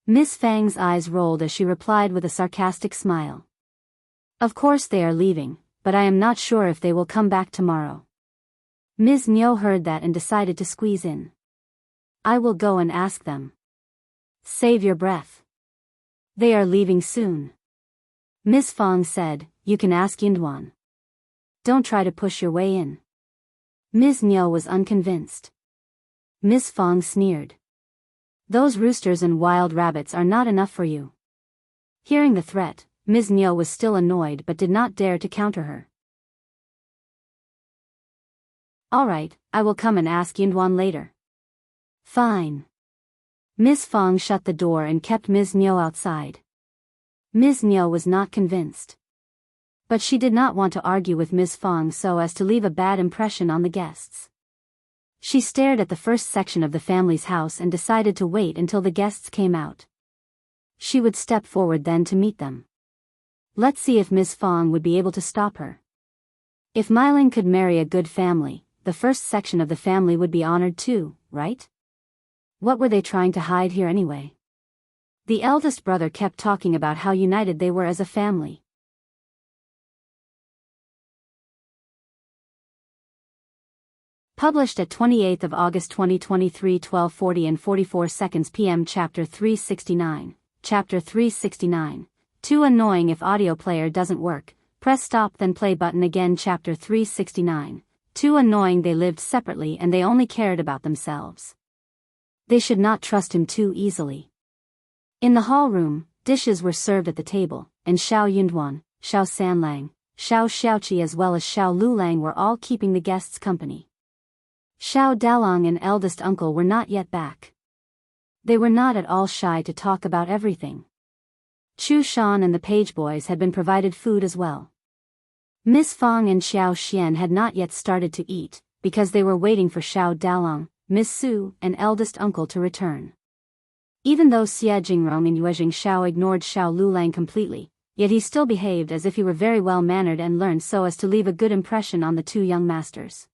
Miss Fang's eyes rolled as she replied with a sarcastic smile. "Of course they are leaving, but I am not sure if they will come back tomorrow." Ms. Niu heard that and decided to squeeze in. "I will go and ask them." "Save your breath. They are leaving soon." Miss Fang said, "You can ask Yunduan. Don't try to push your way in." Ms. Niu was unconvinced. Miss Fang sneered. "Those roosters and wild rabbits are not enough for you." Hearing the threat, Ms. Niu was still annoyed but did not dare to counter her. "All right, I will come and ask Yunduan later." "Fine." Miss Fang shut the door and kept Ms. Niu outside. Ms. Niu was not convinced. But she did not want to argue with Miss Fang so as to leave a bad impression on the guests. She stared at the first section of the family's house and decided to wait until the guests came out. She would step forward then to meet them. Let's see if Miss Fang would be able to stop her. If Liulang could marry a good family, the first section of the family would be honored too, right? What were they trying to hide here anyway? The eldest brother kept talking about how united they were as a family. Published at 28th of August 2023, 12:40 and 44 seconds p.m. Chapter 369. Chapter 369. Too annoying. If audio player doesn't work, press stop then play button again. Chapter 369. Too annoying. They lived separately and they only cared about themselves. They should not trust him too easily. In the hall room, dishes were served at the table, and Shao Yunduan, Shao Sanlang, Shao Xiaoqi as well as Shao Liulang were all keeping the guests company. Xiao Dalong and eldest uncle were not yet back. They were not at all shy to talk about everything. Chu Shan and the page boys had been provided food as well. Miss Fang and Xiao Xian had not yet started to eat, because they were waiting for Xiao Dalong, Miss Su, and eldest uncle to return. Even though Jingrong and Yuezheng Xiao ignored Shao Liulang completely, yet he still behaved as if he were very well mannered and learned so as to leave a good impression on the two young masters.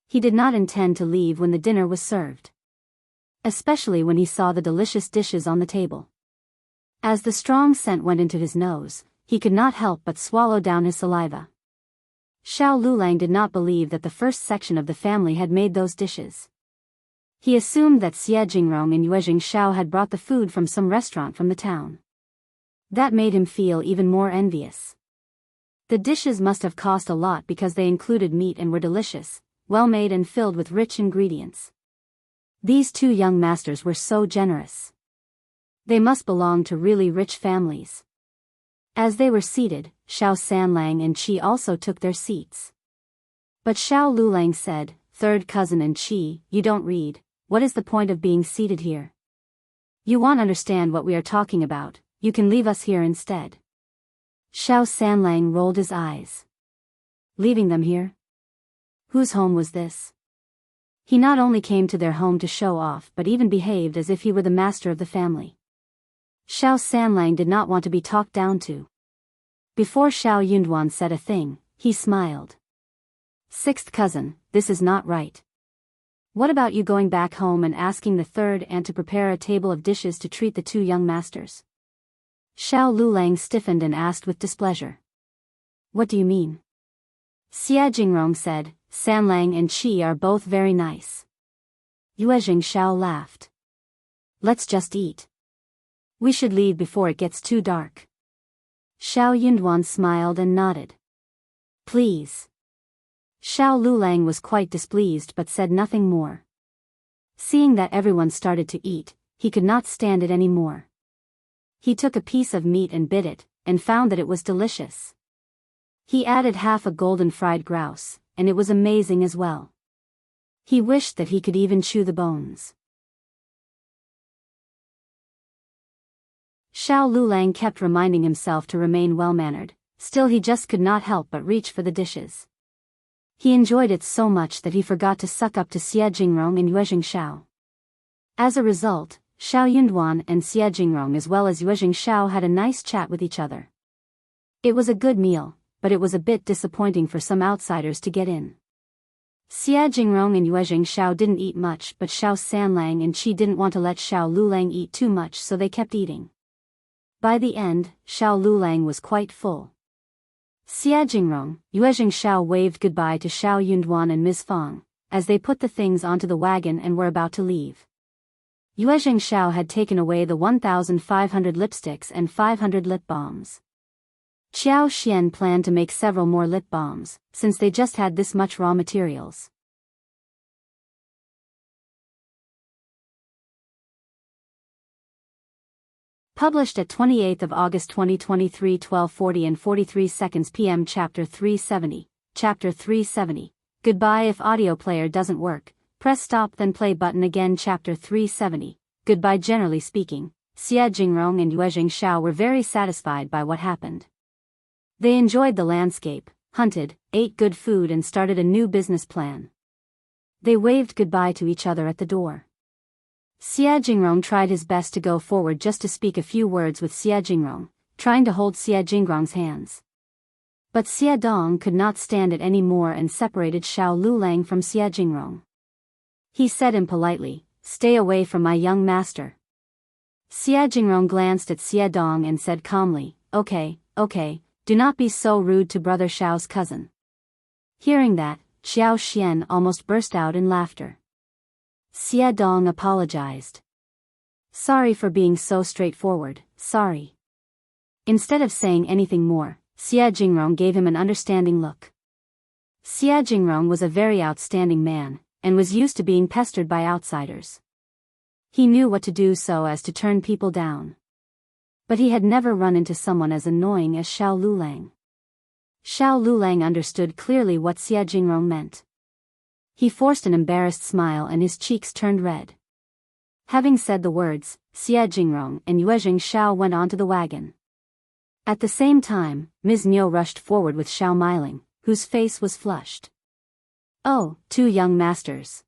He did not intend to leave when the dinner was served. Especially when he saw the delicious dishes on the table. As the strong scent went into his nose, he could not help but swallow down his saliva. Shao Liulang did not believe that the first section of the family had made those dishes. He assumed that Jingrong and Yuezheng Xiao had brought the food from some restaurant from the town. That made him feel even more envious. The dishes must have cost a lot because they included meat and were delicious, well-made and filled with rich ingredients. These two young masters were so generous. They must belong to really rich families. As they were seated, Shao Sanlang and Qi also took their seats. But Shao Liulang said, "Third cousin and Qi, you don't read, what is the point of being seated here? You won't understand what we are talking about, you can leave us here instead." Shao Sanlang rolled his eyes. Leaving them here? Whose home was this? He not only came to their home to show off but even behaved as if he were the master of the family. Shao Sanlang did not want to be talked down to. Before Xiao Yunduan said a thing, he smiled. Sixth cousin, this is not right. What about you going back home and asking the third aunt to prepare a table of dishes to treat the two young masters? Xiao Liulang stiffened and asked with displeasure. What do you mean? Jingrong said, Sanlang and Qi are both very nice. Yuezheng Xiao laughed. Let's just eat. We should leave before it gets too dark. Xiao Yunduan smiled and nodded. Please. Xiao Liulang was quite displeased but said nothing more. Seeing that everyone started to eat, he could not stand it any more. He took a piece of meat and bit it, and found that it was delicious. He added half a golden fried grouse, and it was amazing as well. He wished that he could even chew the bones. Xiao Liulang kept reminding himself to remain well-mannered, still he just could not help but reach for the dishes. He enjoyed it so much that he forgot to suck up to Jingrong and Yuezheng Xiao. As a result, Xiao Yunduan and Jingrong as well as Yuezheng Xiao had a nice chat with each other. It was a good meal, but it was a bit disappointing for some outsiders to get in. Jingrong and Yuezheng Xiao didn't eat much, but Xiao Sanlang and Qi didn't want to let Xiao Liulang eat too much, so they kept eating. By the end, Xiao Liulang was quite full. Jingrong, Yuezheng Xiao waved goodbye to Xiao Yunduan and Ms. Fang, as they put the things onto the wagon and were about to leave. Yuezheng Xiao had taken away the 1,500 lipsticks and 500 lip balms. Qiao Xian planned to make several more lip balms, since they just had this much raw materials. Published at 28th of August 2023, 12:40 and 43 seconds p.m. Chapter 370. Chapter 370. Goodbye. If audio player doesn't work, press stop then play button again. Chapter 370. Goodbye. Generally speaking, Jingrong and Yuezheng Xiao were very satisfied by what happened. They enjoyed the landscape, hunted, ate good food and started a new business plan. They waved goodbye to each other at the door. Jingrong tried his best to go forward just to speak a few words with Jingrong, trying to hold Jingrong's hands. But Dong could not stand it any more and separated Xiao Liulang from Jingrong. He said impolitely, "Stay away from my young master." Jingrong glanced at Dong and said calmly, Okay, do not be so rude to brother Xiao's cousin." Hearing that, Xiao Xian almost burst out in laughter. Dong apologized. "Sorry for being so straightforward, sorry." Instead of saying anything more, Jingrong gave him an understanding look. Jingrong was a very outstanding man, and was used to being pestered by outsiders. He knew what to do so as to turn people down. But he had never run into someone as annoying as Xiao Liulang. Xiao Liulang understood clearly what Jingrong meant. He forced an embarrassed smile and his cheeks turned red. Having said the words, Jingrong and Yuezheng Xiao went onto the wagon. At the same time, Ms. Niu rushed forward with Xiao Miling, whose face was flushed. "Oh, two young masters."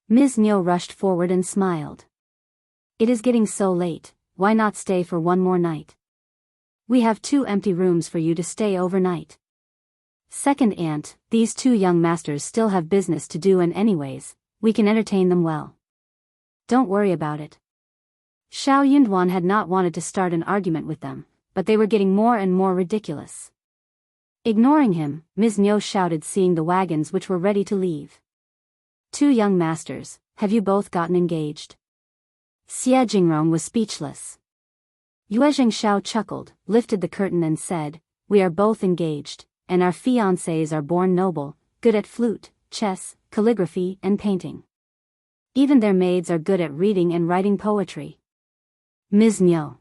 Ms. Niu rushed forward and smiled. "It is getting so late, why not stay for one more night? We have 2 empty rooms for you to stay overnight." "Second aunt, these two young masters still have business to do and anyways, we can entertain them well. Don't worry about it." Xiao Yunduan had not wanted to start an argument with them, but they were getting more and more ridiculous. Ignoring him, Ms. Niu shouted, seeing the wagons which were ready to leave. "Two young masters, have you both gotten engaged?" Jingrong was speechless. Yuezheng Xiao chuckled, lifted the curtain and said, "We are both engaged, and our fiancés are born noble, good at flute, chess, calligraphy and painting. Even their maids are good at reading and writing poetry." "Ms. Niu."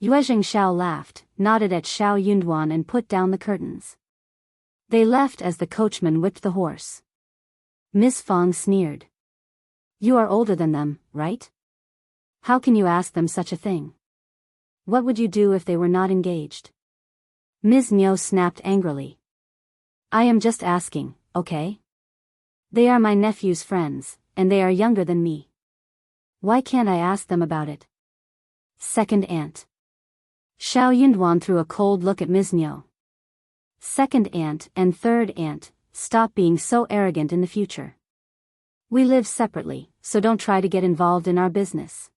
Yuezheng Xiao laughed, nodded at Xiao Yunduan and put down the curtains. They left as the coachman whipped the horse. Ms. Fang sneered. "You are older than them, right? How can you ask them such a thing? What would you do if they were not engaged?" Ms. Niu snapped angrily. "I am just asking, okay? They are my nephew's friends, and they are younger than me. Why can't I ask them about it?" "Second aunt." Xiao Yunduan threw a cold look at Ms. Niu. Second aunt and third aunt, stop being so arrogant in the future. We live separately, so don't try to get involved in our business.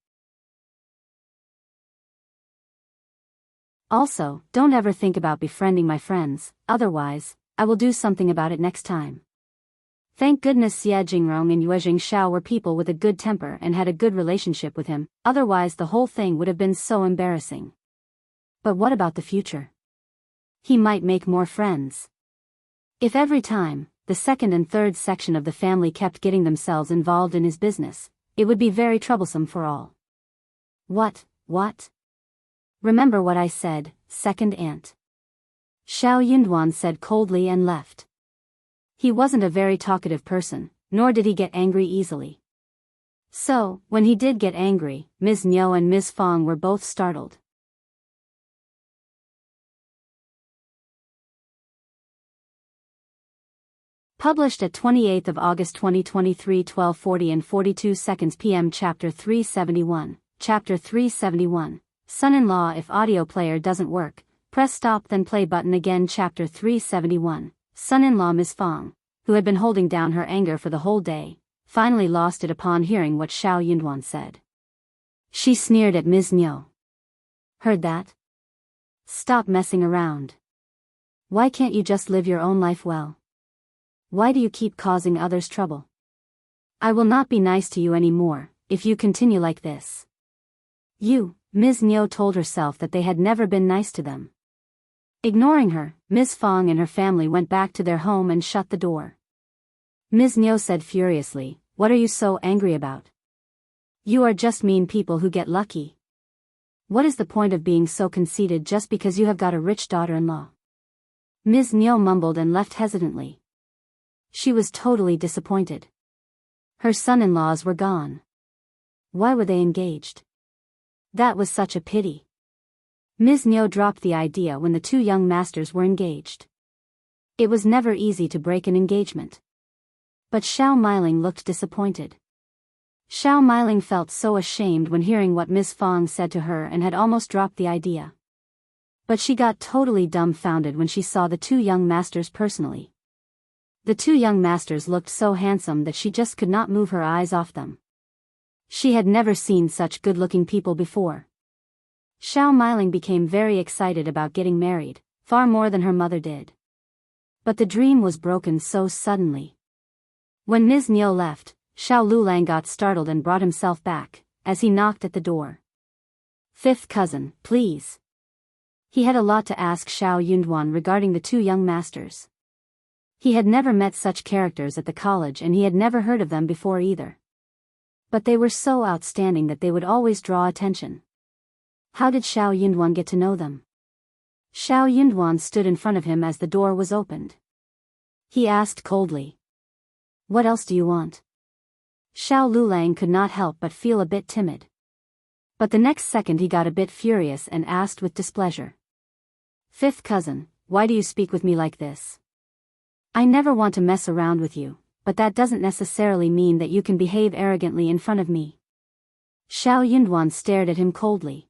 Also, don't ever think about befriending my friends, otherwise, I will do something about it next time. Thank goodness Xie Jingrong and Yuezheng Shao were people with a good temper and had a good relationship with him, otherwise the whole thing would have been so embarrassing. But what about the future? He might make more friends. If every time, the second and third section of the family kept getting themselves involved in his business, it would be very troublesome for all. What? Remember what I said, second aunt. Xiao Yunduan said coldly and left. He wasn't a very talkative person, nor did he get angry easily. So, when he did get angry, Ms. Niu and Ms. Fong were both startled. Published at 28th of August 2023 12:40 and 42 seconds p.m. Chapter 371, Chapter 371, Son-in-law. If audio player doesn't work, press stop then play button again. Chapter 371, Son-in-law. Ms. Fong, who had been holding down her anger for the whole day, finally lost it upon hearing what Xiao Yunduan said. She sneered at Ms. Niu. Heard that? Stop messing around. Why can't you just live your own life well? Why do you keep causing others trouble? I will not be nice to you anymore, if you continue like this. Ms. Niu told herself that they had never been nice to them. Ignoring her, Ms. Fong and her family went back to their home and shut the door. Ms. Niu said furiously, "What are you so angry about? You are just mean people who get lucky. What is the point of being so conceited just because you have got a rich daughter-in-law?" Ms. Niu mumbled and left hesitantly. She was totally disappointed. Her son-in-laws were gone. Why were they engaged? That was such a pity. Ms. Niu dropped the idea when the two young masters were engaged. It was never easy to break an engagement. But Xiao Miling looked disappointed. Xiao Miling felt so ashamed when hearing what Ms. Fong said to her and had almost dropped the idea. But she got totally dumbfounded when she saw the two young masters personally. The two young masters looked so handsome that she just could not move her eyes off them. She had never seen such good-looking people before. Xiao Miling became very excited about getting married, far more than her mother did. But the dream was broken so suddenly. When Ms. Niu left, Xiao Liulang got startled and brought himself back, as he knocked at the door. "Fifth cousin, please." He had a lot to ask Xiao Yunduan regarding the two young masters. He had never met such characters at the college and he had never heard of them before either. But they were so outstanding that they would always draw attention. How did Xiao Yunduan get to know them? Xiao Yunduan stood in front of him as the door was opened. He asked coldly, "What else do you want?" Xiao Liulang could not help but feel a bit timid. But the next second he got a bit furious and asked with displeasure, "Fifth cousin, why do you speak with me like this? I never want to mess around with you, but that doesn't necessarily mean that you can behave arrogantly in front of me." Xiao Yunduan stared at him coldly.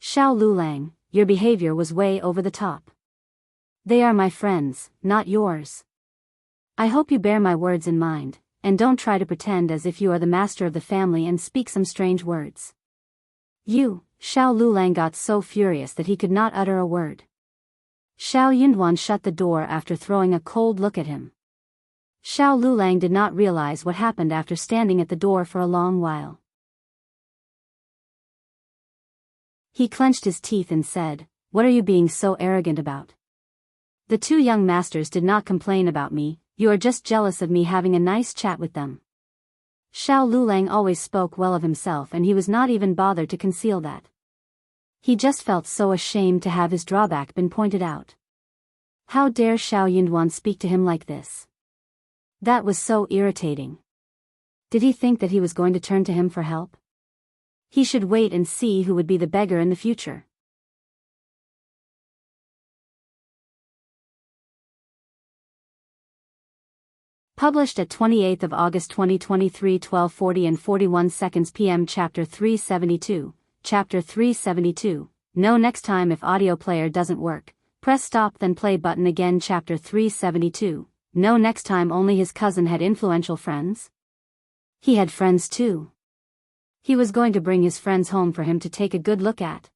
"Xiao Liulang, your behavior was way over the top. They are my friends, not yours. I hope you bear my words in mind, and don't try to pretend as if you are the master of the family and speak some strange words." Xiao Liulang got so furious that he could not utter a word. Xiao Yunduan shut the door after throwing a cold look at him. Xiao Liulang did not realize what happened after standing at the door for a long while. He clenched his teeth and said, "What are you being so arrogant about? The two young masters did not complain about me, you are just jealous of me having a nice chat with them." Xiao Liulang always spoke well of himself and he was not even bothered to conceal that. He just felt so ashamed to have his drawback been pointed out. How dare Xiao Yunduan speak to him like this? That was so irritating. Did he think that he was going to turn to him for help? He should wait and see who would be the beggar in the future. Published at 28th of August 2023 12:40 and 41 seconds p.m. Chapter 372, Chapter 372, No, next time if audio player doesn't work, press stop then play button again. Chapter 372. No, next time. Only his cousin had influential friends? He had friends too. He was going to bring his friends home for him to take a good look at.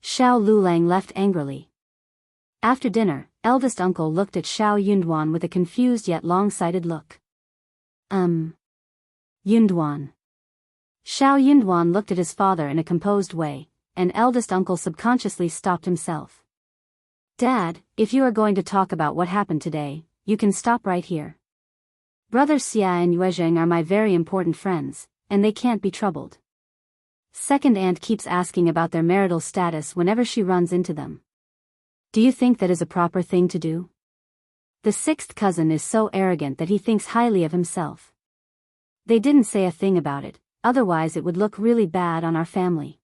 Shao Liulang left angrily. After dinner, eldest uncle looked at Shao Yunduan with a confused yet long-sighted look. Yunduan. Shao Yunduan looked at his father in a composed way, and eldest uncle subconsciously stopped himself. Dad, if you are going to talk about what happened today, you can stop right here. Brother Xiao and Yuezheng are my very important friends, and they can't be troubled. Second aunt keeps asking about their marital status whenever she runs into them. Do you think that is a proper thing to do? The sixth cousin is so arrogant that he thinks highly of himself. They didn't say a thing about it, otherwise it would look really bad on our family.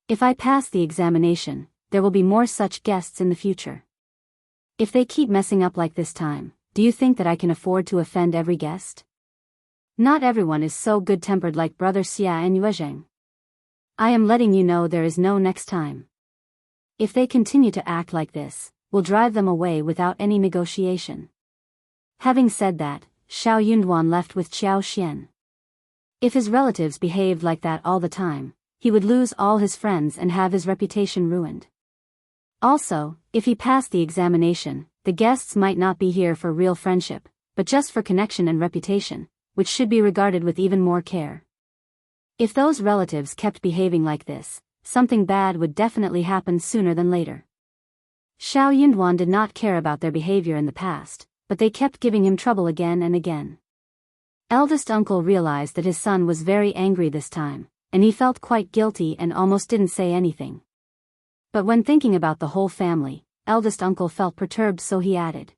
If I pass the examination, there will be more such guests in the future. If they keep messing up like this time, do you think that I can afford to offend every guest? Not everyone is so good-tempered like brother Xiao and Yuezheng. I am letting you know there is no next time. If they continue to act like this, we'll drive them away without any negotiation. Having said that, Shao Yunduan left with Qiao Xian. If his relatives behaved like that all the time, he would lose all his friends and have his reputation ruined. Also, if he passed the examination, the guests might not be here for real friendship, but just for connection and reputation, which should be regarded with even more care. If those relatives kept behaving like this, something bad would definitely happen sooner than later. Shao Yunduan did not care about their behavior in the past, but they kept giving him trouble again and again. Eldest uncle realized that his son was very angry this time, and he felt quite guilty and almost didn't say anything. But when thinking about the whole family, eldest uncle felt perturbed, so he added,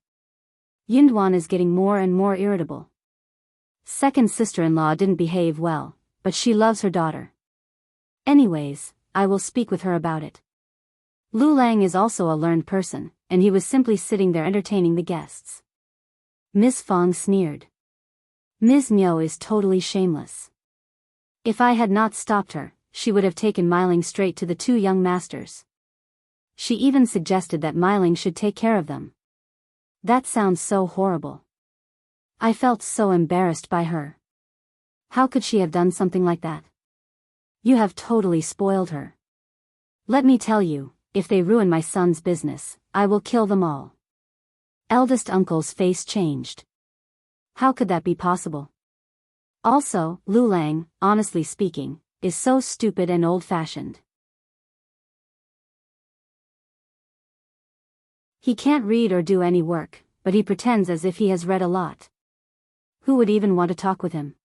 Yunduan is getting more and more irritable. Second sister-in-law didn't behave well, but she loves her daughter. Anyways, I will speak with her about it. Liulang is also a learned person, and he was simply sitting there entertaining the guests. Miss Fong sneered. Ms. Miao is totally shameless. If I had not stopped her, she would have taken Miling straight to the two young masters. She even suggested that Miling should take care of them. That sounds so horrible. I felt so embarrassed by her. How could she have done something like that? You have totally spoiled her. Let me tell you, if they ruin my son's business, I will kill them all. Eldest uncle's face changed. How could that be possible? Also, Liulang, honestly speaking, is so stupid and old-fashioned. He can't read or do any work, but he pretends as if he has read a lot. Who would even want to talk with him?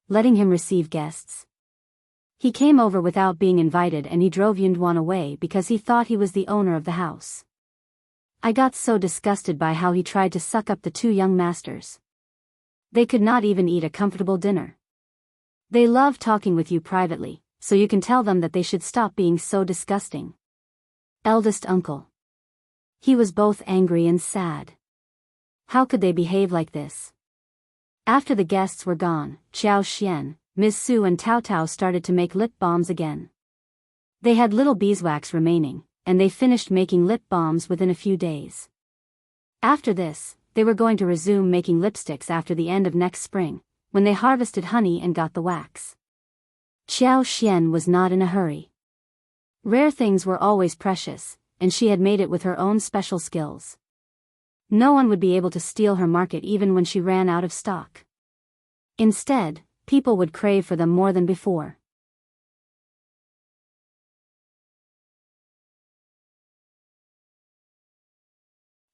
Letting him receive guests. He came over without being invited and he drove Yunduan away because he thought he was the owner of the house. I got so disgusted by how he tried to suck up the two young masters. They could not even eat a comfortable dinner. They love talking with you privately, so you can tell them that they should stop being so disgusting. Eldest uncle. He was both angry and sad. How could they behave like this? After the guests were gone, Xiao Xian, Ms. Su and Tao Tao started to make lip balms again. They had little beeswax remaining, and they finished making lip balms within a few days. After this, they were going to resume making lipsticks after the end of next spring, when they harvested honey and got the wax. Xiao Xian was not in a hurry. Rare things were always precious, and she had made it with her own special skills. No one would be able to steal her market even when she ran out of stock. Instead, people would crave for them more than before.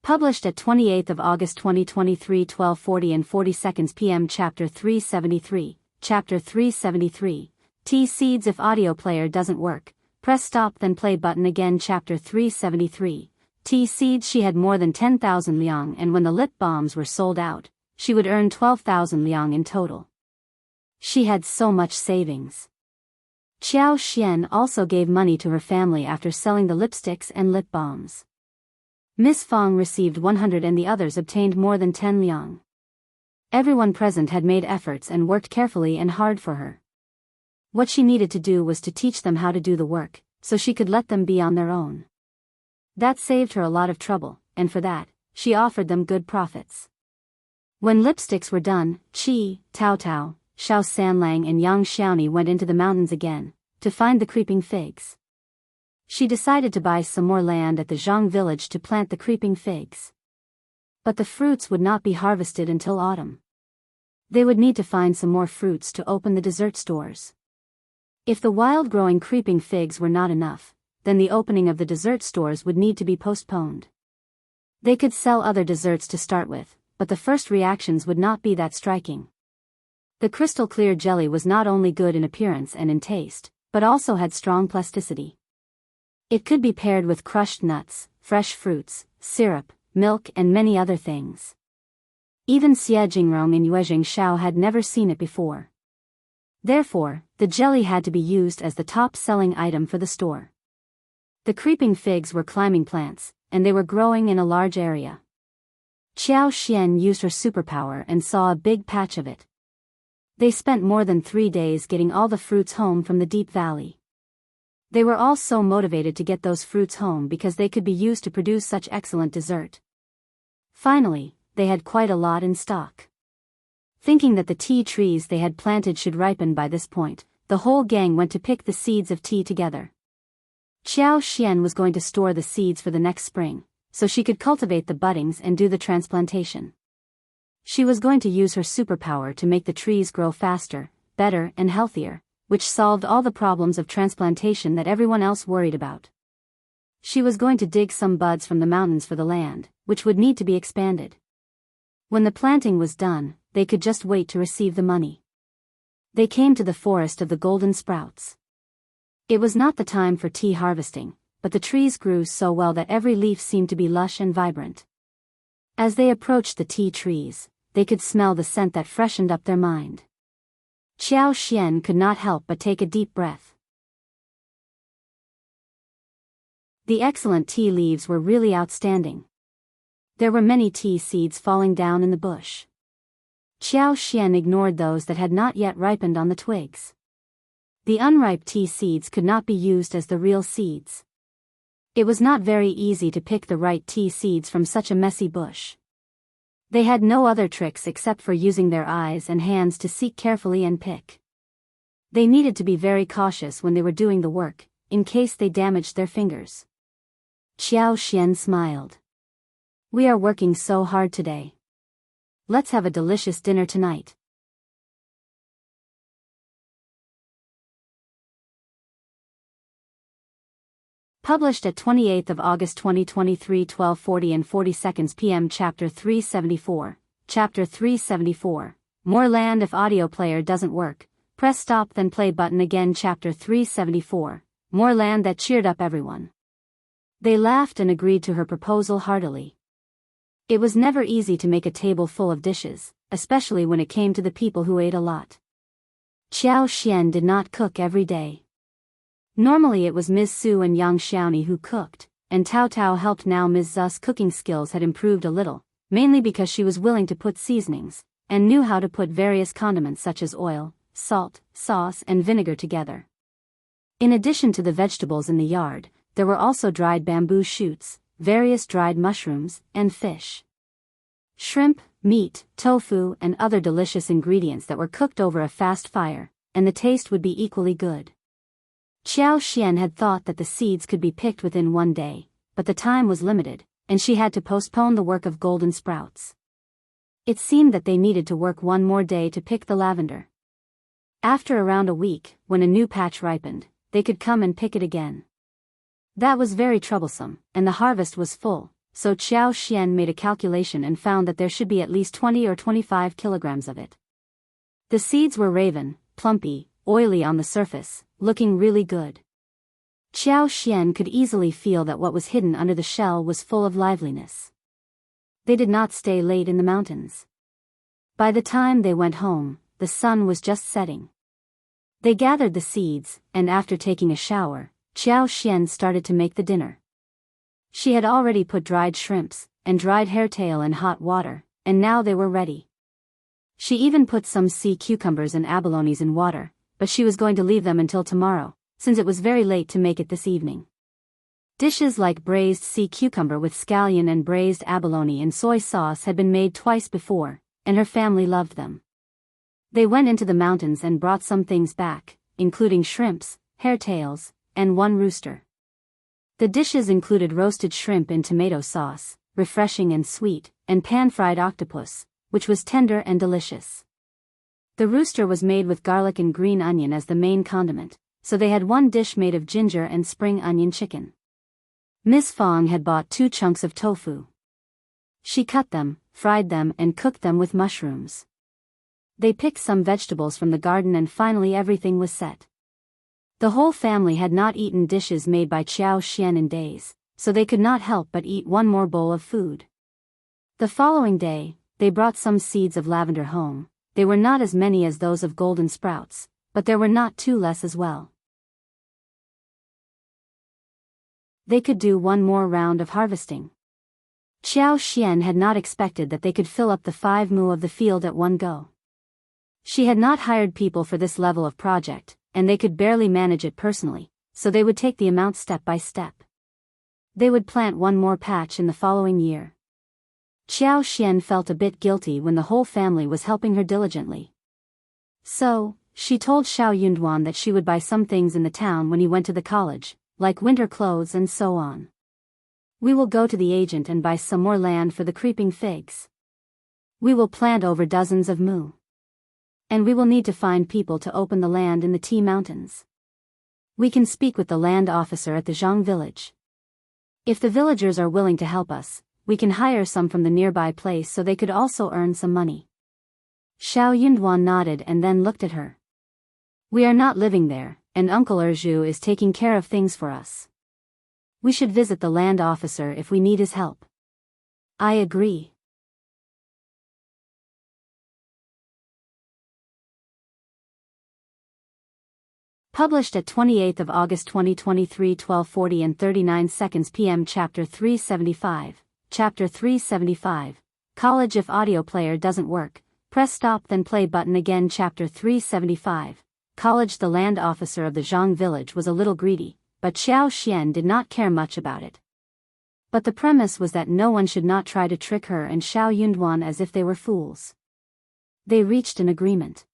Published at 28th of August 2023, 12:40 and 40 seconds p.m. Chapter 373. Chapter 373. T seeds. If audio player doesn't work, press stop then play button again. Chapter 373. T seeds. She had more than 10,000 liang, and when the lip balms were sold out, she would earn 12,000 liang in total. She had so much savings. Xiao Xian also gave money to her family after selling the lipsticks and lip balms. Miss Fong received 100 and the others obtained more than 10 liang. Everyone present had made efforts and worked carefully and hard for her. What she needed to do was to teach them how to do the work, so she could let them be on their own. That saved her a lot of trouble, and for that, she offered them good profits. When lipsticks were done, Qi, Tao Tao, Shao Sanlang and Yang Xiaoni went into the mountains again, to find the creeping figs. She decided to buy some more land at the Zhang village to plant the creeping figs. But the fruits would not be harvested until autumn. They would need to find some more fruits to open the dessert stores. If the wild-growing creeping figs were not enough, then the opening of the dessert stores would need to be postponed. They could sell other desserts to start with, but the first reactions would not be that striking. The crystal-clear jelly was not only good in appearance and in taste, but also had strong plasticity. It could be paired with crushed nuts, fresh fruits, syrup, milk and many other things. Even Jingrong and Yuezheng Shao had never seen it before. Therefore, the jelly had to be used as the top-selling item for the store. The creeping figs were climbing plants, and they were growing in a large area. Qiao Xian used her superpower and saw a big patch of it. They spent more than 3 days getting all the fruits home from the deep valley. They were all so motivated to get those fruits home because they could be used to produce such excellent dessert. Finally, they had quite a lot in stock. Thinking that the tea trees they had planted should ripen by this point, the whole gang went to pick the seeds of tea together. Qiao Xian was going to store the seeds for the next spring, so she could cultivate the buddings and do the transplantation. She was going to use her superpower to make the trees grow faster, better and healthier, which solved all the problems of transplantation that everyone else worried about. She was going to dig some buds from the mountains for the land, which would need to be expanded. When the planting was done, they could just wait to receive the money. They came to the forest of the golden sprouts. It was not the time for tea harvesting, but the trees grew so well that every leaf seemed to be lush and vibrant. As they approached the tea trees, they could smell the scent that freshened up their mind. Qiao Xian could not help but take a deep breath. The excellent tea leaves were really outstanding. There were many tea seeds falling down in the bush. Qiao Xian ignored those that had not yet ripened on the twigs. The unripe tea seeds could not be used as the real seeds. It was not very easy to pick the right tea seeds from such a messy bush. They had no other tricks except for using their eyes and hands to seek carefully and pick. They needed to be very cautious when they were doing the work, in case they damaged their fingers. Qiao Xian smiled. "We are working so hard today. Let's have a delicious dinner tonight." Published at 28th of August 2023 12:40 and 40 seconds p.m. Chapter 374. Chapter 374. More land. If audio player doesn't work, press stop then play button again. Chapter 374. More land. That cheered up everyone. They laughed and agreed to her proposal heartily. It was never easy to make a table full of dishes, especially when it came to the people who ate a lot. Qiao Xian did not cook every day. Normally it was Ms. Su and Yang Xiaoni who cooked, and Tao Tao helped. Now Ms. Zu's cooking skills had improved a little, mainly because she was willing to put seasonings, and knew how to put various condiments such as oil, salt, sauce and vinegar together. In addition to the vegetables in the yard, there were also dried bamboo shoots, various dried mushrooms, and fish. Shrimp, meat, tofu and other delicious ingredients that were cooked over a fast fire, and the taste would be equally good. Qiao Xian had thought that the seeds could be picked within 1 day, but the time was limited, and she had to postpone the work of golden sprouts. It seemed that they needed to work 1 more day to pick the lavender. After around a week, when a new patch ripened, they could come and pick it again. That was very troublesome, and the harvest was full, so Qiao Xian made a calculation and found that there should be at least 20 or 25 kilograms of it. The seeds were raven, plumpy, oily on the surface, looking really good. Qiao Xian could easily feel that what was hidden under the shell was full of liveliness. They did not stay late in the mountains. By the time they went home, the sun was just setting. They gathered the seeds, and after taking a shower, Qiao Xian started to make the dinner. She had already put dried shrimps and dried hairtail in hot water, and now they were ready. She even put some sea cucumbers and abalones in water, but she was going to leave them until tomorrow, since it was very late to make it this evening. Dishes like braised sea cucumber with scallion and braised abalone in soy sauce had been made twice before, and her family loved them. They went into the mountains and brought some things back, including shrimps, hairtails, and one rooster. The dishes included roasted shrimp in tomato sauce, refreshing and sweet, and pan-fried octopus, which was tender and delicious. The rooster was made with garlic and green onion as the main condiment, so they had one dish made of ginger and spring onion chicken. Miss Fong had bought 2 chunks of tofu. She cut them, fried them, and cooked them with mushrooms. They picked some vegetables from the garden and finally everything was set. The whole family had not eaten dishes made by Qiao Xian in days, so they could not help but eat one more bowl of food. The following day, they brought some seeds of lavender home. They were not as many as those of golden sprouts, but there were not 2 less as well. They could do one more round of harvesting. Qiao Xian had not expected that they could fill up the 5 mu of the field at one go. She had not hired people for this level of project, and they could barely manage it personally, so they would take the amount step by step. They would plant one more patch in the following year. Qiao Xian felt a bit guilty when the whole family was helping her diligently. So, she told Shao Yunduan that she would buy some things in the town when he went to the college, like winter clothes and so on. We will go to the agent and buy some more land for the creeping figs. We will plant over dozens of mu. And we will need to find people to open the land in the tea mountains. We can speak with the land officer at the Zhang village. If the villagers are willing to help us, we can hire some from the nearby place so they could also earn some money. Shao Yunduan nodded and then looked at her. We are not living there, and Uncle Erju is taking care of things for us. We should visit the land officer if we need his help. I agree. Published at 28th of August 2023, 12:40 and 39 seconds p.m. Chapter 375. Chapter 375. College. If audio player doesn't work, press stop then play button again. Chapter 375. College. The land officer of the Zhang village was a little greedy, but Qiao Xian did not care much about it. But the premise was that no one should not try to trick her and Shao Yunduan as if they were fools. They reached an agreement.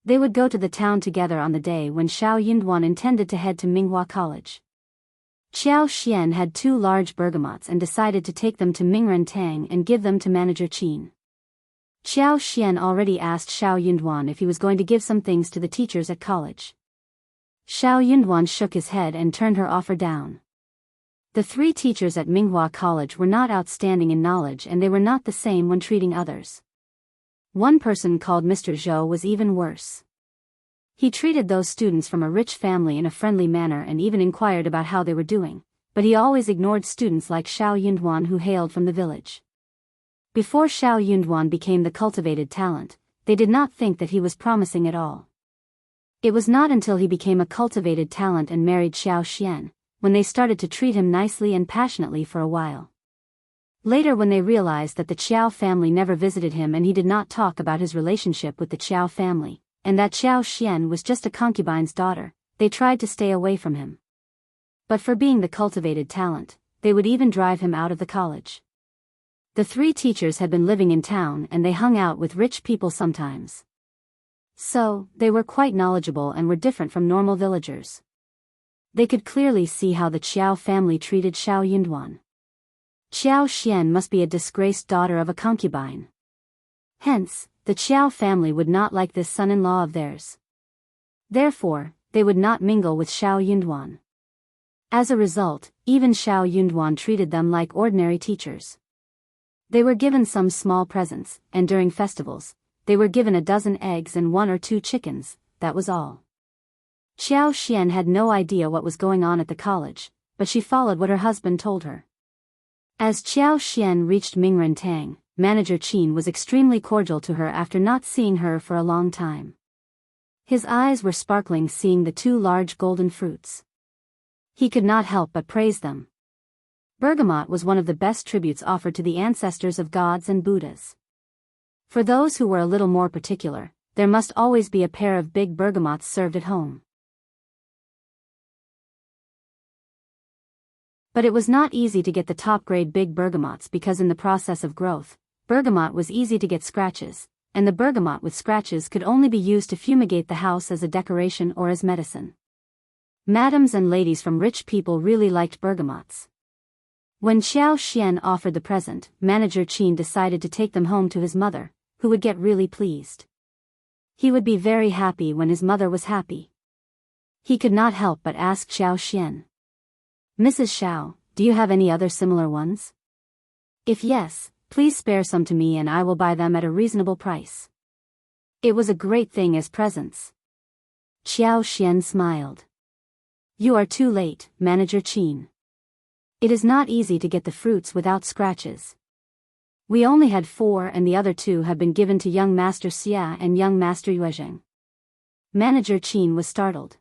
They would go to the town together on the day when Shao Yunduan intended to head to Minghua College. Qiao Xian had 2 large bergamots and decided to take them to Mingrentang and give them to Manager Qin. Qiao Xian already asked Shao Yunduan if he was going to give some things to the teachers at college. Shao Yunduan shook his head and turned her offer down. The 3 teachers at Minghua College were not outstanding in knowledge and they were not the same when treating others. One person called Mr. Zhou was even worse. He treated those students from a rich family in a friendly manner and even inquired about how they were doing, but he always ignored students like Shao Yunduan who hailed from the village. Before Shao Yunduan became the cultivated talent, they did not think that he was promising at all. It was not until he became a cultivated talent and married Xiao Xian, when they started to treat him nicely and passionately for a while. Later, when they realized that the Qjao family never visited him and he did not talk about his relationship with the Qjao family, and that Xiao Xian was just a concubine's daughter, they tried to stay away from him. But for being the cultivated talent, they would even drive him out of the college. The 3 teachers had been living in town and they hung out with rich people sometimes. So, they were quite knowledgeable and were different from normal villagers. They could clearly see how the Qjao family treated Shao Yunduan. Qiao Xian must be a disgraced daughter of a concubine. Hence, the Qiao family would not like this son-in-law of theirs. Therefore, they would not mingle with Shao Yunduan. As a result, even Shao Yunduan treated them like ordinary teachers. They were given some small presents, and during festivals, they were given a dozen eggs and 1 or 2 chickens, that was all. Qiao Xian had no idea what was going on at the college, but she followed what her husband told her. As Qiao Xian reached Mingrentang, Manager Qin was extremely cordial to her after not seeing her for a long time. His eyes were sparkling seeing the 2 large golden fruits. He could not help but praise them. Bergamot was one of the best tributes offered to the ancestors of gods and Buddhas. For those who were a little more particular, there must always be a pair of big bergamots served at home. But it was not easy to get the top-grade big bergamots because in the process of growth, bergamot was easy to get scratches, and the bergamot with scratches could only be used to fumigate the house as a decoration or as medicine. Madams and ladies from rich people really liked bergamots. When Xiao Xian offered the present, Manager Qin decided to take them home to his mother, who would get really pleased. He would be very happy when his mother was happy. He could not help but ask Xiao Xian, "Mrs. Shao, do you have any other similar ones? If yes, please spare some to me and I will buy them at a reasonable price." It was a great thing as presents. Xiao Xian smiled. "You are too late, Manager Qin. It is not easy to get the fruits without scratches. We only had 4 and the other 2 have been given to young Master Xia and young Master Yuezheng." Manager Qin was startled.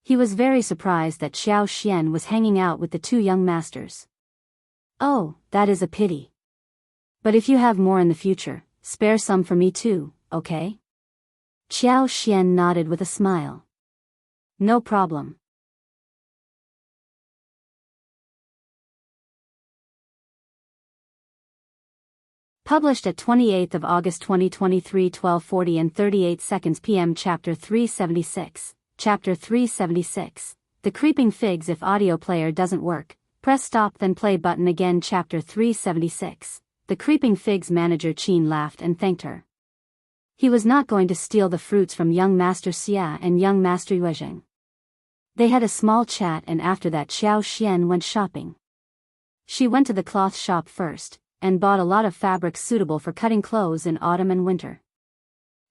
He was very surprised that Xiao Xian was hanging out with the 2 young masters. "Oh, that is a pity. But if you have more in the future, spare some for me too, okay?" Xiao Xian nodded with a smile. "No problem." Published at 28th of August 2023, 12:40 and 38 seconds p.m. Chapter 376. Chapter 376. The Creeping Figs. If audio player doesn't work, press stop then play button again. Chapter 376. The Creeping Figs. Manager Qin laughed and thanked her. He was not going to steal the fruits from young Master Xia and young Master Yuezheng. They had a small chat and after that Xiao Xian went shopping. She went to the cloth shop first, and bought a lot of fabrics suitable for cutting clothes in autumn and winter.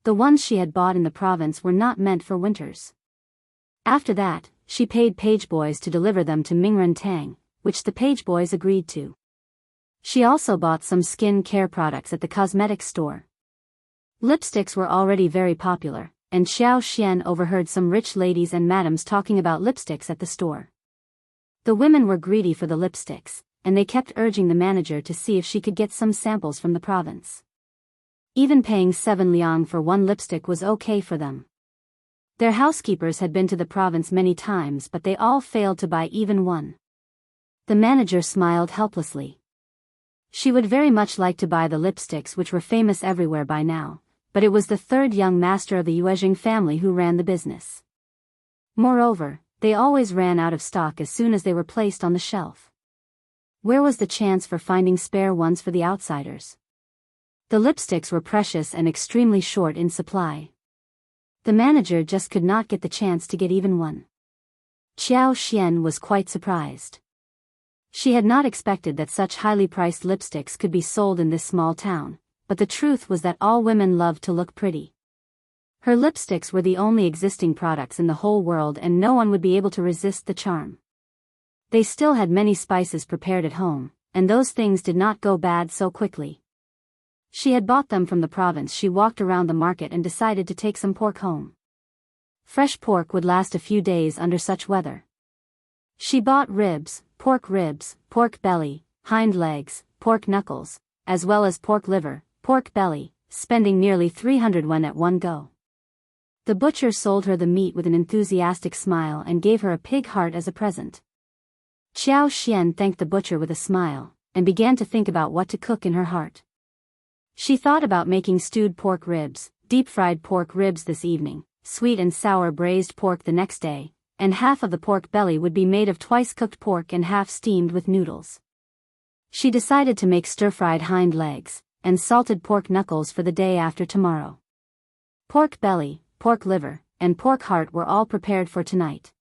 The ones she had bought in the province were not meant for winters. After that, she paid page boys to deliver them to Mingren Tang, which the page boys agreed to. She also bought some skin care products at the cosmetics store. Lipsticks were already very popular, and Xiao Xian overheard some rich ladies and madams talking about lipsticks at the store. The women were greedy for the lipsticks, and they kept urging the manager to see if she could get some samples from the province. Even paying 7 liang for one lipstick was okay for them. Their housekeepers had been to the province many times but they all failed to buy even one. The manager smiled helplessly. She would very much like to buy the lipsticks which were famous everywhere by now, but it was the 3rd young master of the Yuezheng family who ran the business. Moreover, they always ran out of stock as soon as they were placed on the shelf. Where was the chance for finding spare ones for the outsiders? The lipsticks were precious and extremely short in supply. The manager just could not get the chance to get even one. Xiao Xian was quite surprised. She had not expected that such highly priced lipsticks could be sold in this small town, but the truth was that all women loved to look pretty. Her lipsticks were the only existing products in the whole world and no one would be able to resist the charm. They still had many spices prepared at home, and those things did not go bad so quickly. She had bought them from the province. She walked around the market and decided to take some pork home. Fresh pork would last a few days under such weather. She bought ribs, pork belly, hind legs, pork knuckles, as well as pork liver, pork belly, spending nearly 300 yuan at one go. The butcher sold her the meat with an enthusiastic smile and gave her a pig heart as a present. Xiao Xian thanked the butcher with a smile, and began to think about what to cook in her heart. She thought about making stewed pork ribs, deep-fried pork ribs this evening, sweet and sour braised pork the next day, and half of the pork belly would be made of twice-cooked pork and half steamed with noodles. She decided to make stir-fried hind legs, and salted pork knuckles for the day after tomorrow. Pork belly, pork liver, and pork heart were all prepared for tonight.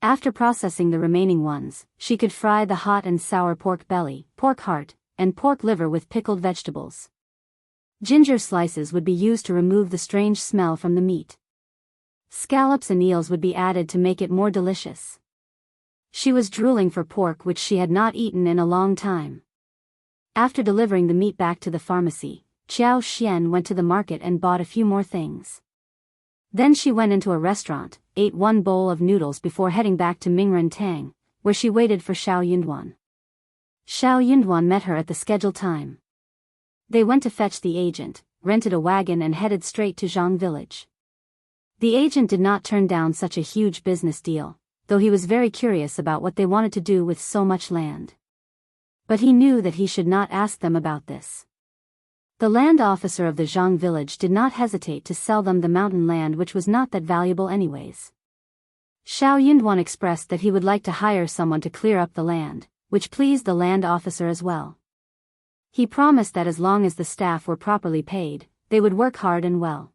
After processing the remaining ones, she could fry the hot and sour pork belly, pork heart, and pork liver with pickled vegetables. Ginger slices would be used to remove the strange smell from the meat. Scallops and eels would be added to make it more delicious. She was drooling for pork which she had not eaten in a long time. After delivering the meat back to the pharmacy, Xiao Xian went to the market and bought a few more things. Then she went into a restaurant, ate one bowl of noodles before heading back to Mingren Tang, where she waited for Shao Yunduan. Shao Yunduan met her at the scheduled time. They went to fetch the agent, rented a wagon and headed straight to Zhang village. The agent did not turn down such a huge business deal, though he was very curious about what they wanted to do with so much land. But he knew that he should not ask them about this. The land officer of the Zhang village did not hesitate to sell them the mountain land, which was not that valuable anyways. Shao Yunduan expressed that he would like to hire someone to clear up the land, which pleased the land officer as well. He promised that as long as the staff were properly paid, they would work hard and well.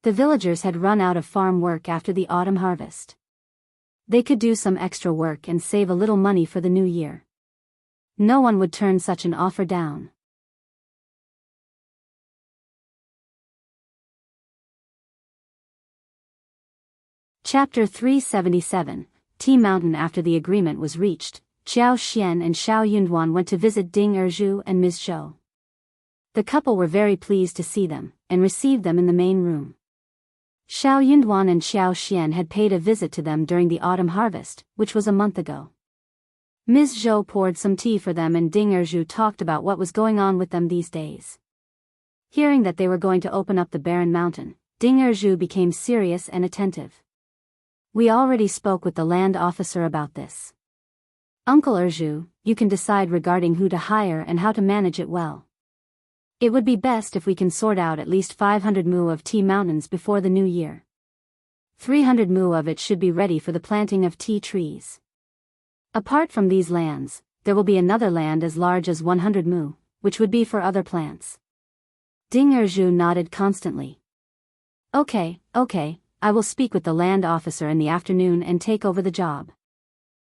The villagers had run out of farm work after the autumn harvest. They could do some extra work and save a little money for the new year. No one would turn such an offer down. Chapter 377, Tea Mountain. After the agreement was reached, Xiao Xian and Shao Yunduan went to visit Ding Erzhu and Ms. Zhou. The couple were very pleased to see them, and received them in the main room. Shao Yunduan and Xiao Xian had paid a visit to them during the autumn harvest, which was a month ago. Ms. Zhou poured some tea for them, and Ding Erzhu talked about what was going on with them these days. Hearing that they were going to open up the barren mountain, Ding Erzhu became serious and attentive. We already spoke with the land officer about this. Uncle Erzhu, you can decide regarding who to hire and how to manage it well. It would be best if we can sort out at least 500 mu of tea mountains before the new year. 300 mu of it should be ready for the planting of tea trees. Apart from these lands, there will be another land as large as 100 mu, which would be for other plants. Ding Erzhu nodded constantly. Okay, I will speak with the land officer in the afternoon and take over the job.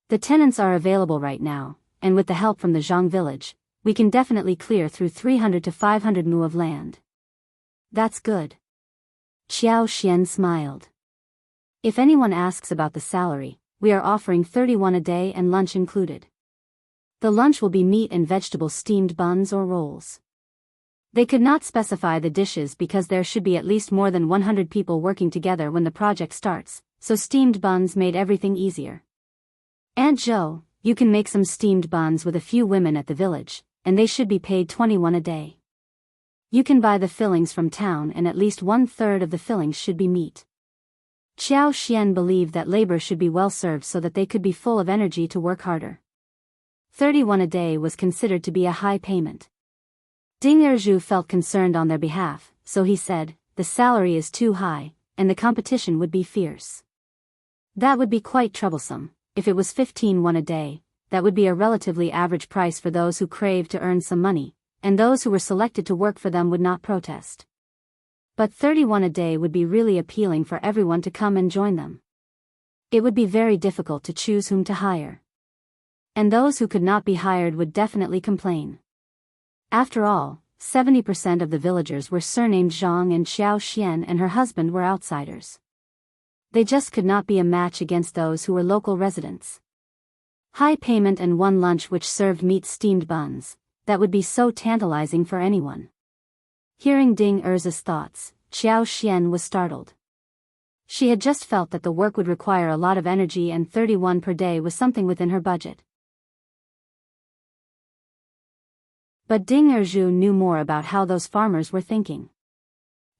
The tenants are available right now, and with the help from the Zhang village, we can definitely clear through 300 to 500 mu of land. That's good. Xiao Xian smiled. If anyone asks about the salary, we are offering 31 a day and lunch included. The lunch will be meat and vegetable steamed buns or rolls. They could not specify the dishes because there should be at least more than 100 people working together when the project starts, so steamed buns made everything easier. Aunt Zhou, you can make some steamed buns with a few women at the village, and they should be paid 21 a day. You can buy the fillings from town, and at least 1/3 of the fillings should be meat. Xiao Xian believed that labor should be well served so that they could be full of energy to work harder. 31 a day was considered to be a high payment. Ding Erzhu felt concerned on their behalf, so he said, the salary is too high, and the competition would be fierce. That would be quite troublesome. If it was 15 a day, that would be a relatively average price for those who craved to earn some money, and those who were selected to work for them would not protest. But 31 a day would be really appealing for everyone to come and join them. It would be very difficult to choose whom to hire. And those who could not be hired would definitely complain. After all, 70% of the villagers were surnamed Zhang, and Xiao Xian and her husband were outsiders. They just could not be a match against those who were local residents. High payment and one lunch which served meat steamed buns, that would be so tantalizing for anyone. Hearing Ding Erzhu's thoughts, Xiao Xian was startled. She had just felt that the work would require a lot of energy, and 31 per day was something within her budget. But Ding Erzhu knew more about how those farmers were thinking.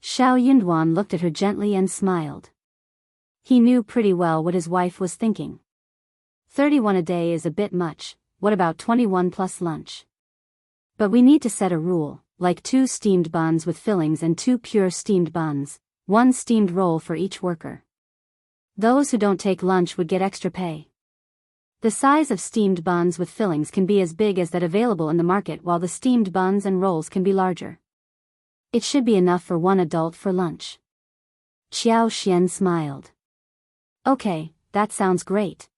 Shao Yunduan looked at her gently and smiled. He knew pretty well what his wife was thinking. 31 a day is a bit much, what about 21 plus lunch? But we need to set a rule, like 2 steamed buns with fillings and 2 pure steamed buns, 1 steamed roll for each worker. Those who don't take lunch would get extra pay. The size of steamed buns with fillings can be as big as that available in the market, while the steamed buns and rolls can be larger. It should be enough for 1 adult for lunch. Xiao Xian smiled. Okay, that sounds great.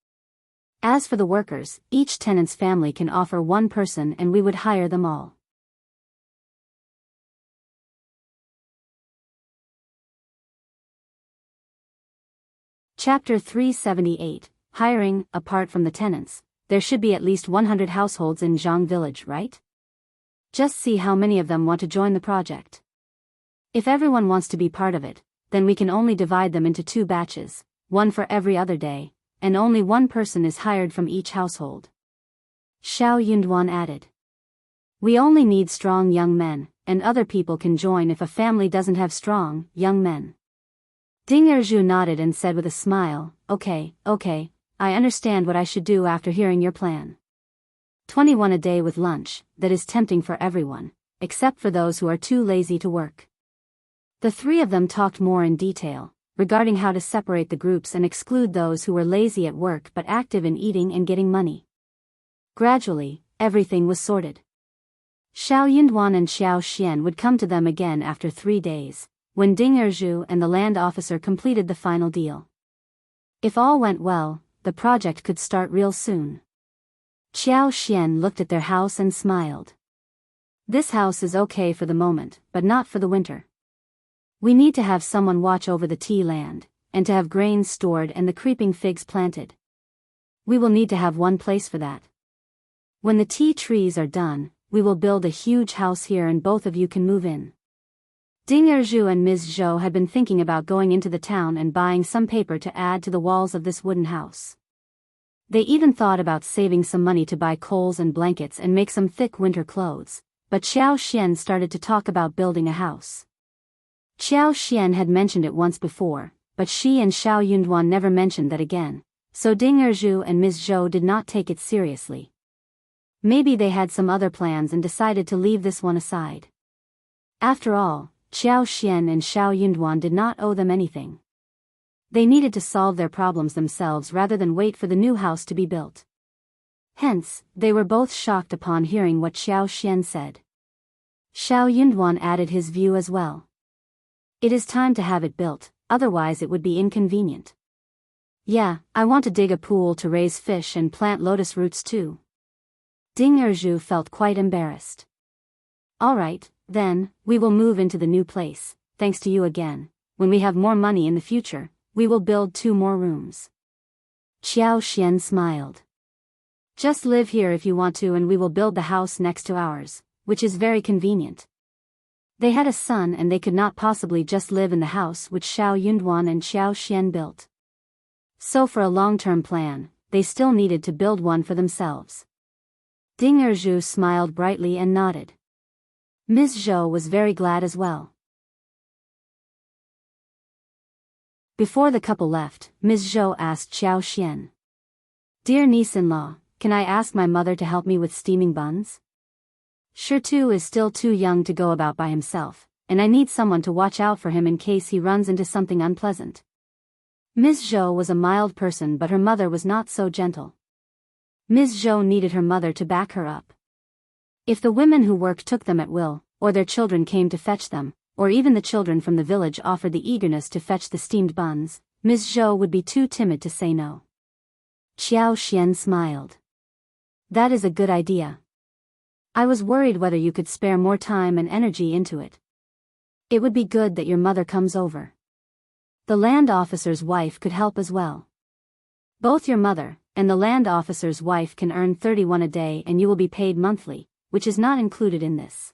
As for the workers, each tenant's family can offer 1 person and we would hire them all. Chapter 378, Hiring. Apart from the tenants, there should be at least 100 households in Zhang village, right? Just see how many of them want to join the project. If everyone wants to be part of it, then we can only divide them into 2 batches, 1 for every other day, and only 1 person is hired from each household. Shao Yunduan added. We only need strong young men, and other people can join if a family doesn't have strong, young men. Ding Erzhu nodded and said with a smile, okay, I understand what I should do after hearing your plan. 21 a day with lunch, that is tempting for everyone, except for those who are too lazy to work. The three of them talked more in detail, regarding how to separate the groups and exclude those who were lazy at work but active in eating and getting money. Gradually, everything was sorted. Shao Yinduan and Xiao Xian would come to them again after 3 days, when Ding Erzhu and the land officer completed the final deal. If all went well, the project could start real soon. Xiao Xian looked at their house and smiled. This house is okay for the moment, but not for the winter. We need to have someone watch over the tea land, and to have grains stored and the creeping figs planted. We will need to have one place for that. When the tea trees are done, we will build a huge house here and both of you can move in. Ding Erzhu and Ms. Zhou had been thinking about going into the town and buying some paper to add to the walls of this wooden house. They even thought about saving some money to buy coals and blankets and make some thick winter clothes, but Xiao Xian started to talk about building a house. Xiao Xian had mentioned it once before, but she and Shao Yunduan never mentioned that again, so Ding Erzhu and Ms. Zhou did not take it seriously. Maybe they had some other plans and decided to leave this one aside. After all, Xiao Xian and Shao Yunduan did not owe them anything. They needed to solve their problems themselves rather than wait for the new house to be built. Hence, they were both shocked upon hearing what Xiao Xian said. Shao Yunduan added his view as well. It is time to have it built, otherwise it would be inconvenient. Yeah, I want to dig a pool to raise fish and plant lotus roots too. Ding Erzhu felt quite embarrassed. Alright, then, we will move into the new place, thanks to you again. When we have more money in the future, we will build 2 more rooms. Xiao Xian smiled. Just live here if you want to and we will build the house next to ours, which is very convenient. They had a son and they could not possibly just live in the house which Shao Yunduan and Xiao Xian built. So for a long-term plan, they still needed to build one for themselves. Ding Erzhu smiled brightly and nodded. Ms. Zhou was very glad as well. Before the couple left, Ms. Zhou asked Xiao Xian. Dear niece-in-law, can I ask my mother to help me with steaming buns? Shirtu is still too young to go about by himself, and I need someone to watch out for him in case he runs into something unpleasant. Ms. Zhou was a mild person but her mother was not so gentle. Ms. Zhou needed her mother to back her up. If the women who worked took them at will, or their children came to fetch them, or even the children from the village offered the eagerness to fetch the steamed buns, Ms. Zhou would be too timid to say no. Xiao Xian smiled. That is a good idea. I was worried whether you could spare more time and energy into it. It would be good that your mother comes over. The land officer's wife could help as well. Both your mother and the land officer's wife can earn 31 a day and you will be paid monthly, which is not included in this.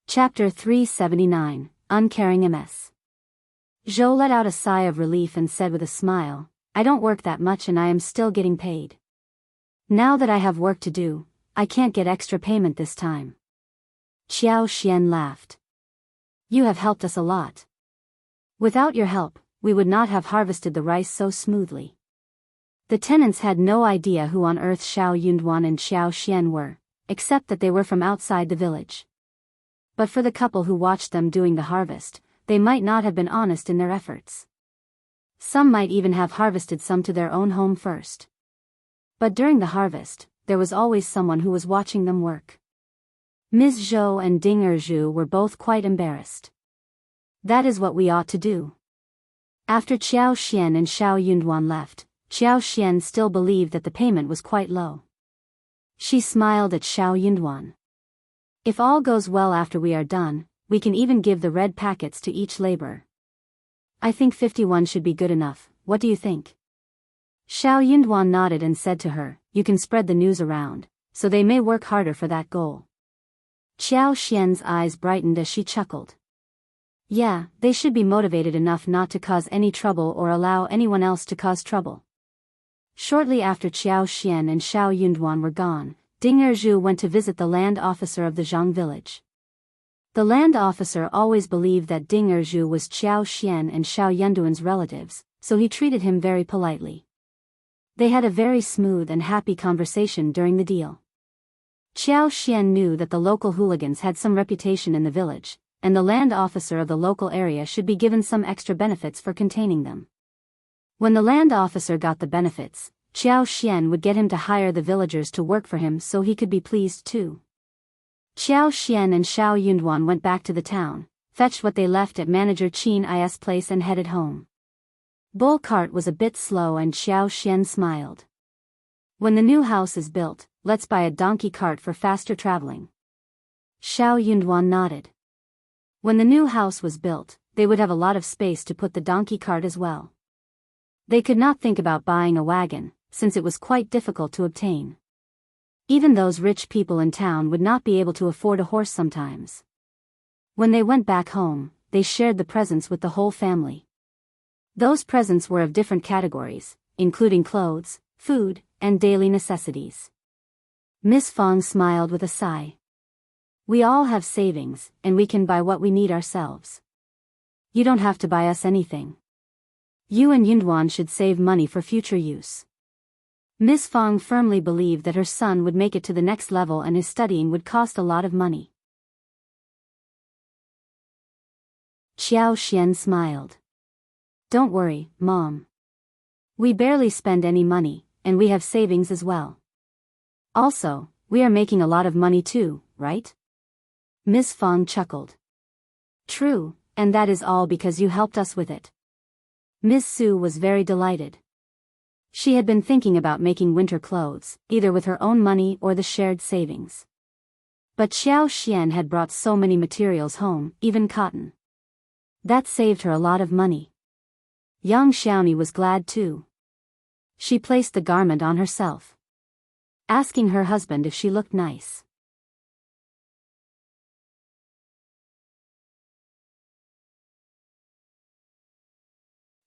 Chapter 379, Uncaring MS. Zhou let out a sigh of relief and said with a smile, I don't work that much and I am still getting paid. Now that I have work to do, I can't get extra payment this time. Xiao Xian laughed. You have helped us a lot. Without your help, we would not have harvested the rice so smoothly. The tenants had no idea who on earth Shao Yunduan and Xiao Xian were, except that they were from outside the village. But for the couple who watched them doing the harvest, they might not have been honest in their efforts. Some might even have harvested some to their own home first. But during the harvest, there was always someone who was watching them work. Ms. Zhou and Ding Erzhu were both quite embarrassed. That is what we ought to do. After Xiao Xian and Shao Yunduan left, Xiao Xian still believed that the payment was quite low. She smiled at Shao Yunduan. If all goes well after we are done, we can even give the red packets to each laborer. I think 51 should be good enough, what do you think? Shao Yunduan nodded and said to her, you can spread the news around, so they may work harder for that goal. Xiao Xian's eyes brightened as she chuckled. Yeah, they should be motivated enough not to cause any trouble or allow anyone else to cause trouble. Shortly after Xiao Xian and Shao Yunduan were gone, Ding Erzhu went to visit the land officer of the Zhang village. The land officer always believed that Ding Erju was Qiao Xian and Shao Yunduan's relatives, so he treated him very politely. They had a very smooth and happy conversation during the deal. Qiao Xian knew that the local hooligans had some reputation in the village, and the land officer of the local area should be given some extra benefits for containing them. When the land officer got the benefits, Qiao Xian would get him to hire the villagers to work for him so he could be pleased too. Qiao Xian and Shao Yunduan went back to the town, fetched what they left at Manager Qin I's place and headed home. Bull cart was a bit slow and Qiao Xian smiled. When the new house is built, let's buy a donkey cart for faster traveling. Shao Yunduan nodded. When the new house was built, they would have a lot of space to put the donkey cart as well. They could not think about buying a wagon, since it was quite difficult to obtain. Even those rich people in town would not be able to afford a horse sometimes. When they went back home, they shared the presents with the whole family. Those presents were of different categories, including clothes, food, and daily necessities. Miss Fong smiled with a sigh. We all have savings, and we can buy what we need ourselves. You don't have to buy us anything. You and Yunduan should save money for future use. Miss Fong firmly believed that her son would make it to the next level and his studying would cost a lot of money. Qiao Xian smiled. Don't worry, Mom. We barely spend any money, and we have savings as well. Also, we are making a lot of money too, right? Miss Fong chuckled. True, and that is all because you helped us with it. Miss Su was very delighted. She had been thinking about making winter clothes, either with her own money or the shared savings. But Qiao Xian had brought so many materials home, even cotton. That saved her a lot of money. Young Xiaoni was glad too. She placed the garment on herself, asking her husband if she looked nice.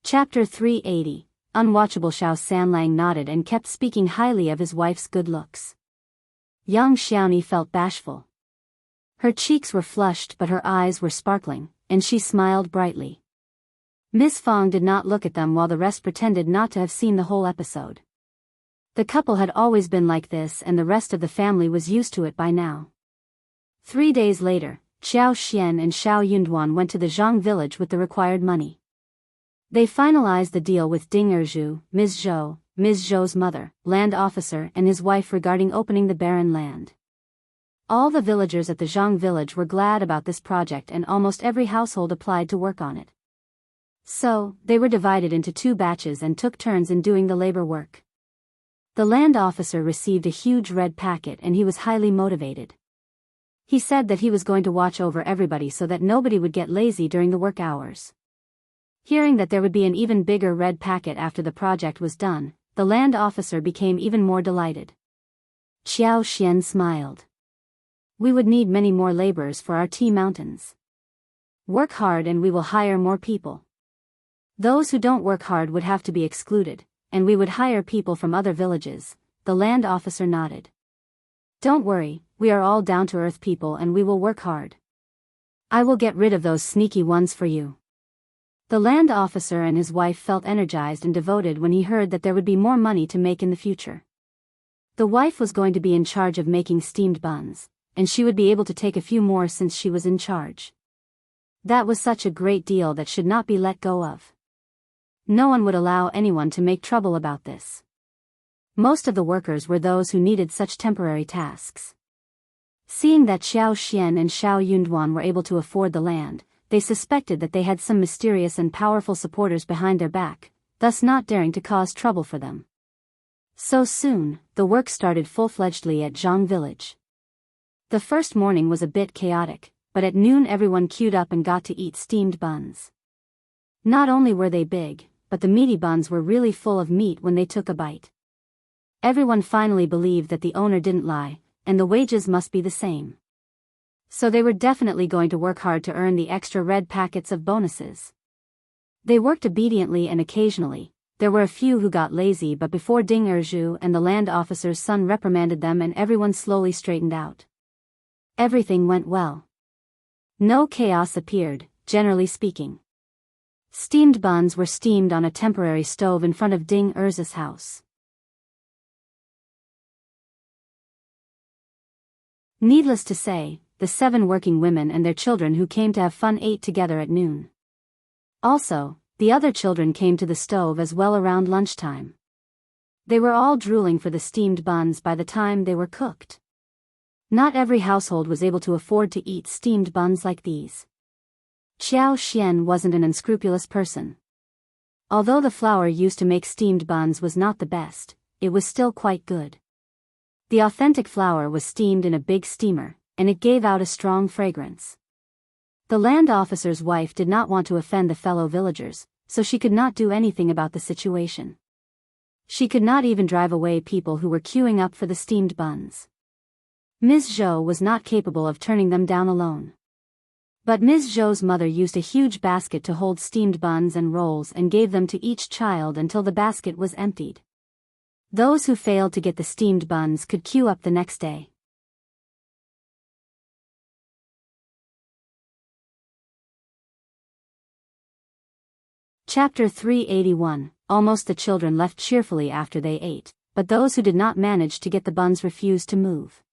Chapter 380. Unwatchable. Shao Sanlang nodded and kept speaking highly of his wife's good looks. Young Xiaoni felt bashful. Her cheeks were flushed but her eyes were sparkling, and she smiled brightly. Miss Fong did not look at them while the rest pretended not to have seen the whole episode. The couple had always been like this and the rest of the family was used to it by now. 3 days later, Qiao Xian and Shao Yunduan went to the Zhang village with the required money. They finalized the deal with Ding Erju, Ms. Zhou's mother, land officer and his wife regarding opening the barren land. All the villagers at the Zhang village were glad about this project and almost every household applied to work on it. So, they were divided into 2 batches and took turns in doing the labor work. The land officer received a huge red packet and he was highly motivated. He said that he was going to watch over everybody so that nobody would get lazy during the work hours. Hearing that there would be an even bigger red packet after the project was done, the land officer became even more delighted. Qiao Xian smiled. We would need many more laborers for our tea mountains. Work hard and we will hire more people. Those who don't work hard would have to be excluded, and we would hire people from other villages. The land officer nodded. Don't worry, we are all down-to-earth people and we will work hard. I will get rid of those sneaky ones for you. The land officer and his wife felt energized and devoted when he heard that there would be more money to make in the future. The wife was going to be in charge of making steamed buns, and she would be able to take a few more since she was in charge. That was such a great deal that should not be let go of. No one would allow anyone to make trouble about this. Most of the workers were those who needed such temporary tasks. Seeing that Qiao Xian and Shao Yunduan were able to afford the land, they suspected that they had some mysterious and powerful supporters behind their back, thus not daring to cause trouble for them. So soon, the work started full-fledgedly at Zhang village. The first morning was a bit chaotic, but at noon everyone queued up and got to eat steamed buns. Not only were they big, but the meaty buns were really full of meat when they took a bite. Everyone finally believed that the owner didn't lie, and the wages must be the same. So they were definitely going to work hard to earn the extra red packets of bonuses. They worked obediently and occasionally. There were a few who got lazy but before Ding Erju and the land officer's son reprimanded them and everyone slowly straightened out. Everything went well. No chaos appeared, generally speaking. Steamed buns were steamed on a temporary stove in front of Ding Erza's house. Needless to say, the 7 working women and their children who came to have fun ate together at noon. Also, the other children came to the stove as well around lunchtime. They were all drooling for the steamed buns by the time they were cooked. Not every household was able to afford to eat steamed buns like these. Xiao Xian wasn't an unscrupulous person. Although the flour used to make steamed buns was not the best, it was still quite good. The authentic flour was steamed in a big steamer, and it gave out a strong fragrance. The land officer's wife did not want to offend the fellow villagers, so she could not do anything about the situation. She could not even drive away people who were queuing up for the steamed buns. Ms. Zhou was not capable of turning them down alone. But Ms. Zhou's mother used a huge basket to hold steamed buns and rolls and gave them to each child until the basket was emptied. Those who failed to get the steamed buns could queue up the next day. Chapter 381. Almost the children left cheerfully after they ate, but those who did not manage to get the buns refused to move.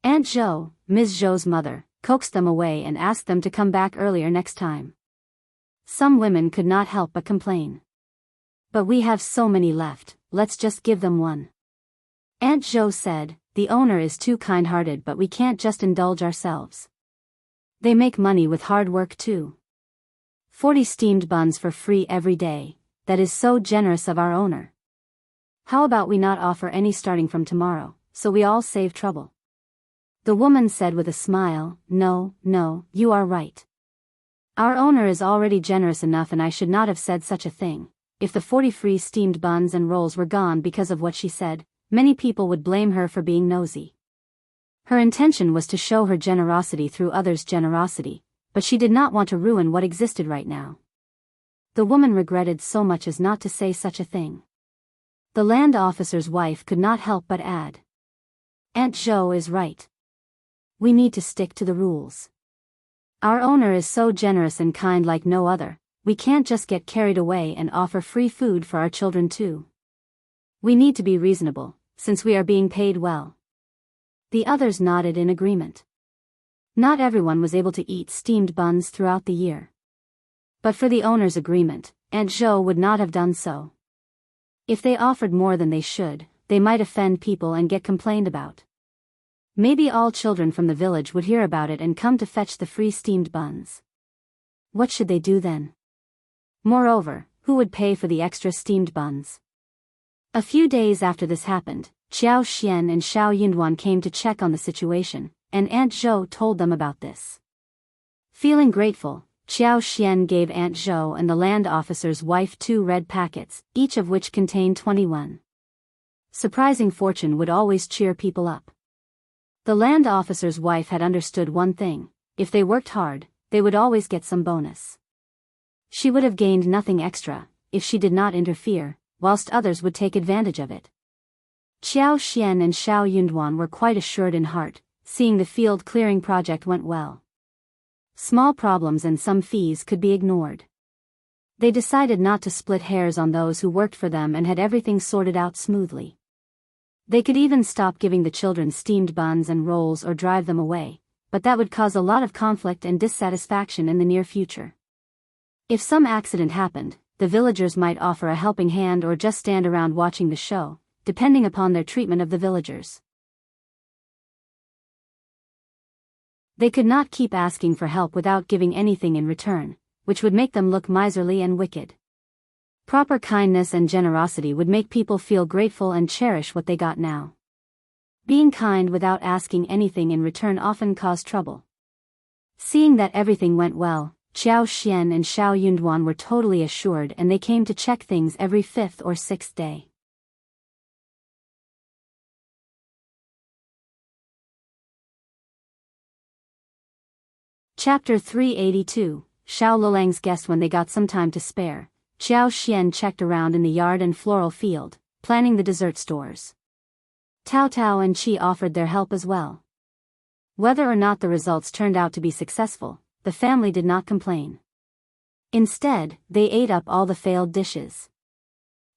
Aunt Zhou, Ms. Zhou's mother, coaxed them away and asked them to come back earlier next time. Some women could not help but complain. But we have so many left, let's just give them one. Aunt Zhou said, the owner is too kind-hearted, but we can't just indulge ourselves. They make money with hard work too. 40 steamed buns for free every day, that is so generous of our owner. How about we not offer any starting from tomorrow, so we all save trouble? The woman said with a smile, no, you are right. Our owner is already generous enough and I should not have said such a thing. If the 40 free steamed buns and rolls were gone because of what she said, many people would blame her for being nosy. Her intention was to show her generosity through others' generosity, but she did not want to ruin what existed right now. The woman regretted so much as not to say such a thing. The land officer's wife could not help but add, Aunt Zhou is right. We need to stick to the rules. Our owner is so generous and kind like no other. We can't just get carried away and offer free food for our children too. We need to be reasonable, since we are being paid well. The others nodded in agreement. Not everyone was able to eat steamed buns throughout the year. But for the owner's agreement, Aunt Zhou would not have done so. If they offered more than they should, they might offend people and get complained about. Maybe all children from the village would hear about it and come to fetch the free steamed buns. What should they do then? Moreover, who would pay for the extra steamed buns? A few days after this happened, Xiao Xian and Shao Yunduan came to check on the situation, and Aunt Zhou told them about this. Feeling grateful, Xiao Xian gave Aunt Zhou and the land officer's wife 2 red packets, each of which contained 21. Surprising fortune would always cheer people up. The land officer's wife had understood one thing: if they worked hard, they would always get some bonus. She would have gained nothing extra if she did not interfere, whilst others would take advantage of it. Xiao Xian and Shao Yunduan were quite assured in heart, seeing the field clearing project went well. Small problems and some fees could be ignored. They decided not to split hairs on those who worked for them and had everything sorted out smoothly. They could even stop giving the children steamed buns and rolls or drive them away, but that would cause a lot of conflict and dissatisfaction in the near future. If some accident happened, the villagers might offer a helping hand or just stand around watching the show, depending upon their treatment of the villagers. They could not keep asking for help without giving anything in return, which would make them look miserly and wicked. Proper kindness and generosity would make people feel grateful and cherish what they got now. Being kind without asking anything in return often caused trouble. Seeing that everything went well, Xiao Xian and Shao Yunduan were totally assured, and they came to check things every 5th or 6th day. Chapter 382. Shao Liulang's guest. When they got some time to spare, Xiao Xian checked around in the yard and floral field, planning the dessert stores. Tao Tao and Qi offered their help as well. Whether or not the results turned out to be successful, the family did not complain. Instead, they ate up all the failed dishes.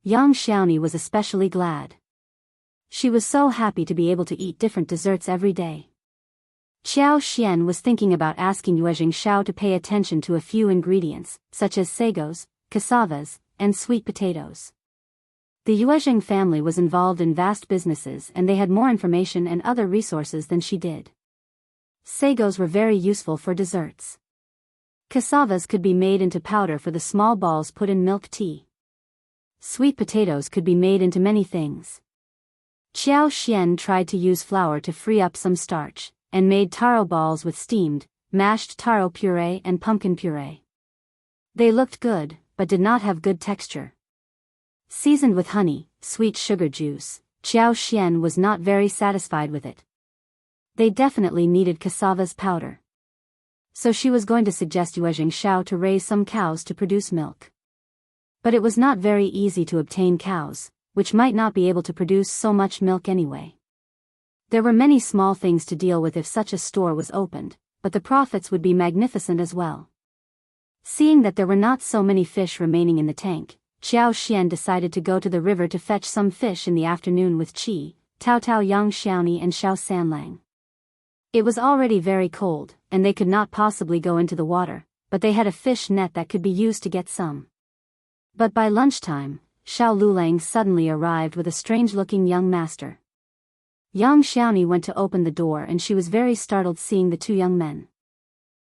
Young Xiaoni was especially glad. She was so happy to be able to eat different desserts every day. Qiao Xian was thinking about asking Yuezheng Shao to pay attention to a few ingredients, such as sagos, cassavas, and sweet potatoes. The Yuezheng family was involved in vast businesses and they had more information and other resources than she did. Sagos were very useful for desserts. Cassavas could be made into powder for the small balls put in milk tea. Sweet potatoes could be made into many things. Qiao Xian tried to use flour to free up some starch, and made taro balls with steamed, mashed taro puree and pumpkin puree. They looked good, but did not have good texture. Seasoned with honey, sweet sugar juice, Qiao Xian was not very satisfied with it. They definitely needed cassava's powder. So she was going to suggest Yuezheng Shao to raise some cows to produce milk. But it was not very easy to obtain cows, which might not be able to produce so much milk anyway. There were many small things to deal with if such a store was opened, but the profits would be magnificent as well. Seeing that there were not so many fish remaining in the tank, Qiao Xian decided to go to the river to fetch some fish in the afternoon with Qi, Tao Tao Yang Xiaoni and Shao Sanlang. It was already very cold, and they could not possibly go into the water, but they had a fish net that could be used to get some. But by lunchtime, Shao Liulang suddenly arrived with a strange-looking young master. Yang Xiaoni went to open the door and she was very startled seeing the two young men.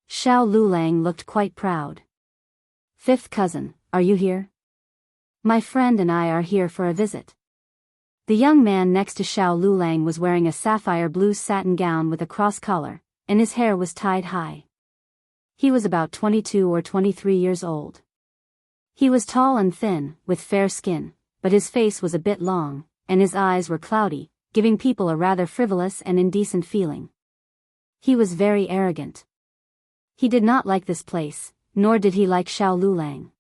Shao Liulang looked quite proud. "Fifth cousin, are you here? My friend and I are here for a visit." The young man next to Shao Liulang was wearing a sapphire blue satin gown with a cross collar, and his hair was tied high. He was about 22 or 23 years old. He was tall and thin, with fair skin, but his face was a bit long, and his eyes were cloudy, giving people a rather frivolous and indecent feeling. He was very arrogant. He did not like this place, nor did he like Shao Liulang.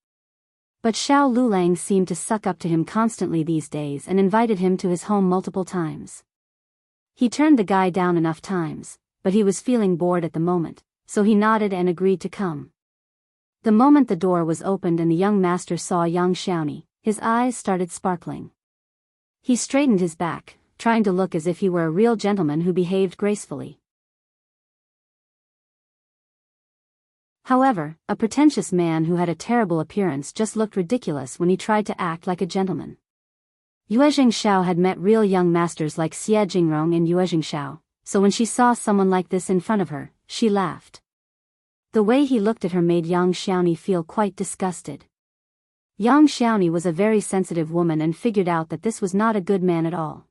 But Shao Liulang seemed to suck up to him constantly these days and invited him to his home multiple times. He turned the guy down enough times, but he was feeling bored at the moment, so he nodded and agreed to come. The moment the door was opened and the young master saw Yang Xiaoni, his eyes started sparkling. He straightened his back, trying to look as if he were a real gentleman who behaved gracefully. However, a pretentious man who had a terrible appearance just looked ridiculous when he tried to act like a gentleman. Yuezheng Shao had met real young masters like Xie Jingrong and Yuezheng Shao, so when she saw someone like this in front of her, she laughed. The way he looked at her made Yang Xiaoni feel quite disgusted. Yang Xiaoni was a very sensitive woman and figured out that this was not a good man at all.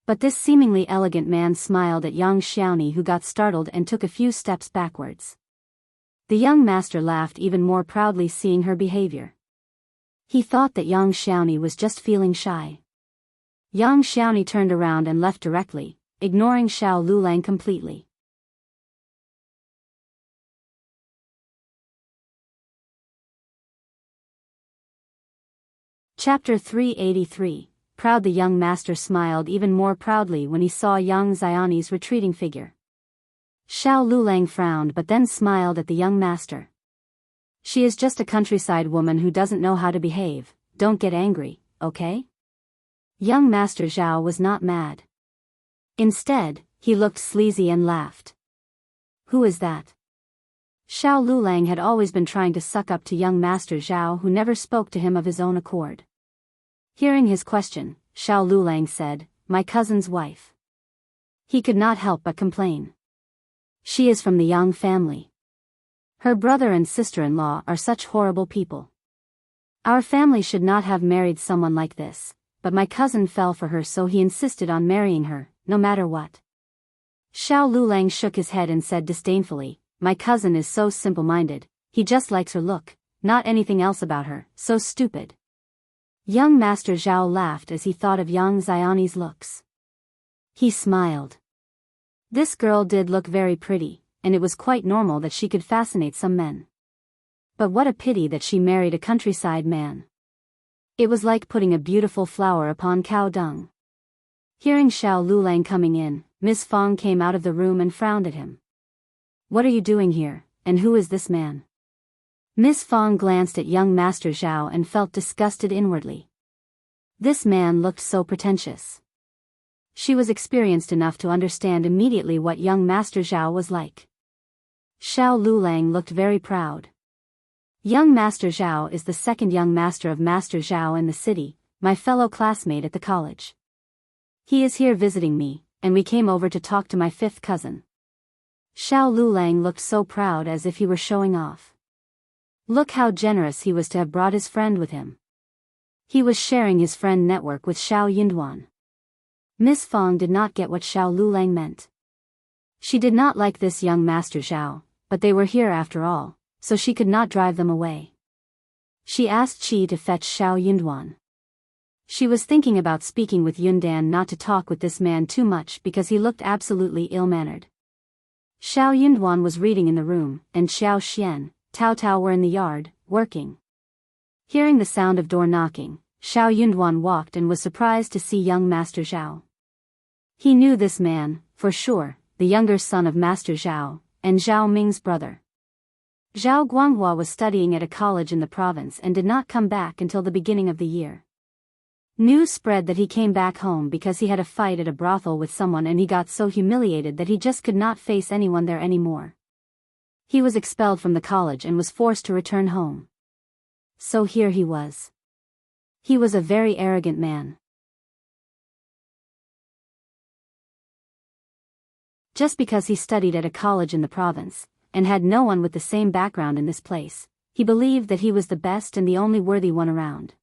But this seemingly elegant man smiled at Yang Xiaoni, who got startled and took a few steps backwards. The young master laughed even more proudly seeing her behavior. He thought that Yang Xiaoni was just feeling shy. Yang Xiaoni turned around and left directly, ignoring Shao Liulang completely. Chapter 383. Proud. The young master smiled even more proudly when he saw Yang Xiaoni's retreating figure. Shao Liulang frowned but then smiled at the young master. "She is just a countryside woman who doesn't know how to behave, don't get angry, okay?" Young Master Zhao was not mad. Instead, he looked sleazy and laughed. "Who is that?" Shao Liulang had always been trying to suck up to young Master Zhao, who never spoke to him of his own accord. Hearing his question, Shao Liulang said, "My cousin's wife." He could not help but complain. "She is from the Yang family. Her brother and sister-in-law are such horrible people. Our family should not have married someone like this, but my cousin fell for her, so he insisted on marrying her, no matter what." Shao Liulang shook his head and said disdainfully, "My cousin is so simple-minded, he just likes her look, not anything else about her, so stupid." Young Master Zhao laughed as he thought of Yang Xiaoni's looks. He smiled. This girl did look very pretty, and it was quite normal that she could fascinate some men. But what a pity that she married a countryside man. It was like putting a beautiful flower upon cow dung. Hearing Shao Liulang coming in, Miss Fong came out of the room and frowned at him. "What are you doing here, and who is this man?" Miss Fong glanced at young Master Xiao and felt disgusted inwardly. This man looked so pretentious. She was experienced enough to understand immediately what young Master Xiao was like. Xiao Liulang looked very proud. "Young Master Xiao is the second young master of Master Xiao in the city, my fellow classmate at the college. He is here visiting me, and we came over to talk to my fifth cousin." Xiao Liulang looked so proud as if he were showing off. Look how generous he was to have brought his friend with him. He was sharing his friend network with Xiao Yunduan. Miss Fong did not get what Xiao Liulang meant. She did not like this young Master Xiao, but they were here after all, so she could not drive them away. She asked Qi to fetch Xiao Yunduan. She was thinking about speaking with Yundan not to talk with this man too much because he looked absolutely ill-mannered. Xiao Yunduan was reading in the room, and Xiao Xian, Tao Tao were in the yard, working. Hearing the sound of door knocking, Xiao Yunduan walked and was surprised to see young Master Xiao. He knew this man, for sure, the younger son of Master Xiao, and Zhao Ming's brother. Zhao Guanghua was studying at a college in the province and did not come back until the beginning of the year. News spread that he came back home because he had a fight at a brothel with someone and he got so humiliated that he just could not face anyone there anymore. He was expelled from the college and was forced to return home. So here he was. He was a very arrogant man. Just because he studied at a college in the province, and had no one with the same background in this place, he believed that he was the best and the only worthy one around.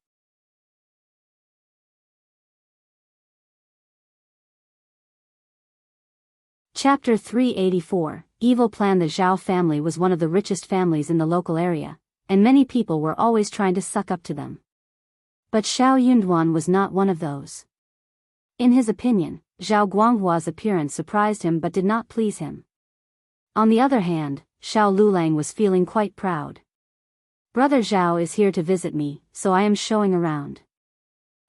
Chapter 384, Evil Plan. The Zhao family was one of the richest families in the local area, and many people were always trying to suck up to them. But Xiao Yunduan was not one of those. In his opinion, Zhao Guanghua's appearance surprised him but did not please him. On the other hand, Xiao Liulang was feeling quite proud. "Brother Zhao is here to visit me, so I am showing around."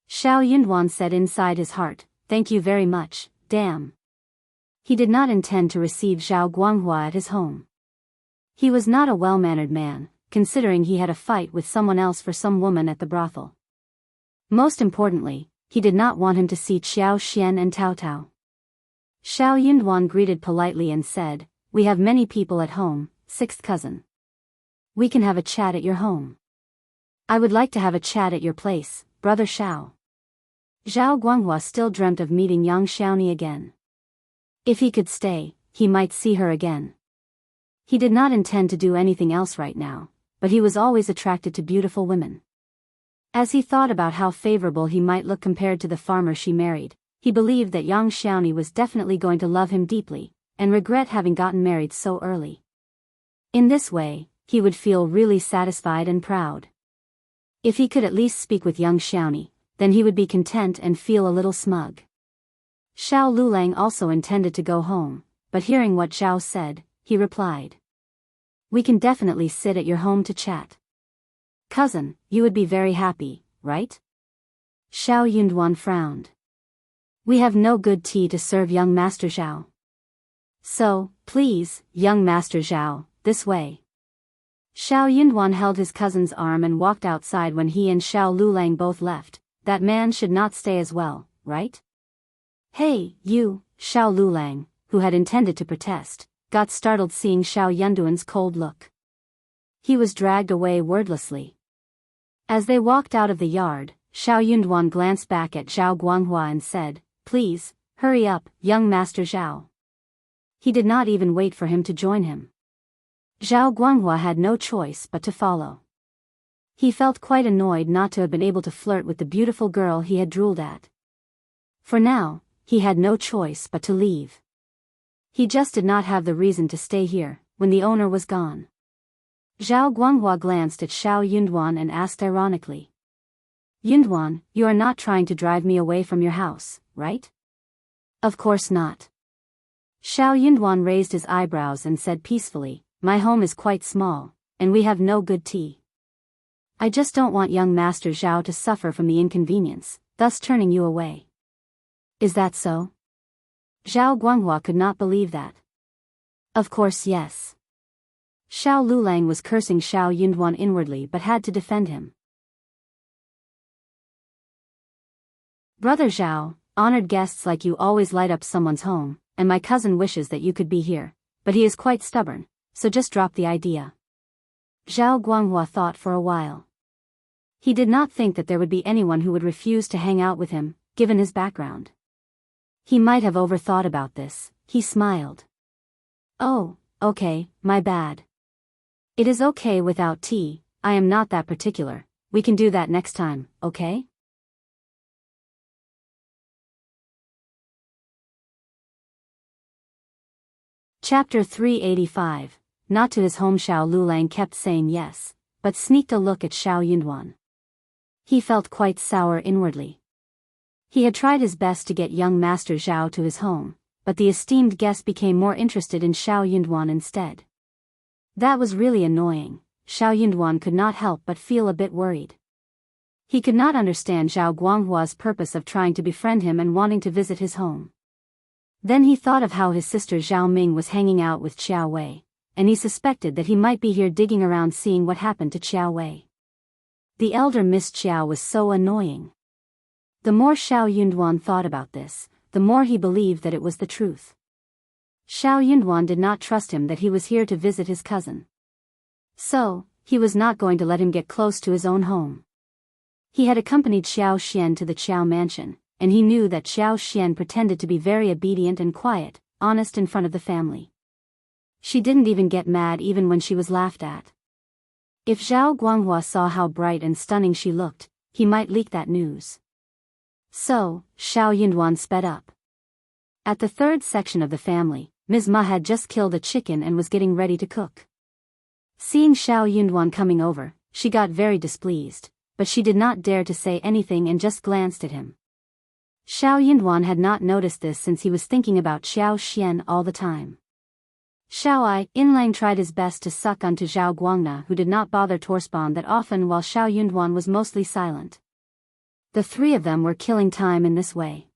Xiao Yunduan said inside his heart, "Thank you very much, damn." He did not intend to receive Zhao Guanghua at his home. He was not a well-mannered man, considering he had a fight with someone else for some woman at the brothel. Most importantly, he did not want him to see Xiao Xian and Tao Tao. Xiao Yunduan greeted politely and said, "We have many people at home, sixth cousin. We can have a chat at your home." "I would like to have a chat at your place, brother Xiao." Zhao Guanghua still dreamt of meeting Yang Xiaoni again. If he could stay, he might see her again. He did not intend to do anything else right now, but he was always attracted to beautiful women. As he thought about how favorable he might look compared to the farmer she married, he believed that Yang Xiaoni was definitely going to love him deeply, and regret having gotten married so early. In this way, he would feel really satisfied and proud. If he could at least speak with Yang Xiaoni, then he would be content and feel a little smug. Xiao Liulang also intended to go home, but hearing what Zhao said, he replied, "We can definitely sit at your home to chat. Cousin, you would be very happy, right?" Xiao Yunduan frowned. "We have no good tea to serve young Master Zhao. So, please, young Master Zhao, this way." Xiao Yunduan held his cousin's arm and walked outside. When he and Xiao Liulang both left, that man should not stay as well, right? "Hey, you," Xiao Liulang, who had intended to protest, got startled seeing Xiao Yunduan's cold look. He was dragged away wordlessly. As they walked out of the yard, Xiao Yunduan glanced back at Zhao Guanghua and said, "Please, hurry up, young Master Zhao." He did not even wait for him to join him. Zhao Guanghua had no choice but to follow. He felt quite annoyed not to have been able to flirt with the beautiful girl he had drooled at. For now, he had no choice but to leave. He just did not have the reason to stay here, when the owner was gone. Zhao Guanghua glanced at Xiao Yunduan and asked ironically, "Yunduan, you are not trying to drive me away from your house, right?" "Of course not." Xiao Yunduan raised his eyebrows and said peacefully, "My home is quite small, and we have no good tea. I just don't want young Master Zhao to suffer from the inconvenience, thus turning you away." "Is that so?" Zhao Guanghua could not believe that. Of course, yes. Xiao Liulang was cursing Xiao Yunduan inwardly but had to defend him. Brother Zhao, honored guests like you always light up someone's home, and my cousin wishes that you could be here, but he is quite stubborn, so just drop the idea. Zhao Guanghua thought for a while. He did not think that there would be anyone who would refuse to hang out with him, given his background. He might have overthought about this. He smiled. Oh, okay, my bad. It is okay without tea, I am not that particular, we can do that next time, okay? Chapter 385. Not to his home. Xiao Liulang kept saying yes, but sneaked a look at Xiao Yunduan. He felt quite sour inwardly. He had tried his best to get young Master Zhao to his home, but the esteemed guest became more interested in Xiao Yunduan instead. That was really annoying. Xiao Yunduan could not help but feel a bit worried. He could not understand Zhao Guanghua's purpose of trying to befriend him and wanting to visit his home. Then he thought of how his sister Zhao Ming was hanging out with Qiao Wei, and he suspected that he might be here digging around seeing what happened to Qiao Wei. The elder Miss Qiao was so annoying. The more Xiao Yunduan thought about this, the more he believed that it was the truth. Xiao Yunduan did not trust him that he was here to visit his cousin. So, he was not going to let him get close to his own home. He had accompanied Xiao Xian to the Qiao mansion, and he knew that Xiao Xian pretended to be very obedient and quiet, honest in front of the family. She didn't even get mad even when she was laughed at. If Zhao Guanghua saw how bright and stunning she looked, he might leak that news. So, Xiao Yunduan sped up. At the third section of the family, Ms. Ma had just killed a chicken and was getting ready to cook. Seeing Xiao Yunduan coming over, she got very displeased, but she did not dare to say anything and just glanced at him. Xiao Yunduan had not noticed this since he was thinking about Xiao Xian all the time. Xiao Yunlang tried his best to suck onto Zhao Guangna, who did not bother to respond that often, while Xiao Yunduan was mostly silent. The three of them were killing time in this way.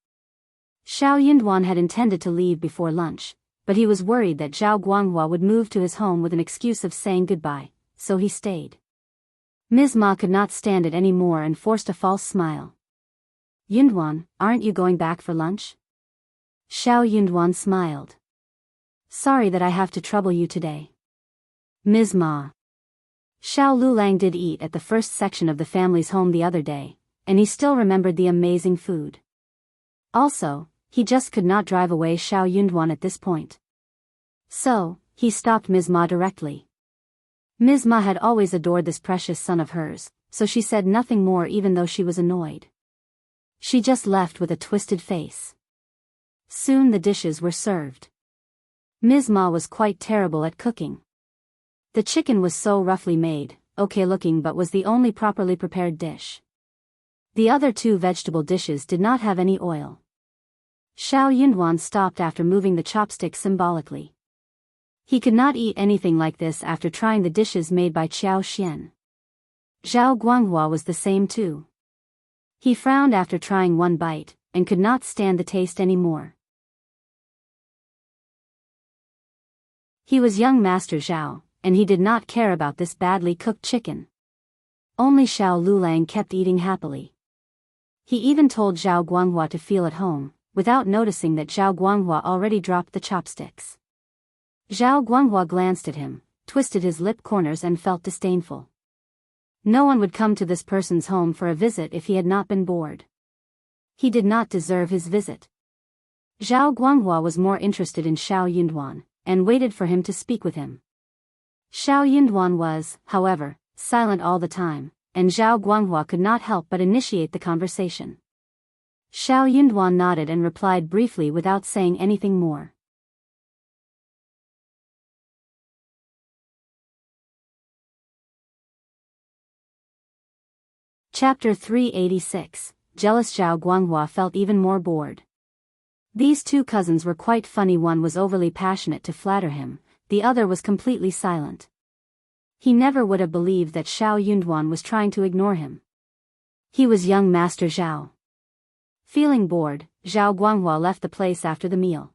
Xiao Yunduan had intended to leave before lunch, but he was worried that Zhao Guanghua would move to his home with an excuse of saying goodbye, so he stayed. Ms. Ma could not stand it any more and forced a false smile. Yunduan, aren't you going back for lunch? Xiao Yunduan smiled. Sorry that I have to trouble you today. Ms. Ma. Xiao Liulang did eat at the first section of the family's home the other day, and he still remembered the amazing food. Also, he just could not drive away Xiao Yunduan at this point. So, he stopped Ms. Ma directly. Ms. Ma had always adored this precious son of hers, so she said nothing more even though she was annoyed. She just left with a twisted face. Soon the dishes were served. Ms. Ma was quite terrible at cooking. The chicken was so roughly made, okay looking, but was the only properly prepared dish. The other two vegetable dishes did not have any oil. Xiao Yunduan stopped after moving the chopstick symbolically. He could not eat anything like this after trying the dishes made by Xiao Xian. Zhao Guanghua was the same too. He frowned after trying one bite, and could not stand the taste anymore. He was young Master Zhao, and he did not care about this badly cooked chicken. Only Xiao Liulang kept eating happily. He even told Zhao Guanghua to feel at home, without noticing that Zhao Guanghua already dropped the chopsticks. Zhao Guanghua glanced at him, twisted his lip corners and felt disdainful. No one would come to this person's home for a visit if he had not been bored. He did not deserve his visit. Zhao Guanghua was more interested in Xiao Yunduan, and waited for him to speak with him. Xiao Yunduan was, however, silent all the time, and Zhao Guanghua could not help but initiate the conversation. Xiao Yunduan nodded and replied briefly without saying anything more. Chapter 386. Jealous. Zhao Guanghua felt even more bored. These two cousins were quite funny. One was overly passionate to flatter him, the other was completely silent. He never would have believed that Xiao Yunduan was trying to ignore him. He was young Master Zhao. Feeling bored, Zhao Guanghua left the place after the meal.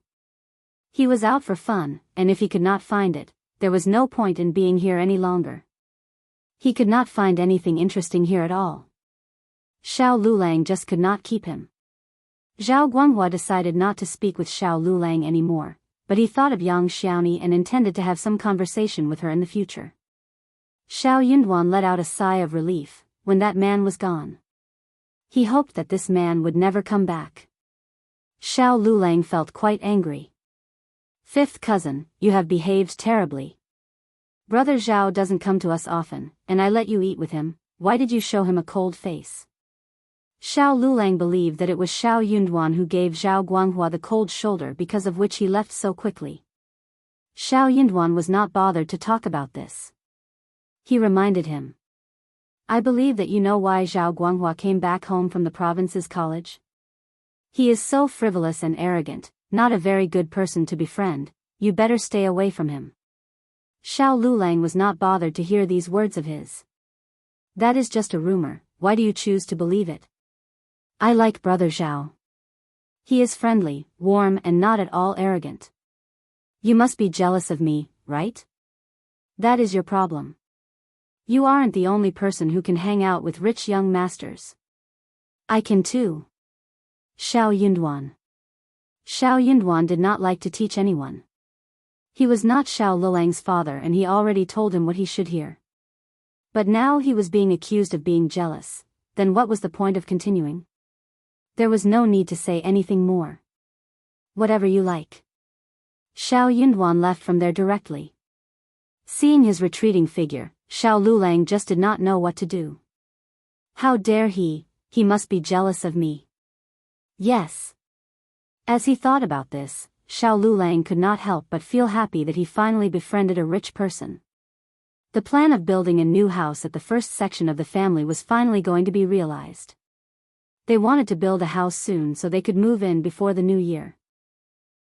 He was out for fun, and if he could not find it, there was no point in being here any longer. He could not find anything interesting here at all. Xiao Liulang just could not keep him. Zhao Guanghua decided not to speak with Xiao Liulang anymore, but he thought of Yang Xiaoni and intended to have some conversation with her in the future. Xiao Yunduan let out a sigh of relief when that man was gone. He hoped that this man would never come back. Xiao Liulang felt quite angry. Fifth cousin, you have behaved terribly. Brother Zhao doesn't come to us often, and I let you eat with him. Why did you show him a cold face? Xiao Liulang believed that it was Xiao Yunduan who gave Zhao Guanghua the cold shoulder, because of which he left so quickly. Xiao Yunduan was not bothered to talk about this. He reminded him. I believe that you know why Zhao Guanghua came back home from the province's college. He is so frivolous and arrogant, not a very good person to befriend. You better stay away from him. Xiao Liulang was not bothered to hear these words of his. That is just a rumor, why do you choose to believe it? I like Brother Zhao. He is friendly, warm and not at all arrogant. You must be jealous of me, right? That is your problem. You aren't the only person who can hang out with rich young masters. I can too. Xiao Yunduan. Xiao Yunduan did not like to teach anyone. He was not Xiao Liulang's father and he already told him what he should hear. But now he was being accused of being jealous, then what was the point of continuing? There was no need to say anything more. Whatever you like. Xiao Yunduan left from there directly. Seeing his retreating figure, Xiao Liulang just did not know what to do. How dare he must be jealous of me. Yes. As he thought about this, Xiao Liulang could not help but feel happy that he finally befriended a rich person. The plan of building a new house at the first section of the family was finally going to be realized. They wanted to build a house soon so they could move in before the new year.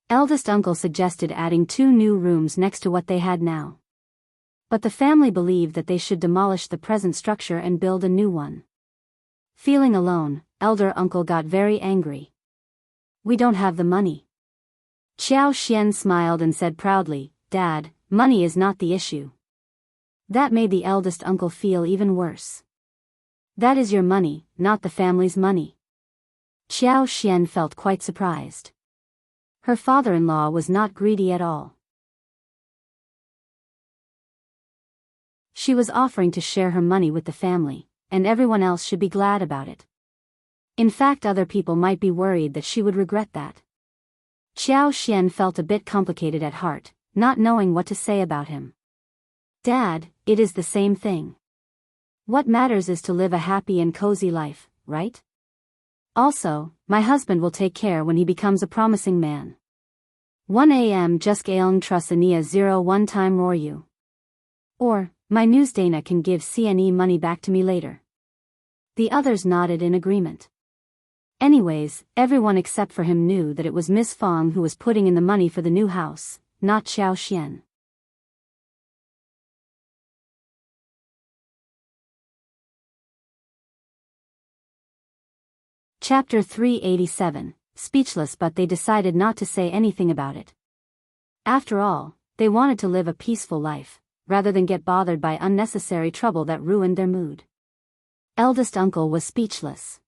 Eldest uncle suggested adding 2 new rooms next to what they had now. But the family believed that they should demolish the present structure and build a new one. Feeling alone, elder uncle got very angry. We don't have the money. Qiao Xian smiled and said proudly, Dad, money is not the issue. That made the eldest uncle feel even worse. That is your money, not the family's money. Qiao Xian felt quite surprised. Her father-in-law was not greedy at all. She was offering to share her money with the family, and everyone else should be glad about it. In fact, other people might be worried that she would regret that. Qiao Xian felt a bit complicated at heart, not knowing what to say about him. Dad, it is the same thing. What matters is to live a happy and cozy life, right? Also, my husband will take care when he becomes a promising man. 1 a.m. Just Aeon Trusania 01 time roar you. Or, my news Dana can give CNE money back to me later. The others nodded in agreement. Anyways, everyone except for him knew that it was Miss Fong who was putting in the money for the new house, not Qiao Xian. Chapter 387, Speechless, but they decided not to say anything about it. After all, they wanted to live a peaceful life, rather than get bothered by unnecessary trouble that ruined their mood. Eldest uncle was speechless.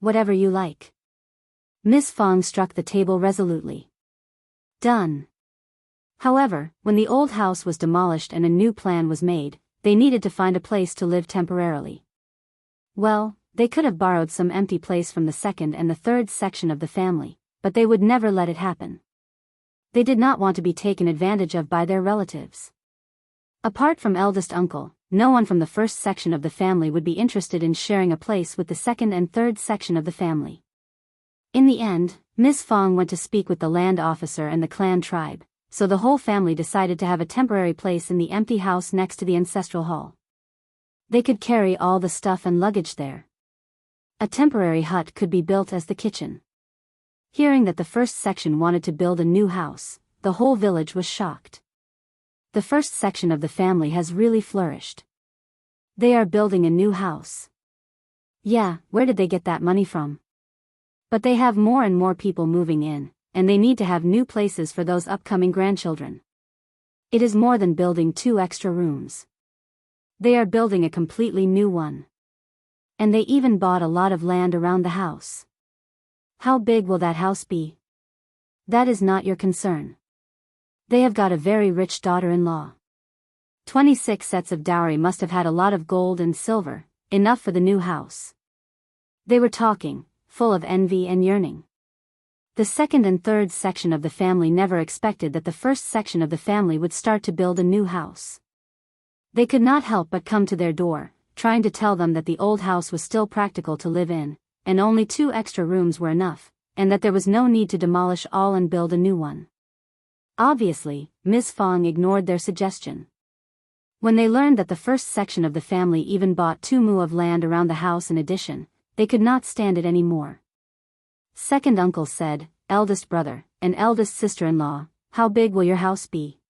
Whatever you like. Miss Fong struck the table resolutely. Done. However, when the old house was demolished and a new plan was made, they needed to find a place to live temporarily. Well, they could have borrowed some empty place from the second and the third section of the family, but they would never let it happen. They did not want to be taken advantage of by their relatives. Apart from eldest uncle, no one from the first section of the family would be interested in sharing a place with the second and third section of the family. In the end, Miss Fong went to speak with the land officer and the clan tribe, so the whole family decided to have a temporary place in the empty house next to the ancestral hall. They could carry all the stuff and luggage there. A temporary hut could be built as the kitchen. Hearing that the first section wanted to build a new house, the whole village was shocked. The first section of the family has really flourished. They are building a new house. Yeah, where did they get that money from? But they have more and more people moving in, and they need to have new places for those upcoming grandchildren. It is more than building 2 extra rooms. They are building a completely new one. And they even bought a lot of land around the house. How big will that house be? That is not your concern. They have got a very rich daughter-in-law. 26 sets of dowry must have had a lot of gold and silver, enough for the new house. They were talking, full of envy and yearning. The second and third section of the family never expected that the first section of the family would start to build a new house. They could not help but come to their door, trying to tell them that the old house was still practical to live in, and only 2 extra rooms were enough, and that there was no need to demolish all and build a new one. Obviously, Ms. Fong ignored their suggestion. When they learned that the first section of the family even bought 2 mu of land around the house in addition, they could not stand it anymore. Second uncle said, "Eldest brother, and eldest sister-in-law, how big will your house be?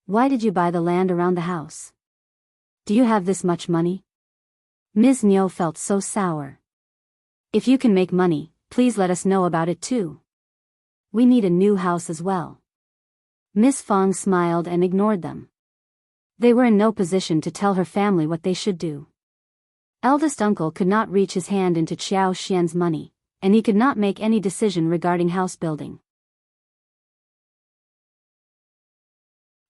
Why did you buy the land around the house? Do you have this much money?" Ms. Niu felt so sour. "If you can make money, please let us know about it too. We need a new house as well." Ms. Fong smiled and ignored them. They were in no position to tell her family what they should do. Eldest uncle could not reach his hand into Qiao Xian's money, and he could not make any decision regarding house building.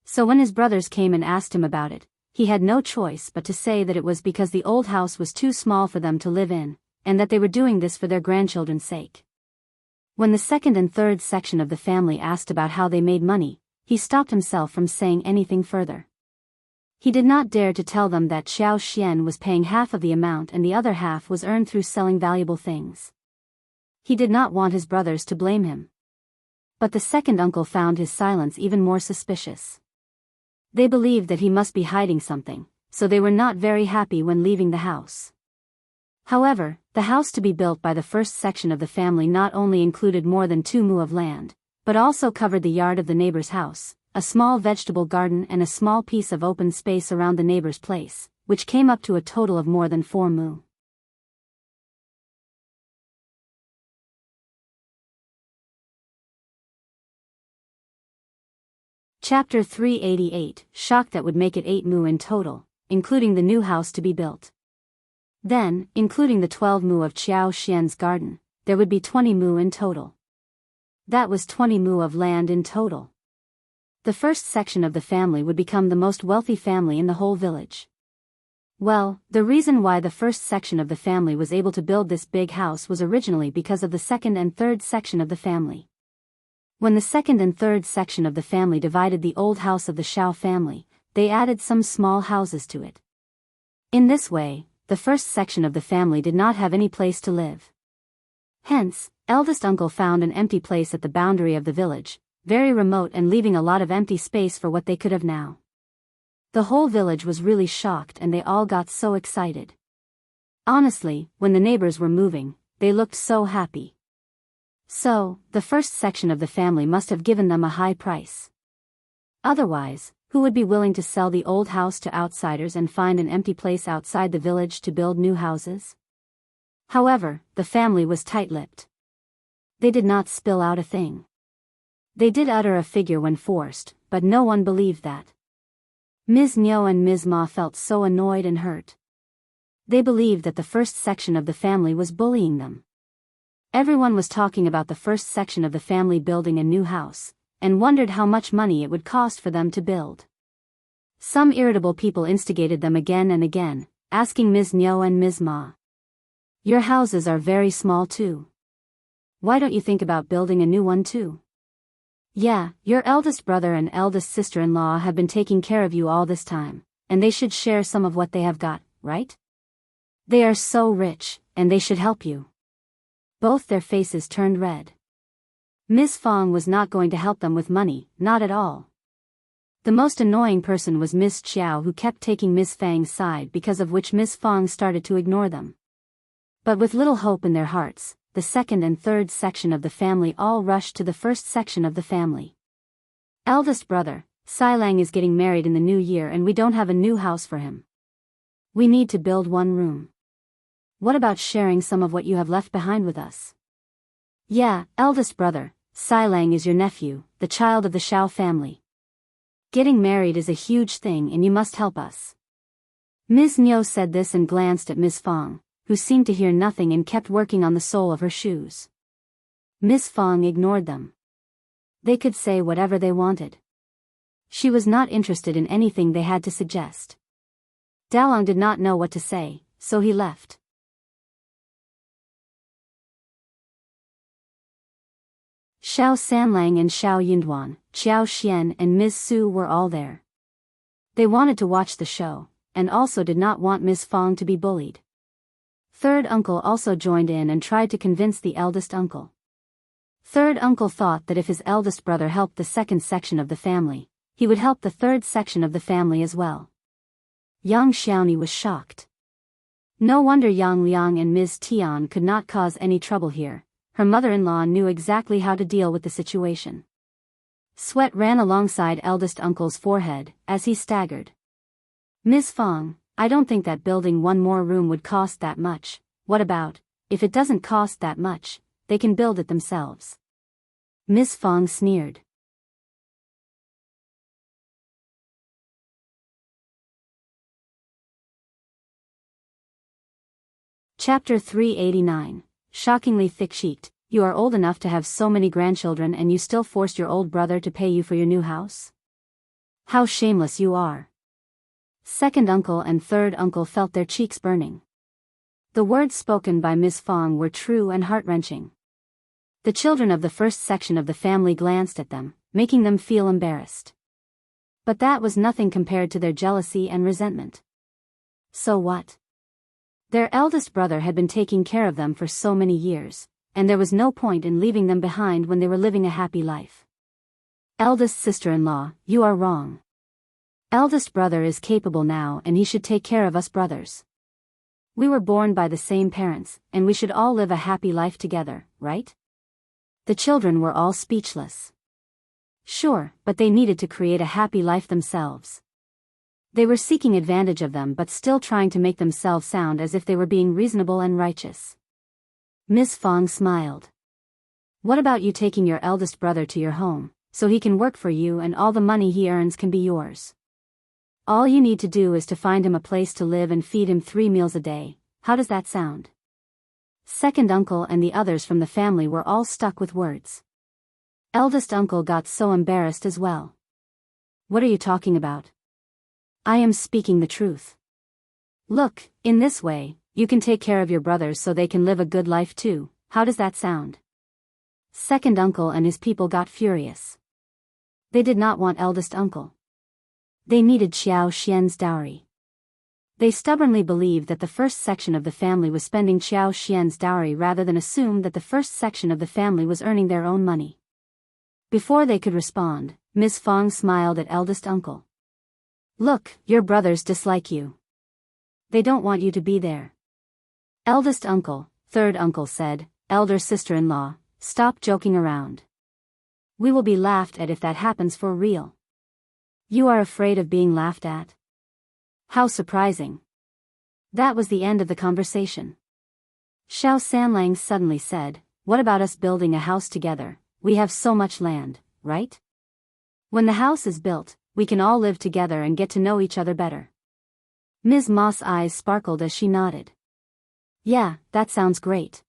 So when his brothers came and asked him about it, he had no choice but to say that it was because the old house was too small for them to live in, and that they were doing this for their grandchildren's sake. When the second and third section of the family asked about how they made money, he stopped himself from saying anything further. He did not dare to tell them that Xiao Xian was paying half of the amount and the other half was earned through selling valuable things. He did not want his brothers to blame him. But the second uncle found his silence even more suspicious. They believed that he must be hiding something, so they were not very happy when leaving the house. However, the house to be built by the first section of the family not only included more than 2 mu of land, but also covered the yard of the neighbor's house, a small vegetable garden and a small piece of open space around the neighbor's place, which came up to a total of more than 4 mu. Chapter 388, shock that would make it 8 mu in total, including the new house to be built. Then, including the 12 mu of Qiao Xian's garden, there would be 20 mu in total. That was 20 mu of land in total. The first section of the family would become the most wealthy family in the whole village. Well, the reason why the first section of the family was able to build this big house was originally because of the second and third section of the family. When the second and third section of the family divided the old house of the Shao family, they added some small houses to it. In this way, the first section of the family did not have any place to live. Hence, eldest uncle found an empty place at the boundary of the village, very remote and leaving a lot of empty space for what they could have now. The whole village was really shocked and they all got so excited. Honestly, when the neighbors were moving, they looked so happy. So, the first section of the family must have given them a high price. Otherwise, who would be willing to sell the old house to outsiders and find an empty place outside the village to build new houses? However, the family was tight-lipped. They did not spill out a thing. They did utter a figure when forced, but no one believed that. Ms. Niu and Ms. Ma felt so annoyed and hurt. They believed that the first section of the family was bullying them. Everyone was talking about the first section of the family building a new house, and wondered how much money it would cost for them to build. Some irritable people instigated them again and again, asking Ms. Niu and Ms. Ma, "Your houses are very small too. Why don't you think about building a new one too? Yeah, your eldest brother and eldest sister-in-law have been taking care of you all this time, and they should share some of what they have got, right? They are so rich, and they should help you." Both their faces turned red. Ms. Fong was not going to help them with money, not at all. The most annoying person was Miss Qjao, who kept taking Miss Fang's side, because of which Miss Fong started to ignore them. But with little hope in their hearts, the second and third section of the family all rushed to the first section of the family. "Eldest brother, Liulang is getting married in the new year and we don't have a new house for him. We need to build one room. What about sharing some of what you have left behind with us?" "Yeah, eldest brother, Xilang is your nephew, the child of the Shao family. Getting married is a huge thing and you must help us. Ms. Niu said this and glanced at Ms. Fong, who seemed to hear nothing and kept working on the sole of her shoes. Ms. Fong ignored them. They could say whatever they wanted. She was not interested in anything they had to suggest. Liulang did not know what to say, so he left. Shao Sanlang and Shao Yinduan, Xiao Xian and Ms. Su were all there. They wanted to watch the show, and also did not want Ms. Fong to be bullied. Third uncle also joined in and tried to convince the eldest uncle. Third uncle thought that if his eldest brother helped the second section of the family, he would help the third section of the family as well. Yang Xiaoni was shocked. No wonder Yang Liang and Ms. Tian could not cause any trouble here. Her mother-in-law knew exactly how to deal with the situation. Sweat ran alongside eldest uncle's forehead as he staggered. Ms. Fong, I don't think that building one more room would cost that much. What about, if it doesn't cost that much, they can build it themselves. Ms. Fong sneered. Chapter 389. Shockingly thick-cheeked. You are old enough to have so many grandchildren and you still forced your old brother to pay you for your new house? How shameless you are. Second uncle and third uncle felt their cheeks burning. The words spoken by Ms. Fong were true and heart-wrenching. The children of the first section of the family glanced at them, making them feel embarrassed. But that was nothing compared to their jealousy and resentment. So what? Their eldest brother had been taking care of them for so many years, and there was no point in leaving them behind when they were living a happy life. Eldest sister-in-law, you are wrong. Eldest brother is capable now and he should take care of us brothers. We were born by the same parents, and we should all live a happy life together, right? The children were all speechless. Sure, but they needed to create a happy life themselves. They were seeking advantage of them but still trying to make themselves sound as if they were being reasonable and righteous. Ms. Fong smiled. What about you taking your eldest brother to your home, so he can work for you and all the money he earns can be yours? All you need to do is to find him a place to live and feed him 3 meals a day. How does that sound? Second uncle and the others from the family were all stuck with words. Eldest uncle got so embarrassed as well. What are you talking about? I am speaking the truth. Look, in this way, you can take care of your brothers so they can live a good life too. How does that sound? Second uncle and his people got furious. They did not want eldest uncle. They needed Xiao Xian's dowry. They stubbornly believed that the first section of the family was spending Xiao Xian's dowry rather than assume that the first section of the family was earning their own money. Before they could respond, Ms. Fong smiled at eldest uncle. Look, your brothers dislike you. They don't want you to be there. Eldest uncle, third uncle said, elder sister-in-law, stop joking around. We will be laughed at if that happens for real. You are afraid of being laughed at? How surprising. That was the end of the conversation. Shao Sanlang suddenly said, what about us building a house together? We have so much land, right? When the house is built, we can all live together and get to know each other better. Ms. Ma's eyes sparkled as she nodded. Yeah, that sounds great.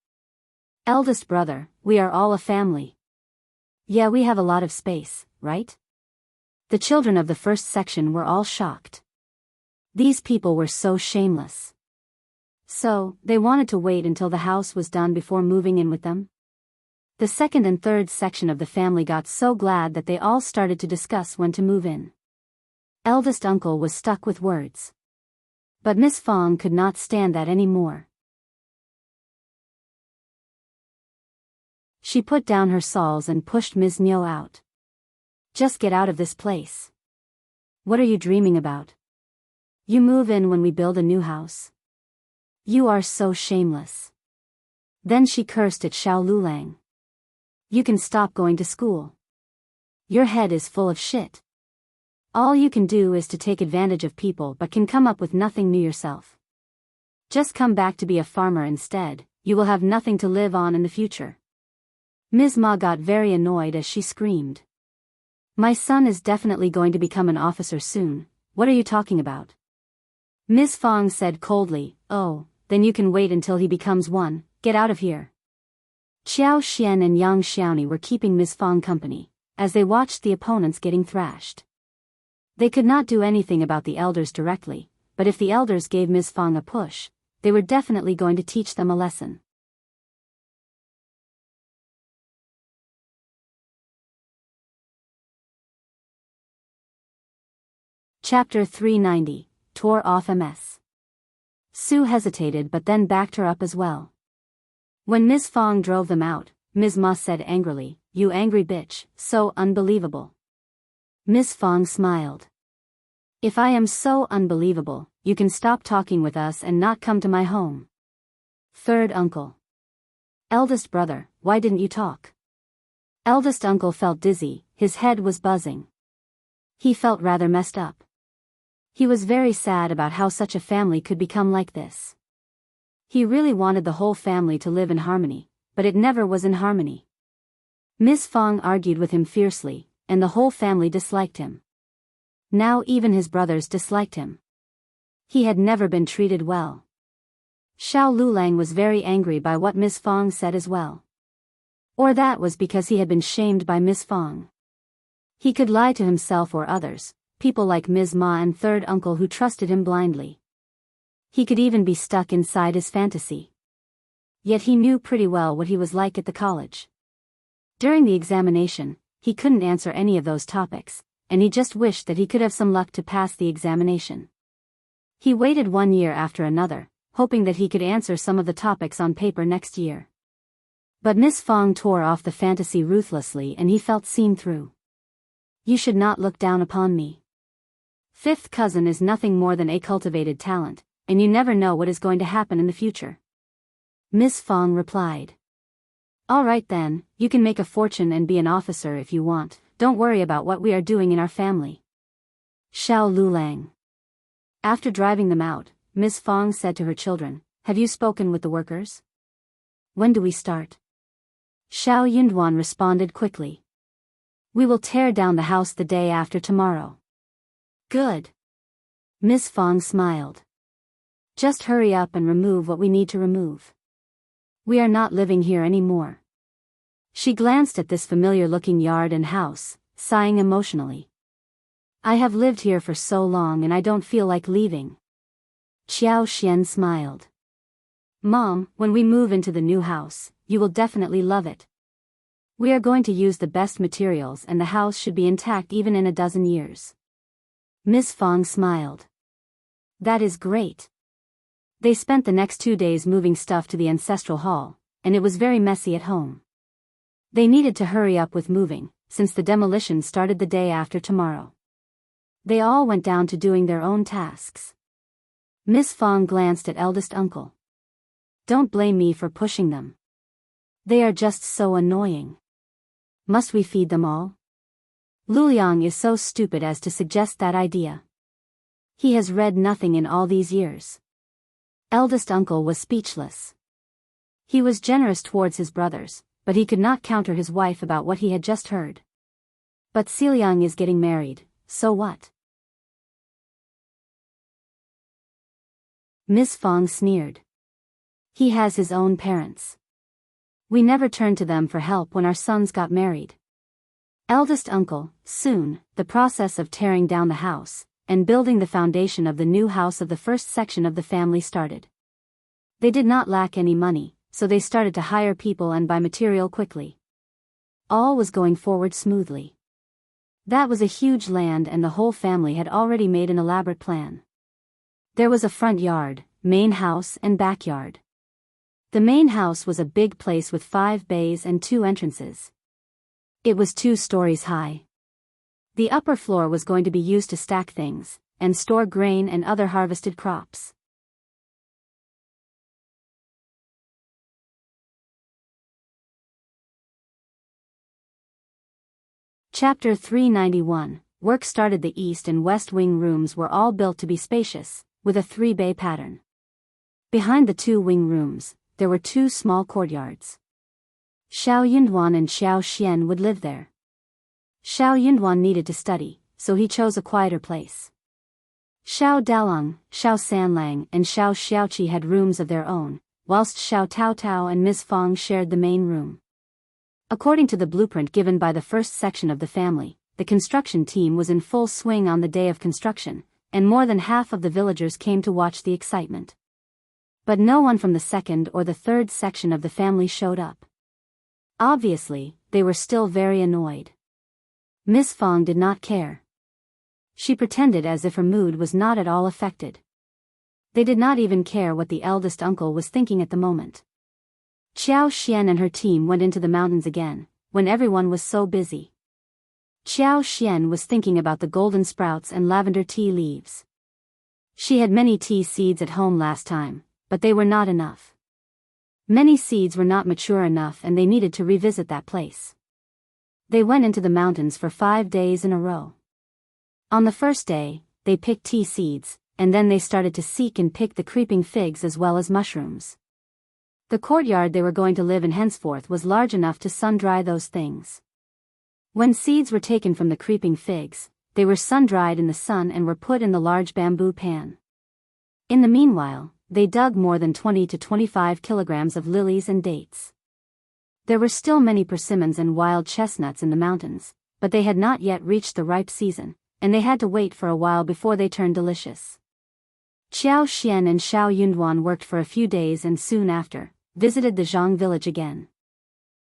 Eldest brother, we are all a family. Yeah, we have a lot of space, right? The children of the first section were all shocked. These people were so shameless. So, they wanted to wait until the house was done before moving in with them? The second and third section of the family got so glad that they all started to discuss when to move in. Eldest uncle was stuck with words. But Miss Fong could not stand that anymore. She put down her sawls and pushed Ms. Niu out. Just get out of this place. What are you dreaming about? You move in when we build a new house. You are so shameless. Then she cursed at Shao Liulang. You can stop going to school. Your head is full of shit. All you can do is to take advantage of people but can come up with nothing new yourself. Just come back to be a farmer instead, you will have nothing to live on in the future. Ms. Ma got very annoyed as she screamed. My son is definitely going to become an officer soon. What are you talking about? Ms. Fong said coldly, oh, then you can wait until he becomes one. Get out of here. Xiao Xian and Yang Xiaoni were keeping Ms. Fong company, as they watched the opponents getting thrashed. They could not do anything about the elders directly, but if the elders gave Ms. Fong a push, they were definitely going to teach them a lesson. Chapter 390, Tore off MS. Sue hesitated but then backed her up as well. When Ms. Fong drove them out, Ms. Ma said angrily, you angry bitch, so unbelievable. Ms. Fong smiled. If I am so unbelievable, you can stop talking with us and not come to my home. Third uncle. Eldest brother, why didn't you talk? Eldest uncle felt dizzy, his head was buzzing. He felt rather messed up. He was very sad about how such a family could become like this. He really wanted the whole family to live in harmony, but it never was in harmony. Ms. Fong argued with him fiercely, and the whole family disliked him. Now even his brothers disliked him. He had never been treated well. Shao Liulang was very angry by what Ms. Fong said as well. Or that was because he had been shamed by Ms. Fong. He could lie to himself or others, people like Ms. Ma and third uncle who trusted him blindly. He could even be stuck inside his fantasy. Yet he knew pretty well what he was like at the college. During the examination, he couldn't answer any of those topics, and he just wished that he could have some luck to pass the examination. He waited 1 year after another, hoping that he could answer some of the topics on paper next year. But Ms. Fong tore off the fantasy ruthlessly and he felt seen through. You should not look down upon me. Fifth cousin is nothing more than a cultivated talent, and you never know what is going to happen in the future. Ms. Fong replied. All right then, you can make a fortune and be an officer if you want, don't worry about what we are doing in our family. Shao Liulang. After driving them out, Ms. Fong said to her children, have you spoken with the workers? When do we start? Shao Yunduan responded quickly. We will tear down the house the day after tomorrow. Good. Ms. Fong smiled. Just hurry up and remove what we need to remove. We are not living here anymore. She glanced at this familiar-looking yard and house, sighing emotionally. I have lived here for so long and I don't feel like leaving. Xiao Xian smiled. Mom, when we move into the new house, you will definitely love it. We are going to use the best materials and the house should be intact even in a dozen years. Ms. Fong smiled. That is great. They spent the next 2 days moving stuff to the ancestral hall, and it was very messy at home. They needed to hurry up with moving, since the demolition started the day after tomorrow. They all went down to doing their own tasks. Ms. Fong glanced at eldest uncle. Don't blame me for pushing them. They are just so annoying. Must we feed them all? Liulang is so stupid as to suggest that idea. He has read nothing in all these years. Eldest uncle was speechless. He was generous towards his brothers, but he could not counter his wife about what he had just heard. But Liulang is getting married, so what? Ms. Fong sneered. He has his own parents. We never turned to them for help when our sons got married. Eldest uncle, soon, the process of tearing down the house, and building the foundation of the new house of the first section of the family started. They did not lack any money, so they started to hire people and buy material quickly. All was going forward smoothly. That was a huge land and the whole family had already made an elaborate plan. There was a front yard, main house and backyard. The main house was a big place with 5 bays and 2 entrances. It was 2 stories high. The upper floor was going to be used to stack things, and store grain and other harvested crops. Chapter 391, Work started. The east and west wing rooms were all built to be spacious, with a 3-bay pattern. Behind the 2 wing rooms, there were 2 small courtyards. Xiao Yunduan and Xiao Xian would live there. Xiao Yunduan needed to study, so he chose a quieter place. Xiao Dalong, Xiao Sanlang and Xiao Xiaoqi had rooms of their own, whilst Xiao Taotao and Ms. Fong shared the main room. According to the blueprint given by the first section of the family, the construction team was in full swing on the day of construction, and more than half of the villagers came to watch the excitement. But no one from the second or the third section of the family showed up. Obviously, they were still very annoyed. Miss Fong did not care. She pretended as if her mood was not at all affected. They did not even care what the eldest uncle was thinking at the moment. Qiao Xian and her team went into the mountains again, when everyone was so busy. Qiao Xian was thinking about the golden sprouts and lavender tea leaves. She had many tea seeds at home last time, but they were not enough. Many seeds were not mature enough and they needed to revisit that place. They went into the mountains for 5 days in a row. On the first day, they picked tea seeds, and then they started to seek and pick the creeping figs as well as mushrooms. The courtyard they were going to live in henceforth was large enough to sun-dry those things. When seeds were taken from the creeping figs, they were sun-dried in the sun and were put in the large bamboo pan. In the meanwhile, they dug more than 20 to 25 kilograms of lilies and dates. There were still many persimmons and wild chestnuts in the mountains, but they had not yet reached the ripe season, and they had to wait for a while before they turned delicious. Qiao Xian and Xiao Yunduan worked for a few days and soon after, visited the Zhang village again.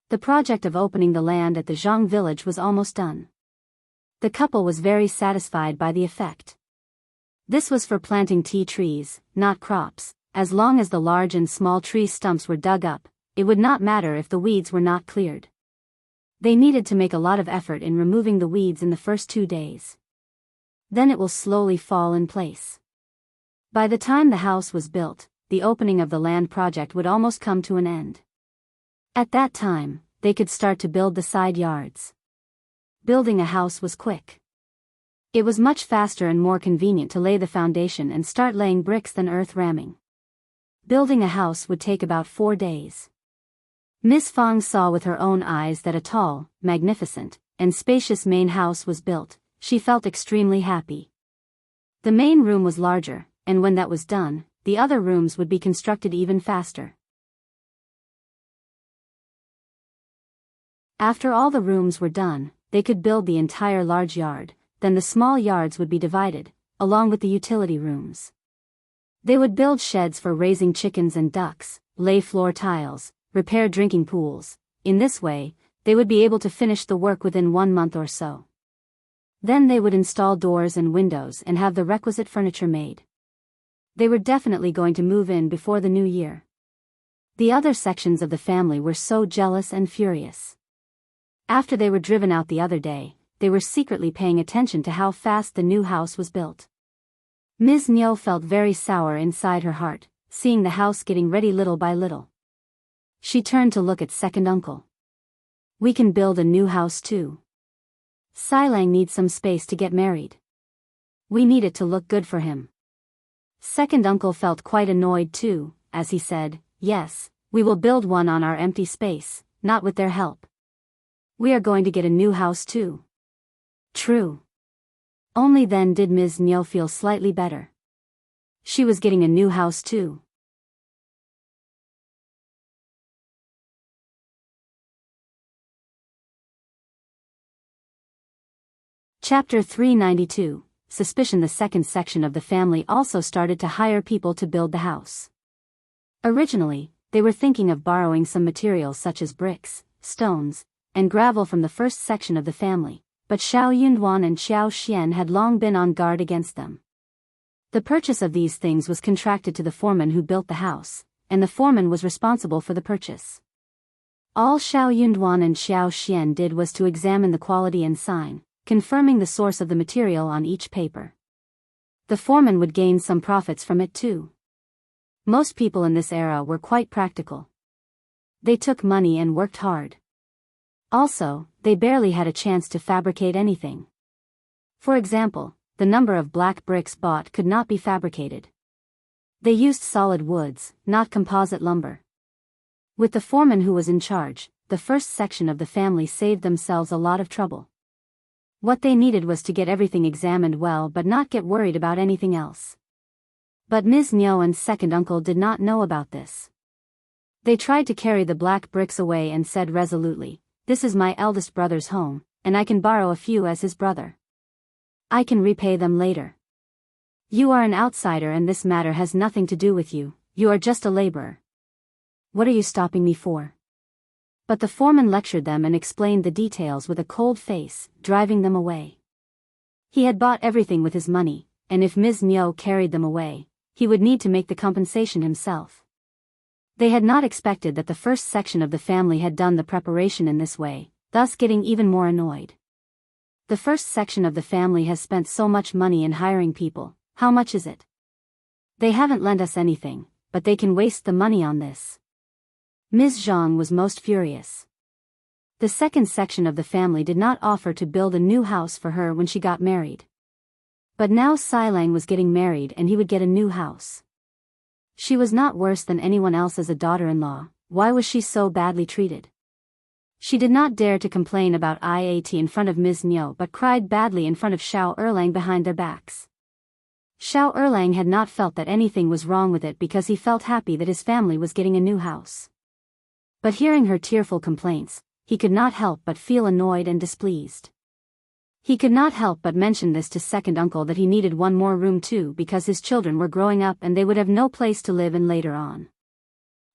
The project of opening the land at the Zhang village was almost done. The couple was very satisfied by the effect. This was for planting tea trees, not crops. As long as the large and small tree stumps were dug up, it would not matter if the weeds were not cleared. They needed to make a lot of effort in removing the weeds in the first 2 days. Then it will slowly fall in place. By the time the house was built, the opening of the land project would almost come to an end. At that time, they could start to build the side yards. Building a house was quick. It was much faster and more convenient to lay the foundation and start laying bricks than earth ramming. Building a house would take about 4 days. Miss Fong saw with her own eyes that a tall, magnificent, and spacious main house was built. She felt extremely happy. The main room was larger, and when that was done, the other rooms would be constructed even faster. After all the rooms were done, they could build the entire large yard, then the small yards would be divided, along with the utility rooms. They would build sheds for raising chickens and ducks, lay floor tiles, repair drinking pools. In this way, they would be able to finish the work within 1 month or so. Then they would install doors and windows and have the requisite furniture made. They were definitely going to move in before the new year. The other sections of the family were so jealous and furious. After they were driven out the other day, they were secretly paying attention to how fast the new house was built. Ms. Niu felt very sour inside her heart, seeing the house getting ready little by little. She turned to look at second uncle. We can build a new house too. Xilang needs some space to get married. We need it to look good for him. Second uncle felt quite annoyed too, as he said, yes, we will build one on our empty space, not with their help. We are going to get a new house too. True. Only then did Ms. Niu feel slightly better. She was getting a new house too. Chapter 392, Suspicion. The second section of the family also started to hire people to build the house. Originally, they were thinking of borrowing some materials such as bricks, stones, and gravel from the first section of the family, but Xiao Yunduan and Xiao Xian had long been on guard against them. The purchase of these things was contracted to the foreman who built the house, and the foreman was responsible for the purchase. All Xiao Yunduan and Xiao Xian did was to examine the quality and sign, confirming the source of the material on each paper. The foreman would gain some profits from it too. Most people in this era were quite practical. They took money and worked hard. Also, they barely had a chance to fabricate anything. For example, the number of black bricks bought could not be fabricated. They used solid woods, not composite lumber. With the foreman who was in charge, the first section of the family saved themselves a lot of trouble. What they needed was to get everything examined well but not get worried about anything else. But Ms. Niu and second uncle did not know about this. They tried to carry the black bricks away and said resolutely, "This is my eldest brother's home, and I can borrow a few as his brother. I can repay them later. You are an outsider and this matter has nothing to do with you, you are just a laborer. What are you stopping me for?" But the foreman lectured them and explained the details with a cold face, driving them away. He had bought everything with his money, and if Ms. Niu carried them away, he would need to make the compensation himself. They had not expected that the first section of the family had done the preparation in this way, thus getting even more annoyed. The first section of the family has spent so much money in hiring people, how much is it? They haven't lent us anything, but they can waste the money on this. Ms. Zhang was most furious. The second section of the family did not offer to build a new house for her when she got married. But now Liulang was getting married and he would get a new house. She was not worse than anyone else as a daughter-in-law, why was she so badly treated? She did not dare to complain about it in front of Ms. Niu but cried badly in front of Shao Erlang behind their backs. Shao Erlang had not felt that anything was wrong with it because he felt happy that his family was getting a new house. But hearing her tearful complaints, he could not help but feel annoyed and displeased. He could not help but mention this to second uncle that he needed one more room too because his children were growing up and they would have no place to live in later on.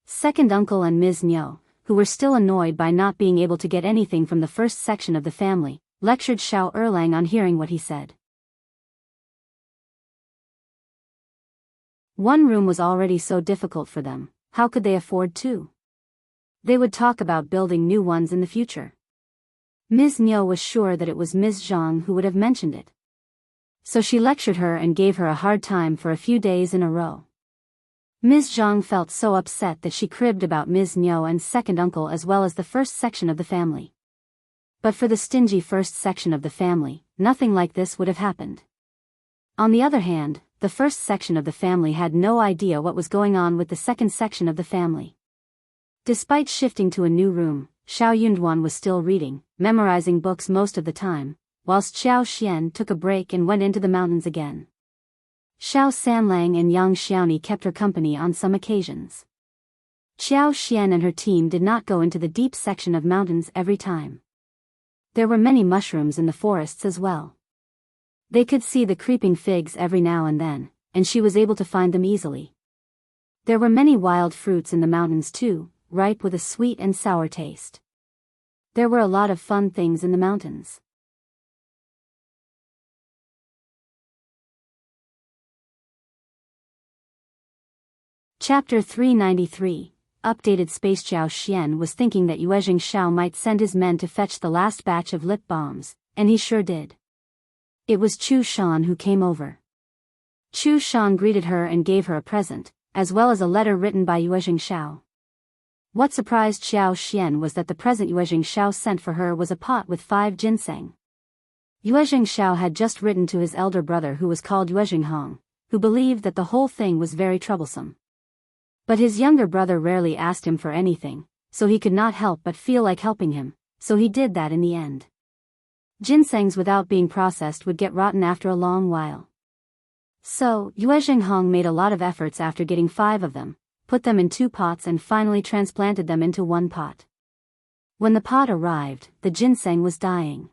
Second uncle and Ms. Niu, who were still annoyed by not being able to get anything from the first section of the family, lectured Shao Erlang on hearing what he said. One room was already so difficult for them, how could they afford two? They would talk about building new ones in the future. Ms. Niu was sure that it was Ms. Zhang who would have mentioned it. So she lectured her and gave her a hard time for a few days in a row. Ms. Zhang felt so upset that she cribbed about Ms. Niu and second uncle as well as the first section of the family. But for the stingy first section of the family, nothing like this would have happened. On the other hand, the first section of the family had no idea what was going on with the second section of the family. Despite shifting to a new room, Xiao Yunduan was still reading, memorizing books most of the time, whilst Xiao Xian took a break and went into the mountains again. Xiao Sanlang and Yang Xiaoni kept her company on some occasions. Xiao Xian and her team did not go into the deep section of mountains every time. There were many mushrooms in the forests as well. They could see the creeping figs every now and then, and she was able to find them easily. There were many wild fruits in the mountains too, ripe with a sweet and sour taste. There were a lot of fun things in the mountains. Chapter 393, Updated Space. Zhao Xian was thinking that Yuezheng Shao might send his men to fetch the last batch of lip balms, and he sure did. It was Chu Shan who came over. Chu Shan greeted her and gave her a present, as well as a letter written by Yuezheng Shao. What surprised Xiao Xian was that the present Yuezheng Shao sent for her was a pot with 5 ginseng. Yuezheng Shao had just written to his elder brother who was called Yuezheng Hong, who believed that the whole thing was very troublesome. But his younger brother rarely asked him for anything, so he could not help but feel like helping him, so he did that in the end. Ginsengs without being processed would get rotten after a long while. So, Yuezheng Hong made a lot of efforts after getting 5 of them, put them in 2 pots and finally transplanted them into 1 pot. When the pot arrived, the ginseng was dying.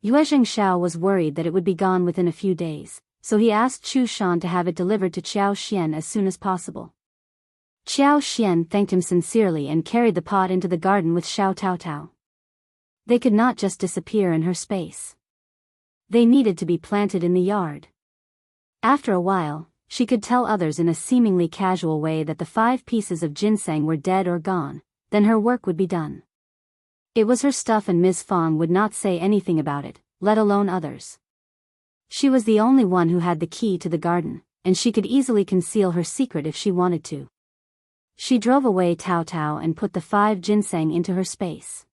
Yuezheng Shao was worried that it would be gone within a few days, so he asked Chu Shan to have it delivered to Qiao Xian as soon as possible. Qiao Xian thanked him sincerely and carried the pot into the garden with Xiao Tao Tao. They could not just disappear in her space. They needed to be planted in the yard. After a while, she could tell others in a seemingly casual way that the 5 pieces of ginseng were dead or gone, then her work would be done. It was her stuff and Ms. Fong would not say anything about it, let alone others. She was the only one who had the key to the garden, and she could easily conceal her secret if she wanted to. She drove away Tao Tao and put the 5 ginseng into her space.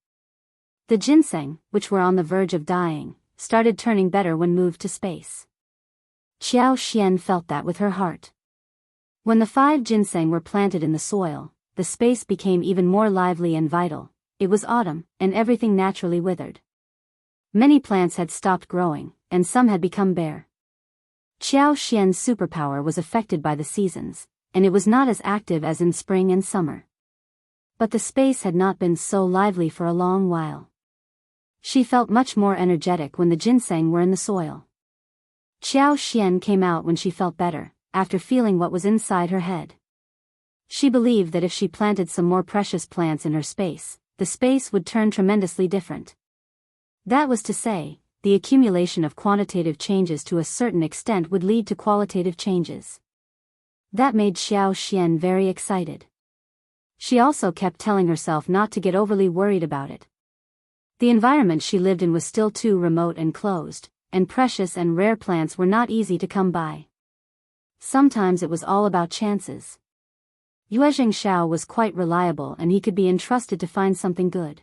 The ginseng, which were on the verge of dying, started turning better when moved to space. Qiao Xian felt that with her heart. When the 5 ginseng were planted in the soil, the space became even more lively and vital. it was autumn, and everything naturally withered. Many plants had stopped growing, and some had become bare. Qiao Xian's superpower was affected by the seasons, and it was not as active as in spring and summer. But the space had not been so lively for a long while. She felt much more energetic when the ginseng were in the soil. Qiao Xian came out when she felt better, after feeling what was inside her head. She believed that if she planted some more precious plants in her space, the space would turn tremendously different. That was to say, the accumulation of quantitative changes to a certain extent would lead to qualitative changes. That made Xiao Xian very excited. She also kept telling herself not to get overly worried about it. The environment she lived in was still too remote and closed, and precious and rare plants were not easy to come by. Sometimes it was all about chances. Yuezheng Shao was quite reliable and he could be entrusted to find something good.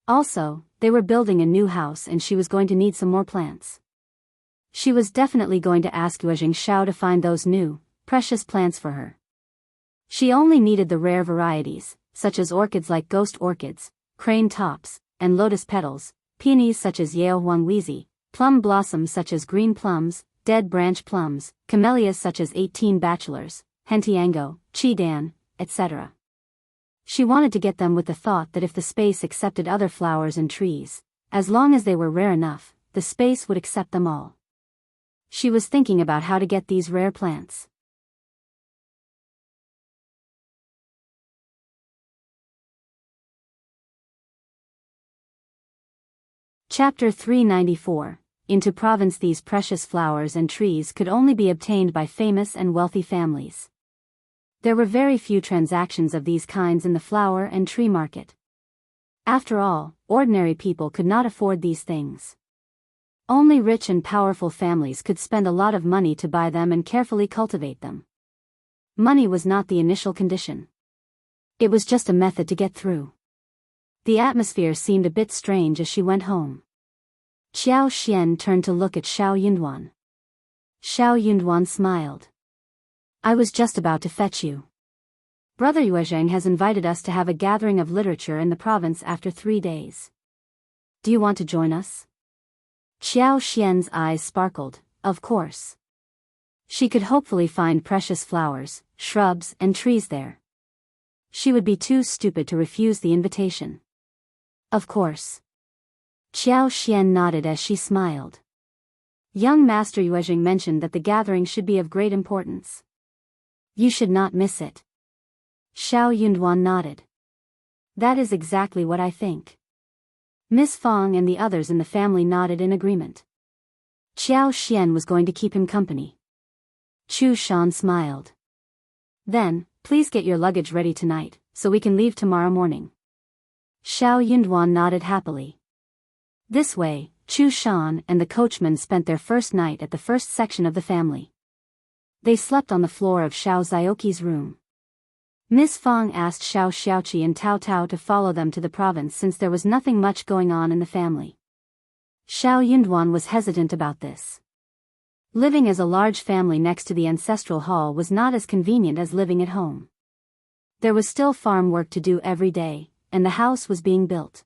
Also, they were building a new house and she was going to need some more plants. She was definitely going to ask Yuezheng Shao to find those new, precious plants for her. She only needed the rare varieties, such as orchids like ghost orchids, crane tops, and lotus petals, peonies such as Yale Huangwizi, plum blossoms such as green plums, dead branch plums, camellias such as 18 bachelors, hentiango, chidan, etc. She wanted to get them with the thought that if the space accepted other flowers and trees, as long as they were rare enough, the space would accept them all. She was thinking about how to get these rare plants. Chapter 394. Into province. These precious flowers and trees could only be obtained by famous and wealthy families. There were very few transactions of these kinds in the flower and tree market. After all, ordinary people could not afford these things. Only rich and powerful families could spend a lot of money to buy them and carefully cultivate them. Money was not the initial condition. It was just a method to get through. The atmosphere seemed a bit strange as she went home. Qiao Xian turned to look at Shao Yunduan. Shao Yunduan smiled. I was just about to fetch you. Brother Yuezheng has invited us to have a gathering of literature in the province after 3 days. Do you want to join us? Qiao Xian's eyes sparkled, of course. She could hopefully find precious flowers, shrubs, and trees there. She would be too stupid to refuse the invitation. Of course. Qiao Xian nodded as she smiled. Young Master Yuezheng mentioned that the gathering should be of great importance. You should not miss it. Shao Yunduan nodded. That is exactly what I think. Miss Fong and the others in the family nodded in agreement. Qiao Xian was going to keep him company. Chu Shan smiled. Then, please get your luggage ready tonight, so we can leave tomorrow morning. Shao Yunduan nodded happily. This way, Chu Shan and the coachman spent their first night at the first section of the family. They slept on the floor of Shao Zioqi's room. Miss Fong asked Shao Xiaoqi and Tao Tao to follow them to the province since there was nothing much going on in the family. Shao Yunduan was hesitant about this. Living as a large family next to the ancestral hall was not as convenient as living at home. There was still farm work to do every day, and the house was being built.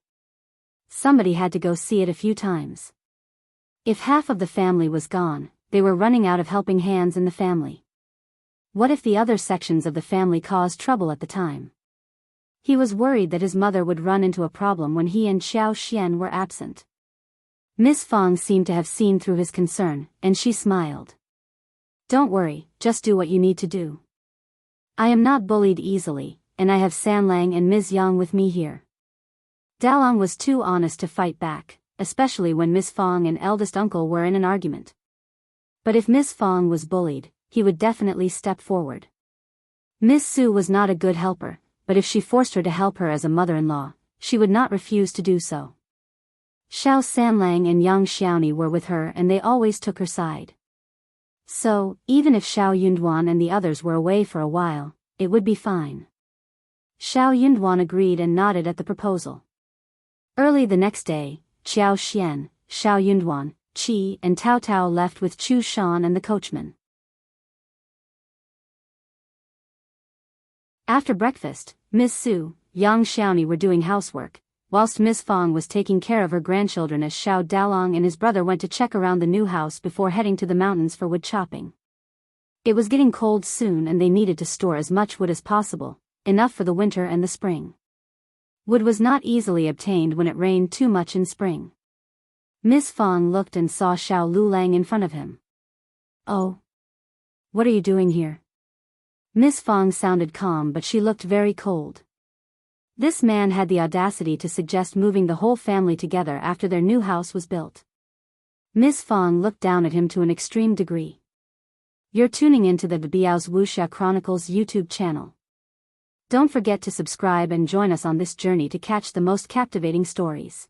Somebody had to go see it a few times. If half of the family was gone, they were running out of helping hands in the family. What if the other sections of the family caused trouble at the time? He was worried that his mother would run into a problem when he and Qiao Xian were absent. Miss Fong seemed to have seen through his concern, and she smiled. Don't worry, just do what you need to do. I am not bullied easily, and I have Sanlang and Ms. Yang with me here. Dalong was too honest to fight back, especially when Miss Fong and eldest uncle were in an argument. But if Miss Fong was bullied, he would definitely step forward. Miss Su was not a good helper, but if she forced her to help her as a mother-in-law, she would not refuse to do so. Shao Sanlang and Yang Xiaoni were with her and they always took her side. So, even if Shao Yunduan and the others were away for a while, it would be fine. Shao Yunduan agreed and nodded at the proposal. Early the next day, Qiao Xian, Shao Yunduan, Qi and Tao Tao left with Chu Shan and the coachman. After breakfast, Miss Su, Yang Xiaoni were doing housework, whilst Miss Fong was taking care of her grandchildren as Xiao Dalong and his brother went to check around the new house before heading to the mountains for wood chopping. It was getting cold soon and they needed to store as much wood as possible, enough for the winter and the spring. Wood was not easily obtained when it rained too much in spring. Miss Fong looked and saw Xiao Liulang in front of him. "Oh. What are you doing here?" Miss Fong sounded calm but she looked very cold. This man had the audacity to suggest moving the whole family together after their new house was built. Miss Fong looked down at him to an extreme degree. You're tuning into the Biyao's Wuxia Chronicles YouTube channel. Don't forget to subscribe and join us on this journey to catch the most captivating stories.